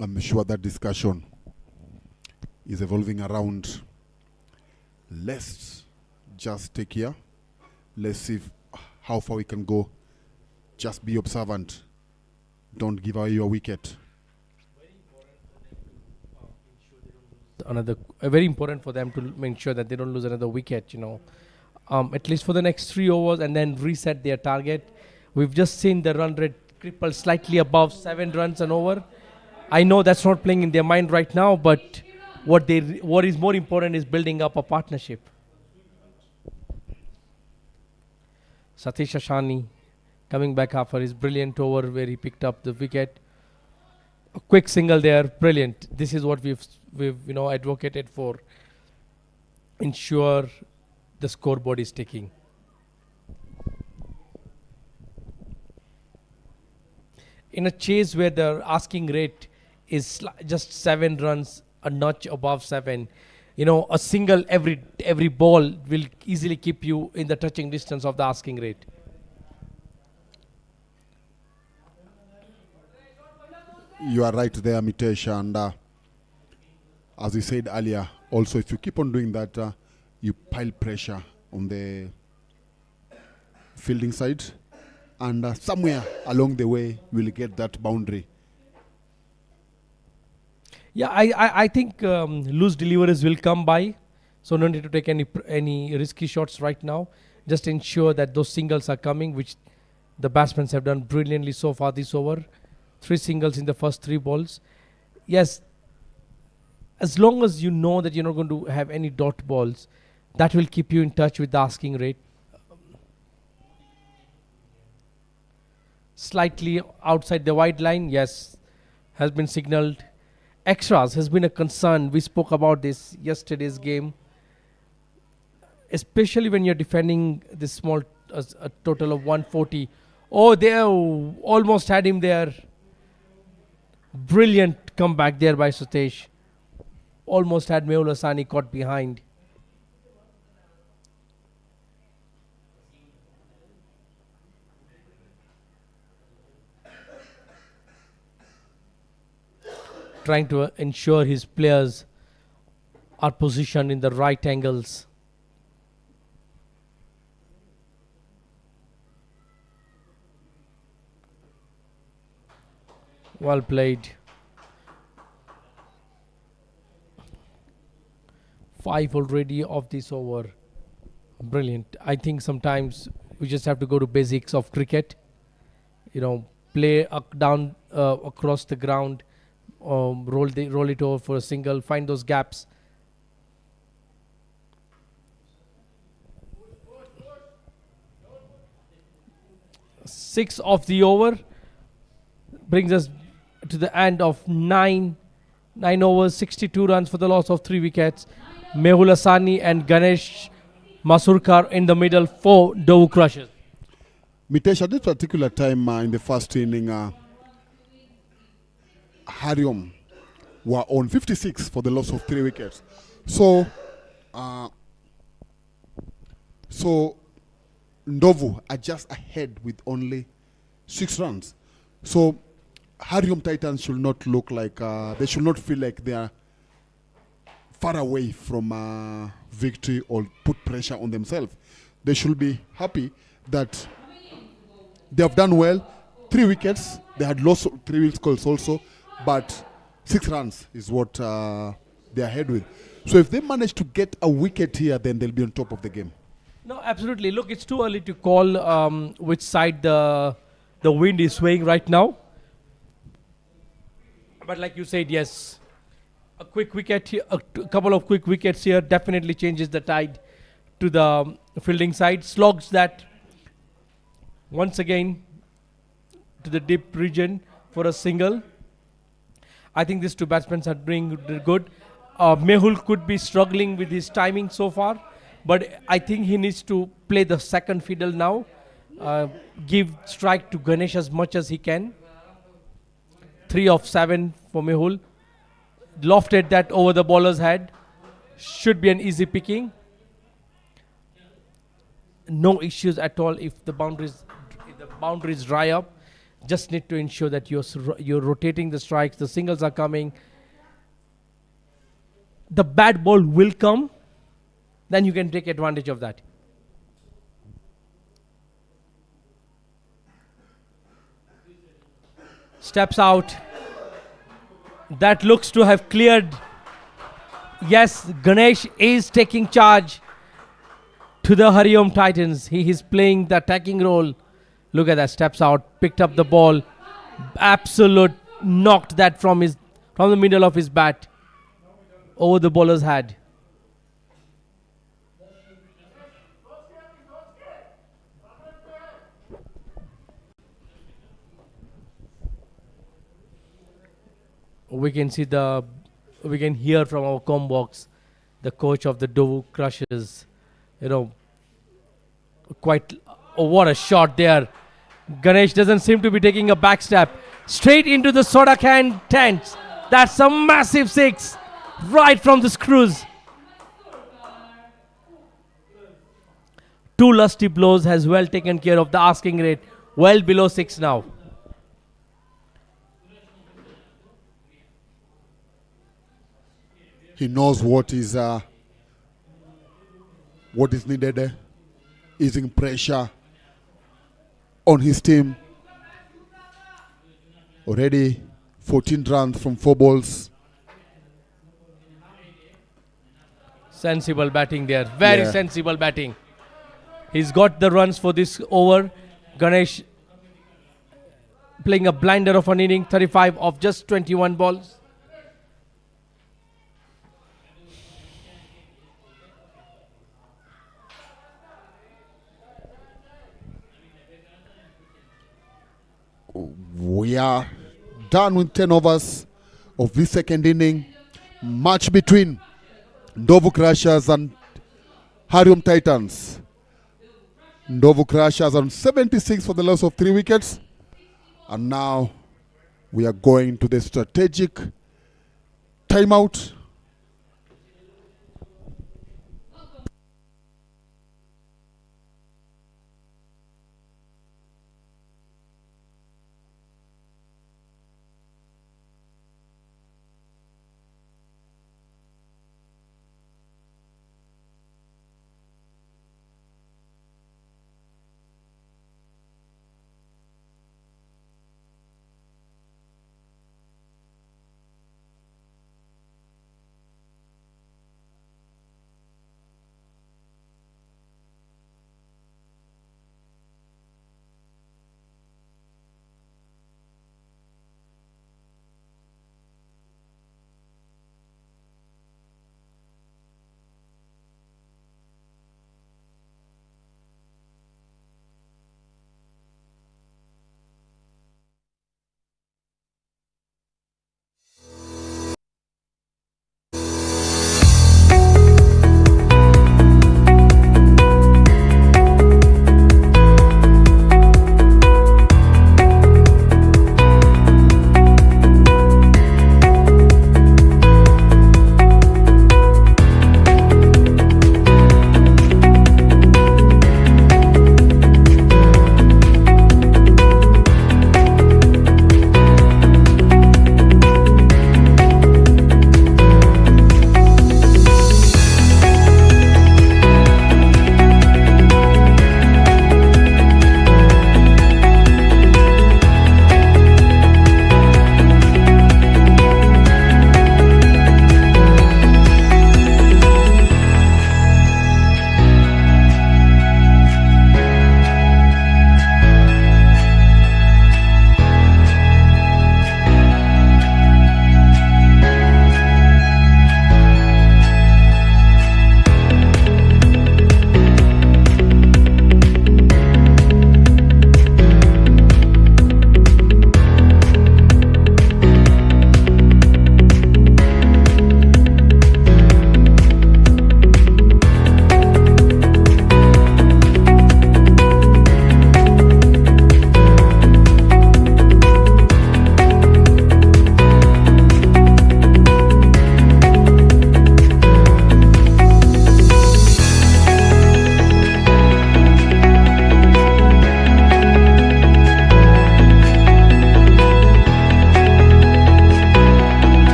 I'm sure that discussion is evolving around. Let's just take here. Let's see how far we can go. Just be observant. Don't give away your wicket. Very important for them to make sure that they don't lose another wicket, at least for the next 3 overs, and then reset their target. We've just seen the run rate crippled slightly above 7 runs an over. I know that's not playing in their mind right now, but what is more important is building up a partnership. Satish Ashani coming back after his brilliant over where he picked up the wicket. A quick single there, brilliant. This is what we've advocated for. Ensure the scoreboard is ticking. In a chase where the asking rate is just 7 runs, a notch above 7, a single every ball will easily keep you in the touching distance of the asking rate. You are right there, Mitesh, and as we said earlier, also if you keep on doing that, you pile pressure on the fielding side, and somewhere along the way we'll get that boundary. Yeah, I think loose deliveries will come by, so no need to take any risky shots right now. Just ensure that those singles are coming, which the batsmen have done brilliantly so far this over. 3 singles in the first 3 balls. Yes, as long as you know that you're not going to have any dot balls, that will keep you in touch with the asking rate. Slightly outside the wide line, yes, has been signalled. Extras has been a concern. We spoke about this yesterday's game, especially when you're defending this small, a total of 140. Oh, they almost had him there. Brilliant comeback there by Satish. Almost had Mehul Hassani caught behind. Trying to ensure his players are positioned in the right angles. Well played. 5 already of this over. Brilliant. I think sometimes we just have to go to basics of cricket. Play down across the ground. Roll it over for a single, find those gaps, 6 of the over. Brings us to the end of 9 overs, 62 runs for the loss of 3 wickets. Mehul Asani and Ganesh Masurkar in the middle for NDOVU Crushers. Mitesh, at this particular time in the first inning, HARIOM were on 56 for the loss of 3 wickets. So NDOVU are just ahead with only 6 runs. So HARIOM Titans should not look like, they should not feel like they are far away from victory or put pressure on themselves. They should be happy that they have done well. 3 wickets, they had lost 3 wickets also, but 6 runs is what they are ahead with. So if they manage to get a wicket here, then they'll be on top of the game. No, absolutely. Look, it's too early to call which side the wind is swaying right now. But like you said, yes, a quick wicket here, a couple of quick wickets here definitely changes the tide to the fielding side. Slogs that once again to the deep region for a single. I think these 2 batsmen are doing good. Mehul could be struggling with his timing so far, but I think he needs to play the second fiddle now. Give strike to Ganesh as much as he can. 3 of 7 for Mehul. Lofted that over the bowler's head. Should be an easy picking. No issues at all if the boundaries dry up. Just need to ensure that you're rotating the strikes. The singles are coming. The bad ball will come. Then you can take advantage of that. Steps out. That looks to have cleared. Yes, Ganesh is taking charge to the HARIOM Titans. He is playing the attacking role. Look at that, steps out, picked up the ball. Absolute knocked that from the middle of his bat over the bowler's head. We can hear from our comm box the coach of the NDOVU Crushers. What a shot there. Ganesh doesn't seem to be taking a back step. Straight into the soda can tent. That's a massive 6. Right from the screws. 2 lusty blows has well taken care of the asking rate. Well below 6 now. He knows what is needed, easing pressure on his team. Already 14 runs from 4 balls. Sensible batting there. Very sensible batting. He's got the runs for this over. Ganesh playing a blinder of an inning, 35 of just 21 balls. We are done with 10 overs of this second inning. Match between NDOVU Crushers and HARIOM Titans. NDOVU Crushers on 76 for the loss of 3 wickets. And now we are going to the strategic timeout.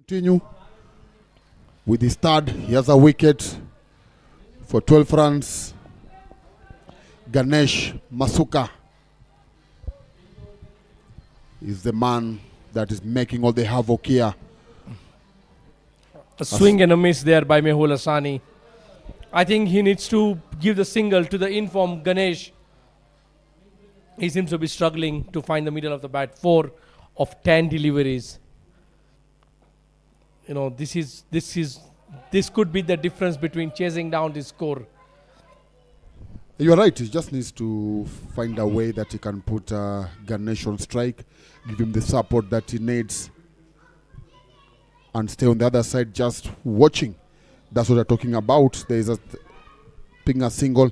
Continue with his third. He has a wicket for 12 runs. Ganesh Masuka is the man that is making all the havoc here. A swing and a miss there by Mehul Hassani. I think he needs to give the single to the informed Ganesh. He seems to be struggling to find the middle of the bat. 4 of 10 deliveries. You know, this could be the difference between chasing down this score. You're right. He just needs to find a way that he can put Ganesh on strike, give him the support that he needs, and stay on the other side just watching. That's what they're talking about. There is a ping a single.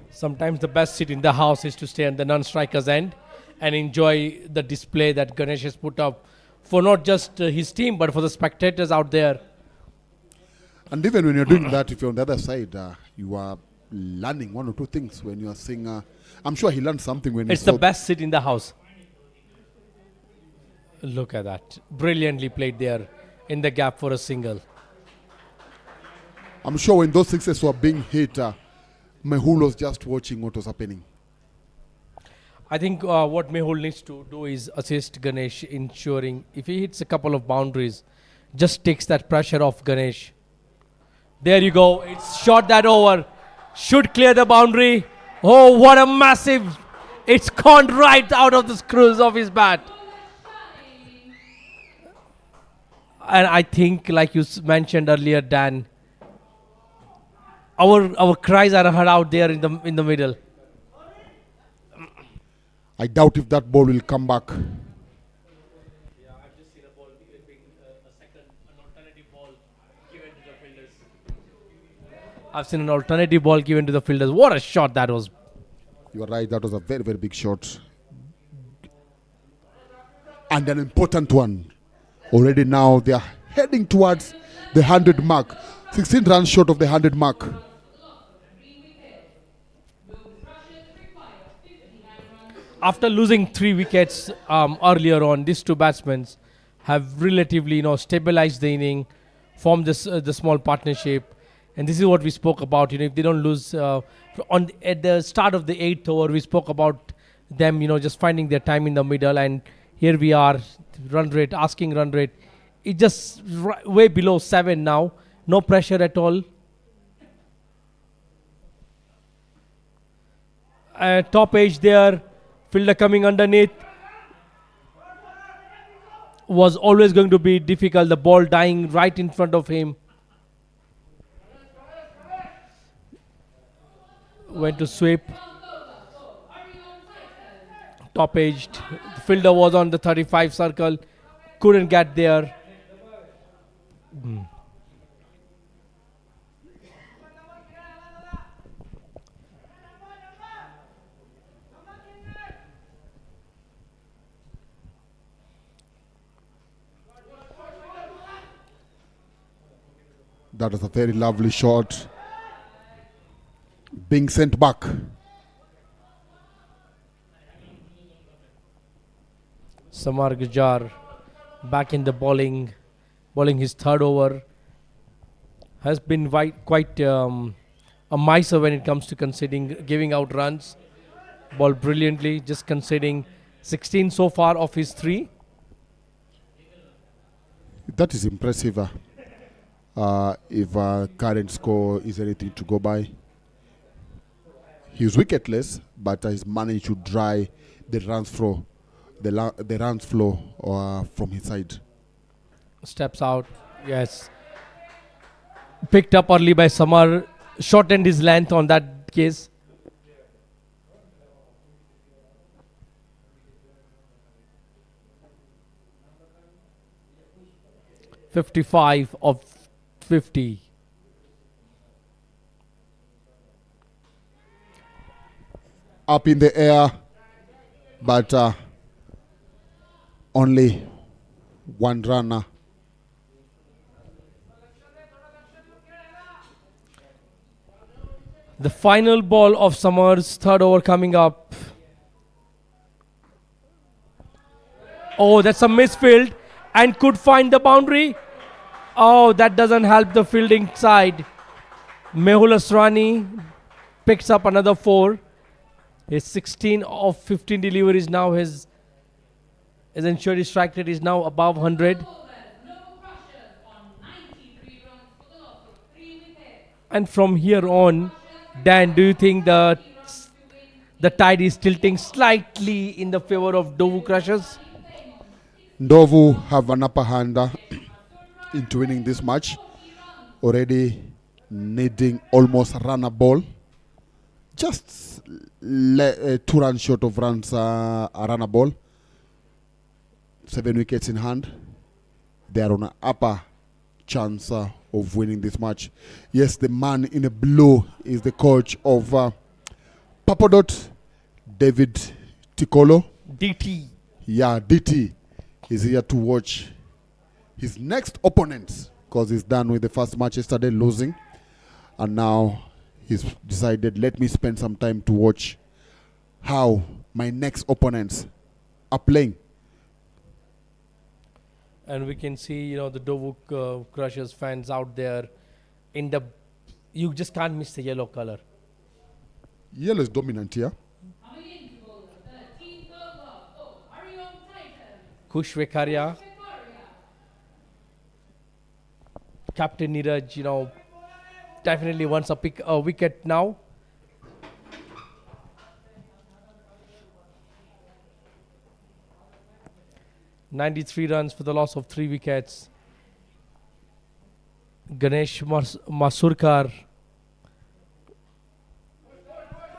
Sometimes the best seat in the house is to stay on the non-striker's end and enjoy the display that Ganesh has put up for not just his team but for the spectators out there. And even when you're doing that, if you're on the other side, you are learning one or two things when you are seeing. I'm sure he learned something when it's he saw the best seat in the house. Look at that. Brilliantly played there in the gap for a single. I'm sure when those sixes were being hit, Mehul was just watching what was happening. I think what Mehul needs to do is assist Ganesh, ensuring if he hits a couple of boundaries, just takes that pressure off Ganesh. There you go. It's shot that over. Should clear the boundary. Oh, what a massive. It's gone right out of the screws of his bat. And I think, like you mentioned earlier, Dan, our cries are heard out there in the middle. I doubt if that ball will come back. Yeah, I've just seen a ball being an alternative ball given to the fielders. I've seen an alternative ball given to the fielders. What a shot that was. You are right, that was a very, very big shot. And an important one. Already now they are heading towards the 100 mark. 16 runs short of the 100 mark. After losing 3 wickets earlier on, these two batsmen have relatively, stabilized the inning, formed this the small partnership, and this is what we spoke about. If they don't lose at the start of the 8th over, we spoke about them, just finding their time in the middle, and here we are, asking run rate. It's just way below 7 now. No pressure at all. Top edge there. Fielder coming underneath. Was always going to be difficult. The ball dying right in front of him. Went to sweep. Top edged. The fielder was on the 35 circle. Couldn't get there. That was a very lovely shot. Being sent back. Samar Gujar back in the bowling his third over. Has been quite a miser when it comes to giving out runs. Bowled brilliantly, just conceding 16 so far of his 3. That is impressive. If current score is anything to go by. He was wicketless, but he's managed to dry the runs flow, the runs flow from his side. Steps out, yes. Picked up early by Samar, shortened his length on that case. .55 of 50. Up in the air, but only one runner. The final ball of Samar's third over coming up. Oh, that's a misfield. and could find the boundary. Oh, that doesn't help the fielding side. Mehul Asrani picks up another 4. His 16 of 15 deliveries now. His ensured strike rate is now above 100. And from here on, Dan, do you think the tide is tilting slightly in the favor of NDOVU Crushers? NDOVU have an upper hand into winning this match. Already needing almost a runner ball. Just 2 runs short of runs a runner ball. 7 wickets in hand. They are on an upper chance of winning this match. Yes, the man in the blue is the coach of Papadot, David Tikolo. DT. Yeah, DT is here to watch his next opponent, because he's done with the first match yesterday losing, and now he's decided, let me spend some time to watch how my next opponents are playing. And we can see, the NDOVU Crushers fans out there in the... You just can't miss the yellow color. Yellow is dominant here. Kush Vekaria. Captain Neeraj, definitely wants a wicket now. (93 runs for the loss of 3 wickets. Ganesh Masurkar.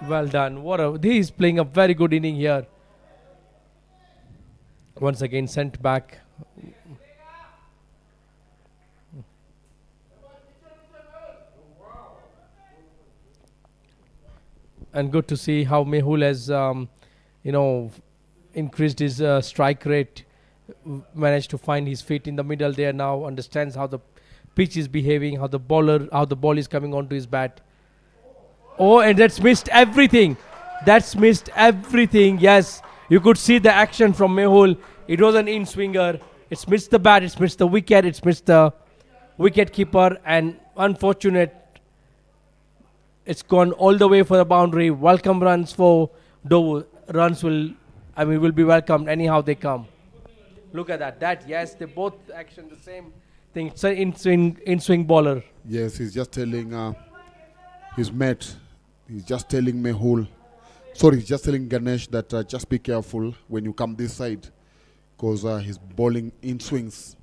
Well done. He is playing a very good inning here. Once again sent back. And good to see how Mehul has, increased his strike rate. Managed to find his feet in the middle there now. Understands how the pitch is behaving, how the ball is coming onto his bat. Oh, and that's missed everything. Yes, you could see the action from Mehul. It was an in-swinger. It's missed the bat, it's missed the wicket, it's missed the wicket keeper, and unfortunate. It's gone all the way for the boundary. Welcome runs for NDOVU. Runs will be welcomed anyhow they come. Look at that. Yes, they both action the same thing. It's an in-swing bowler. Yes, he's just telling his mate. He's just telling Mehul. Sorry, he's just telling Ganesh that just be careful when you come this side, because he's bowling in swings.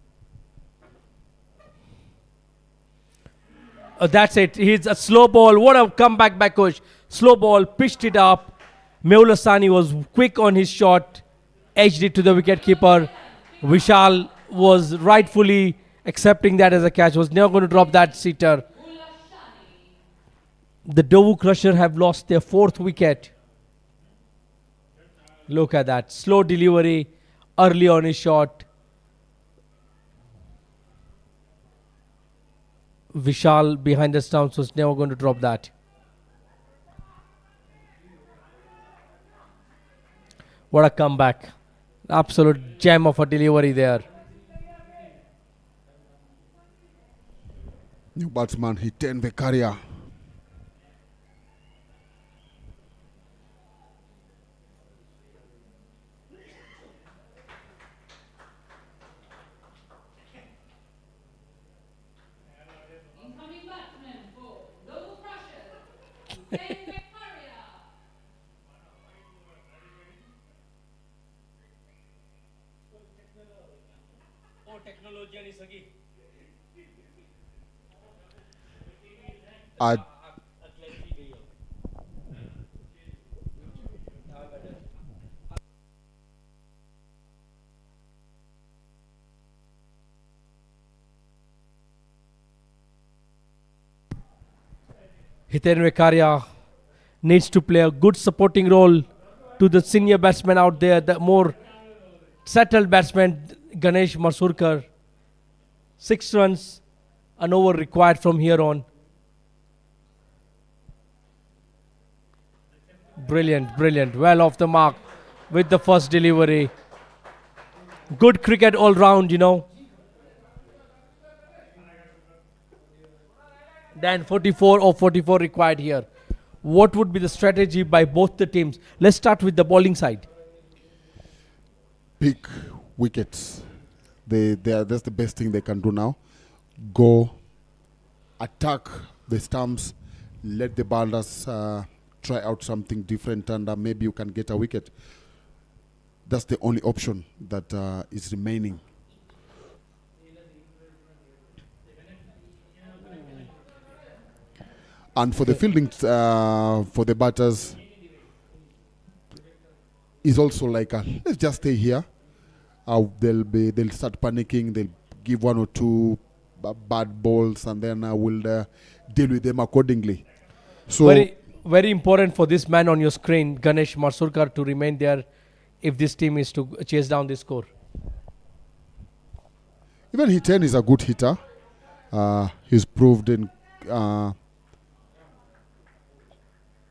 That's it. He's a slow ball. What a comeback by Kush. Slow ball, pitched it up. Mehul Asani was quick on his shot, edged it to the wicketkeeper. Vishal was rightfully accepting that as a catch, was never going to drop that seater. The NDOVU Crusher have lost their 4th wicket. Look at that. Slow delivery early on his shot. Vishal behind the stumps was never going to drop that. What a comeback. Absolute gem of a delivery there. New batsman, Hiten Vekaria. Hiten Vekaria needs to play a good supporting role to the senior batsman out there, the more settled batsman Ganesh Masurkar. 6 runs, an over required from here on. Brilliant. Well off the mark with the first delivery. Good cricket all round, you know. Then 44 or 44 required here. What would be the strategy by both the teams? Let's start with the bowling side. Pick wickets. That's the best thing they can do now. Go attack the stumps. Let the bowlers try out something different, and maybe you can get a wicket. That's the only option that is remaining. And for the fielding, for the batters, is also like let's just stay here. They'll start panicking. They'll give one or two bad balls, and then we'll deal with them accordingly. So very important for this man on your screen, Ganesh Marsurkar, to remain there if this team is to chase down the score. Even Hiten is a good hitter. He's proved in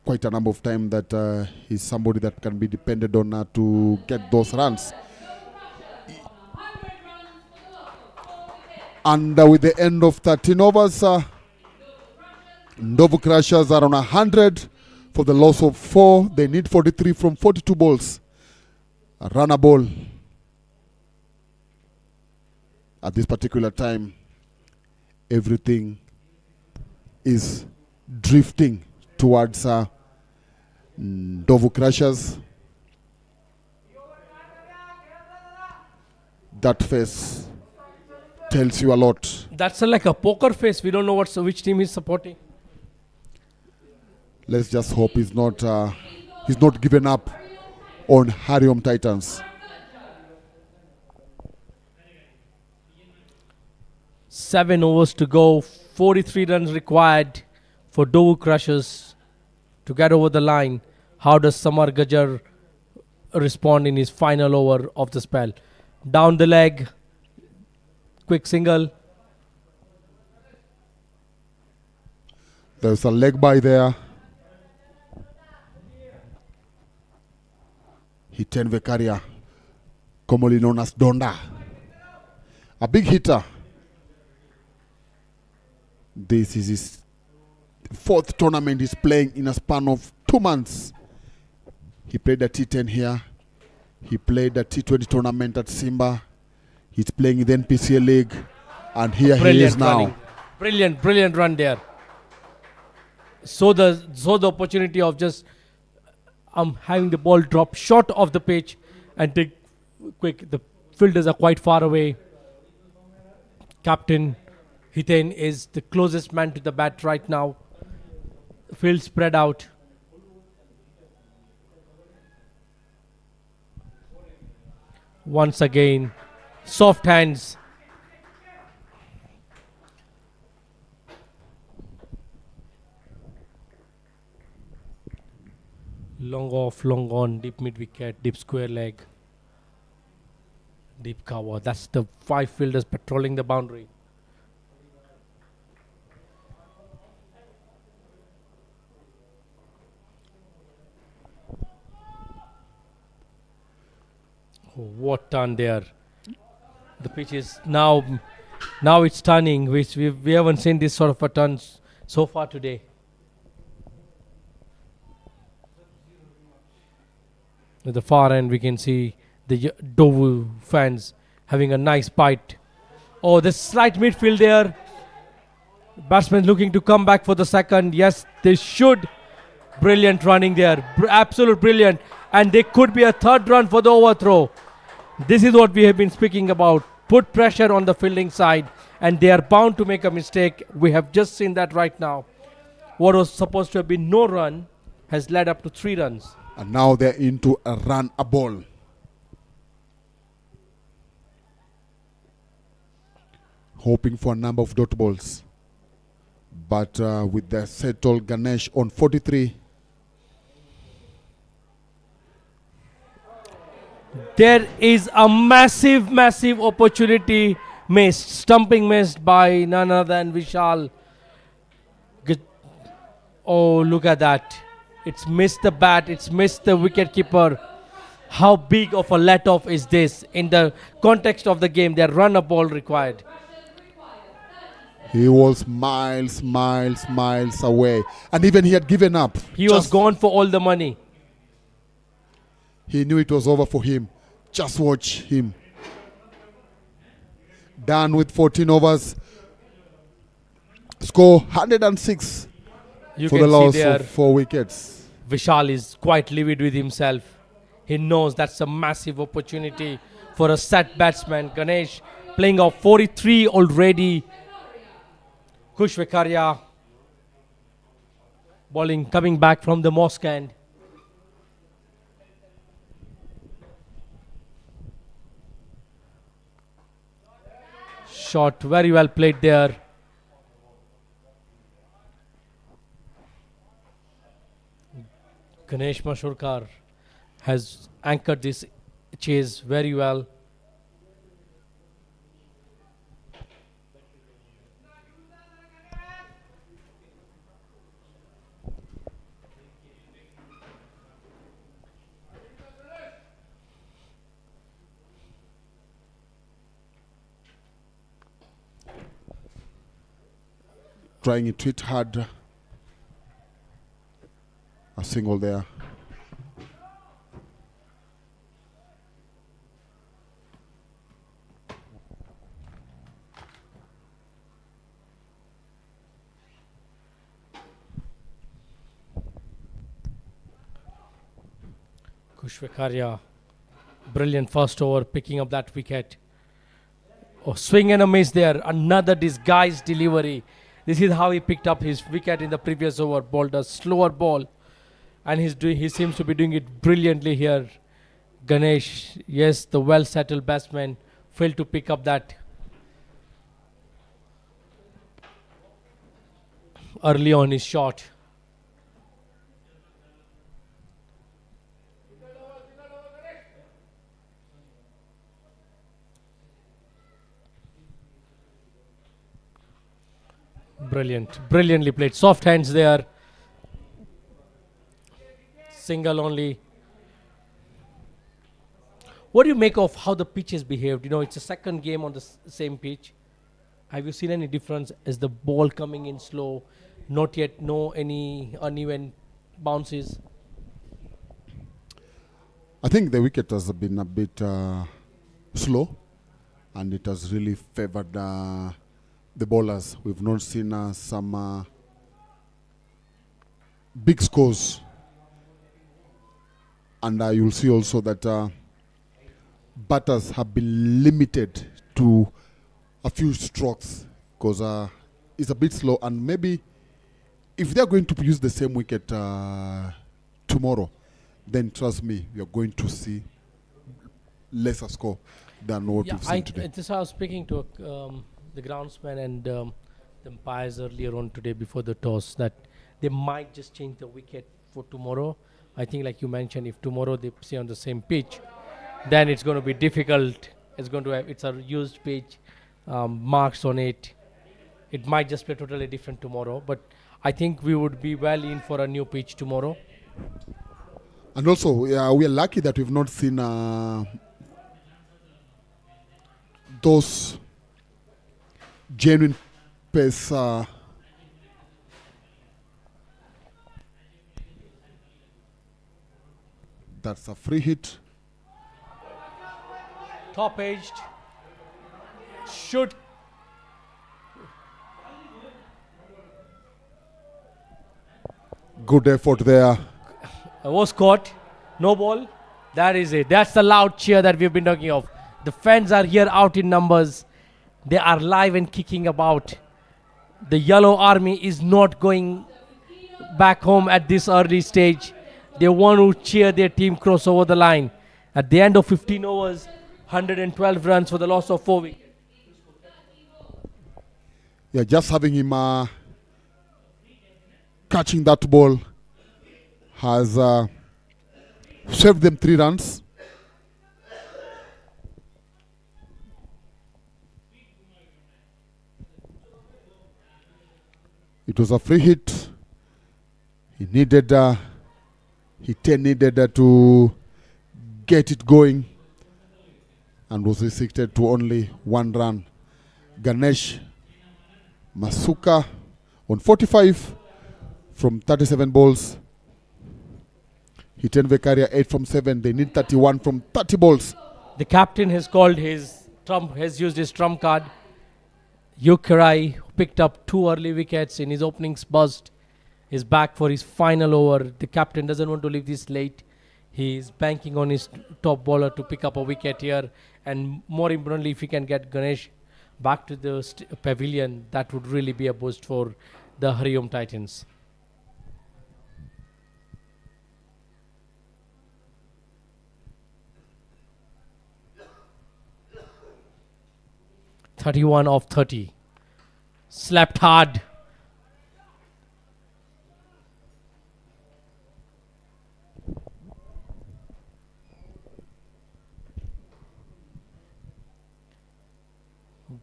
quite a number of times that he's somebody that can be depended on to get those runs. And with the end of 13 overs, NDOVU Crushers are on 100 for the loss of 4. They need 43 from 42 balls. A runner ball at this particular time. Everything is drifting towards NDOVU Crushers. That face tells you a lot. That's like a poker face. We don't know which team he's supporting. Let's just hope he's not given up on HARIOM Titans. 7 overs to go. 43 runs required for NDOVU Crushers to get over the line. How does Samar Gajar respond in his final over of the spell? Down the leg. Quick single. There's a leg by there. Hiten Vekaria, commonly known as Donda. A big hitter. This is his 4th tournament he's playing in a span of 2 months. He played a T10 here. He played a T20 tournament at Simba. He's playing in the NPCL League. And here he is now. Running. Brilliant run there. So the opportunity of just having the ball drop short of the pitch and take quick. The fielders are quite far away. Captain Hiten is the closest man to the bat right now. Field spread out. Once again, soft hands. Long off, long on, deep mid wicket, deep square leg, deep cover. That's the 5 fielders patrolling the boundary. Oh, what turn there. The pitch is now it's turning, which we haven't seen this sort of a turn so far today. At the far end, we can see the NDOVU fans having a nice bite. Oh, the slight midfield there. Batsmen looking to come back for the second. Yes, they should. Brilliant running there. Absolute brilliant. And there could be a 3rd run for the overthrow. This is what we have been speaking about. Put pressure on the fielding side. And they are bound to make a mistake. We have just seen that right now. What was supposed to have been no run has led up to 3 runs. And now they're into a run a ball. Hoping for a number of dot balls. But with the settled Ganesh on 43. There is a massive opportunity missed. Stumping missed by none other than Vishal. Oh, look at that. It's missed the bat. It's missed the wicket keeper. How big of a let-off is this in the context of the game? Their run a ball required. He was miles away. And even he had given up. He was gone for all the money. He knew it was over for him. Just watch him. Done with 14 overs. Score 106 You for can the loss see there of 4 wickets. Vishal is quite livid with himself. He knows that's a massive opportunity for a set batsman. Ganesh playing off 43 already. Kush Vekaria bowling, coming back from the mosque end. Shot very well played there. Ganesh Mashurkar has anchored this chase very well. Trying to hit hard. A single there. Kush Vekaria, brilliant first over, picking up that wicket. Oh, swing and a miss there. Another disguised delivery. This is how he picked up his wicket in the previous over. Bowled a slower ball, and he seems to be doing it brilliantly here. Ganesh, yes, the well-settled batsman, failed to pick up that early on his shot. Brilliantly played. Soft hands there. Single only. What do you make of how the pitch has behaved? You know, it's a second game on the same pitch. Have you seen any difference? Is the ball coming in slow? Not yet. No any uneven bounces. I think the wicket has been a bit slow, and it has really favored the bowlers. We've not seen some big scores, and you'll see also that batters have been limited to a few strokes because it's a bit slow, and maybe if they're going to use the same wicket tomorrow, then trust me, you're going to see lesser score than what we've seen today. I was speaking to the groundsman and the umpires earlier on today before the toss that they might just change the wicket for tomorrow. I think, like you mentioned, if tomorrow they play on the same pitch, then it's going to be difficult. It's a used pitch, marks on it. It might just play totally different tomorrow, but I think we would be well in for a new pitch tomorrow. And also, we are lucky that we've not seen those genuine pace. That's a free hit. Top edged. Should. Good effort there. Was caught. No ball. That is it. That's the loud cheer that we've been talking of. The fans are here out in numbers. They are live and kicking about. The Yellow Army is not going back home at this early stage. They want to cheer their team cross over the line. At the end of 15 overs, 112 runs for the loss of 4 wickets. Yeah, just having him catching that ball has saved them 3 runs. It was a free hit. He needed to get it going and was restricted to only 1 run. Ganesh Masuka on 45 from 37 balls. Hiten Vekaria 8 from 7. They need 31 from 30 balls. The captain has called his trump, has used his trump card. Yukirai, who picked up 2 early wickets in his opening burst, is back for his final over. The captain doesn't want to leave this late. He is banking on his top bowler to pick up a wicket here. And more importantly, if he can get Ganesh back to the pavilion, that would really be a boost for the HARIOM Titans. (31 of 30). Slapped hard.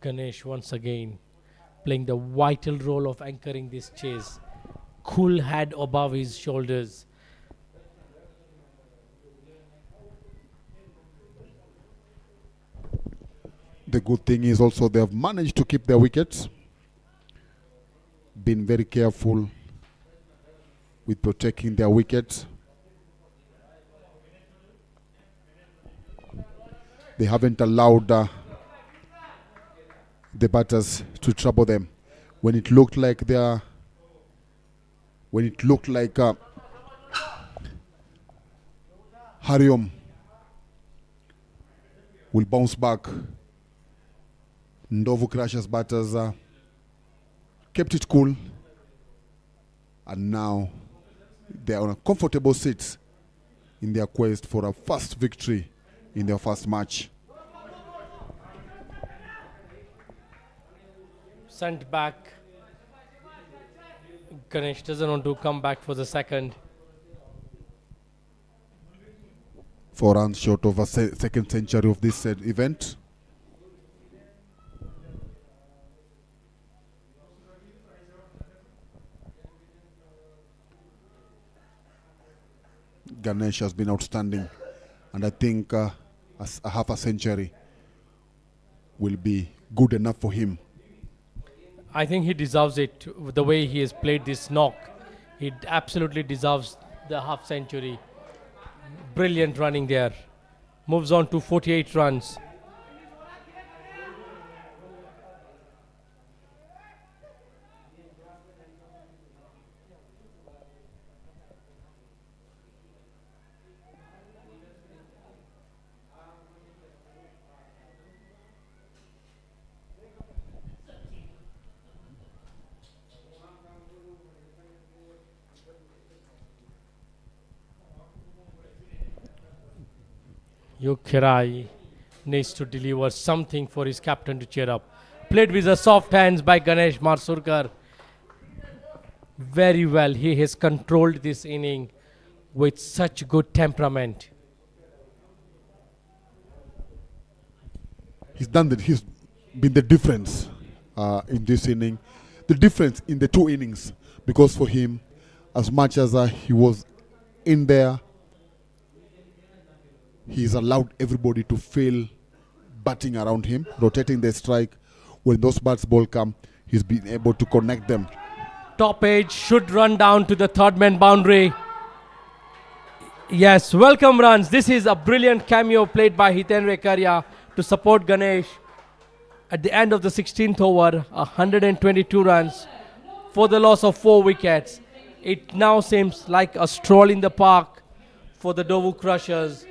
Ganesh once again playing the vital role of anchoring this chase. Cool head above his shoulders. The good thing is also they have managed to keep their wickets. Been very careful with protecting their wickets. They haven't allowed the batters to trouble them. When it looked like HARIOM will bounce back, NDOVU Crashers batters kept it cool, and now they are on a comfortable seat in their quest for a first victory in their first match. Sent back. Ganesh doesn't want to come back for the second. 4 runs short of a second century of this event. Ganesh has been outstanding, and I think a half a century will be good enough for him. I think he deserves it. The way he has played this knock, he absolutely deserves the half century. Brilliant running there. Moves on to 48 runs. Yukirai needs to deliver something for his captain to cheer up. Played with the soft hands by Ganesh Marsurkar. Very well. He has controlled this inning with such good temperament. He's done that. He's been the difference in this inning. The difference in the 2 innings. Because for him, as much as he was in there, he's allowed everybody to feel batting around him, rotating the strike. When those bats ball come, he's been able to connect them. Top edge should run down to the third man boundary. Yes, welcome runs. This is a brilliant cameo played by Hiten Vekaria to support Ganesh. At the end of the 16th over, 122 runs for the loss of 4 wickets. It now seems like a stroll in the park for the NDOVU Crushers.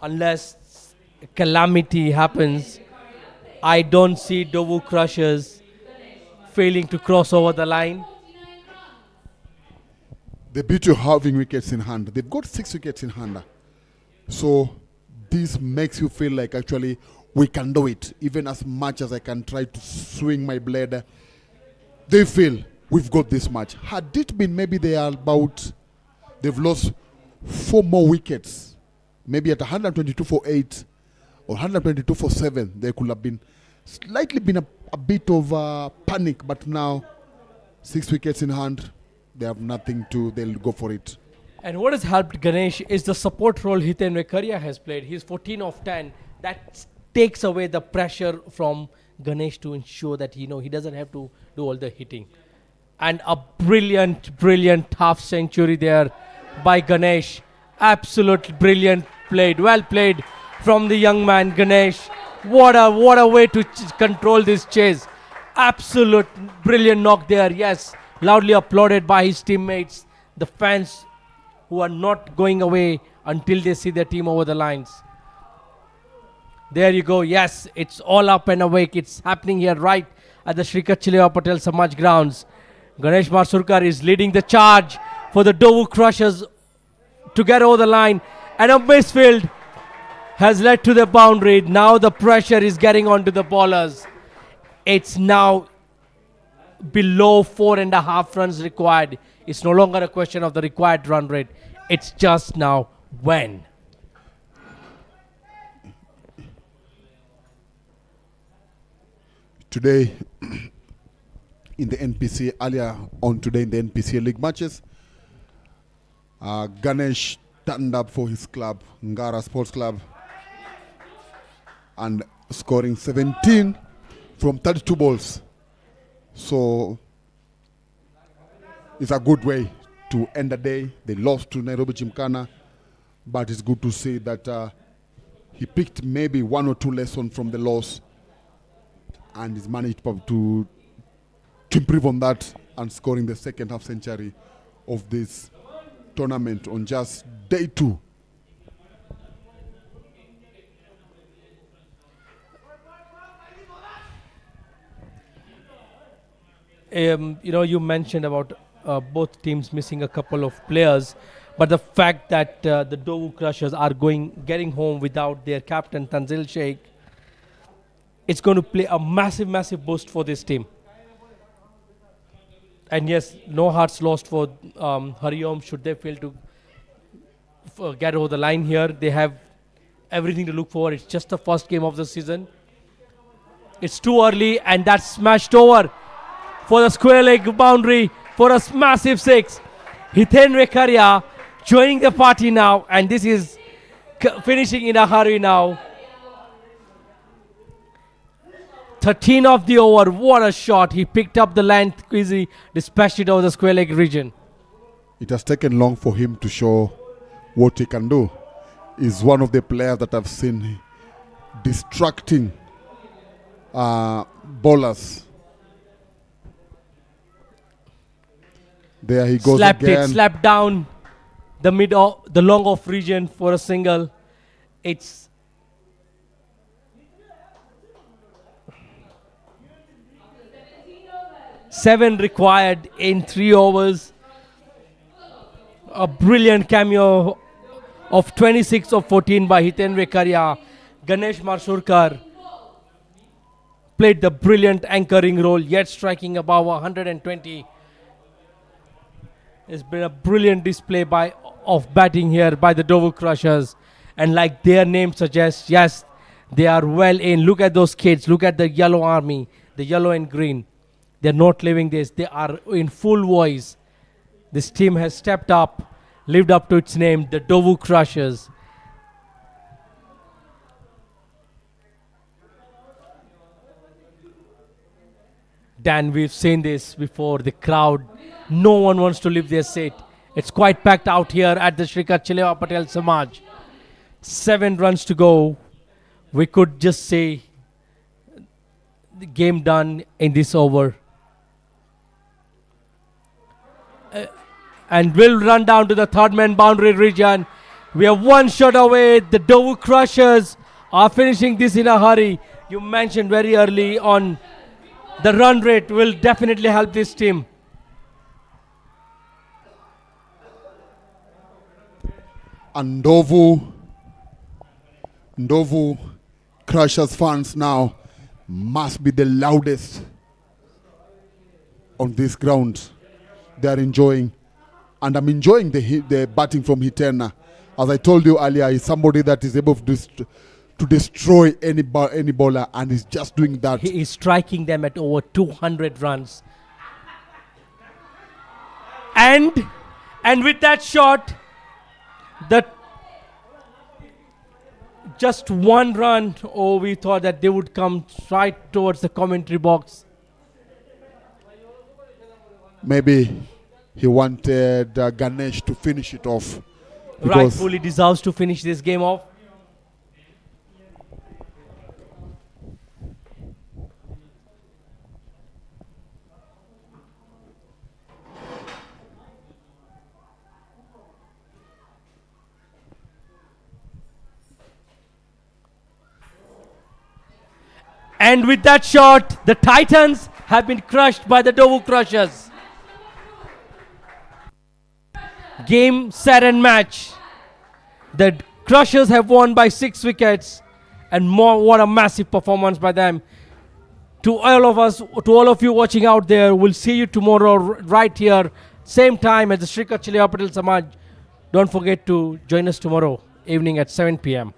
Unless calamity happens, I don't see NDOVU Crushers failing to cross over the line. The beauty of having wickets in hand, they've got 6 wickets in hand. So this makes you feel like actually we can do it. Even as much as I can try to swing my blade, they feel we've got this much. Had it been maybe they've lost 4 more wickets, maybe at 122 for 8 or 122 for 7, there could have been slightly been a bit of panic. But now 6 wickets in hand, they have nothing to, they'll go for it. And what has helped Ganesh is the support role Hiten Vekaria has played. He's 14 of 10. That takes away the pressure from Ganesh to ensure that he doesn't have to do all the hitting. And a brilliant half century there by Ganesh. Absolute brilliant played. Well played from the young man Ganesh. What a way to control this chase. Absolute brilliant knock there. Yes, loudly applauded by his teammates. The fans who are not going away until they see their team over the lines. There you go. Yes, it's all up and awake. It's happening here right at the Sri Kachileva Patel Samaj grounds. Ganesh Marsurkar is leading the charge for the NDOVU Crushers to get over the line. And a misfield has led to the boundary. Now the pressure is getting onto the bowlers. It's now below 4.5 runs required. It's no longer a question of the required run rate. It's just now when. Today, in the NPC, earlier on today in the NPC League matches, Ganesh turned up for his club, Ngara Sports Club, and scoring 17 from 32 balls. So it's a good way to end the day. They lost to Nairobi Gymkhana, but it's good to see that he picked maybe 1 or 2 lessons from the loss and he's managed to improve on that and scoring the second half century of this tournament on just day 2. You mentioned about both teams missing a couple of players, but the fact that the NDOVU Crushers are getting home without their captain Tanzil Sheikh, it's going to play a massive boost for this team. And yes, no hearts lost for HARIOM should they fail to get over the line here. They have everything to look for. It's just the first game of the season. It's too early, and that's smashed over for the square leg boundary for a massive 6. Hiten Vekaria joining the party now, and this is finishing in a hurry now. 13 of the over. What a shot. He picked up the length, easy, dispatched it over the square leg region. It has taken long for him to show what he can do. He's one of the players that I've seen distracting bowlers. There he goes again. Slapped down the the long off region for a single. It's 7 required in 3 overs. A brilliant cameo of 26 of 14 by Hiten Vekaria. Ganesh Marsurkar played the brilliant anchoring role, yet striking above 120. It's been a brilliant display of batting here by the NDOVU Crushers. And like their name suggests, yes, they are well in. Look at those kids. Look at the yellow army, the yellow and green. They're not leaving this. They are in full voice. This team has stepped up, lived up to its name, the NDOVU Crushers. Dan, we've seen this before. The crowd, no one wants to leave their seat. It's quite packed out here at the Sri Kachileva Patel Samaj. 7 runs to go. We could just say the game done in this over. And we'll run down to the third man boundary region. We are 1 shot away. The NDOVU Crushers are finishing this in a hurry. You mentioned very early on the run rate will definitely help this team. And NDOVU Crushers fans now must be the loudest on this ground. They are enjoying, and I'm enjoying the batting from Hitena. As I told you earlier, he's somebody that is able to destroy any bowler, and he's just doing that. He is striking them at over 200 runs. And with that shot, just one run, we thought that they would come right towards the commentary box. Maybe he wanted Ganesh to finish it off. because Rightfully deserves to finish this game off. And with that shot, the Titans have been crushed by the NDOVU Crushers. Game, set and match. The Crushers have won by 6 wickets, and what a massive performance by them. To all of us, to all of you watching out there, we'll see you tomorrow right here, same time at the Sri Kachiliya Patel Samaj. Don't forget to join us tomorrow evening at 7 p.m.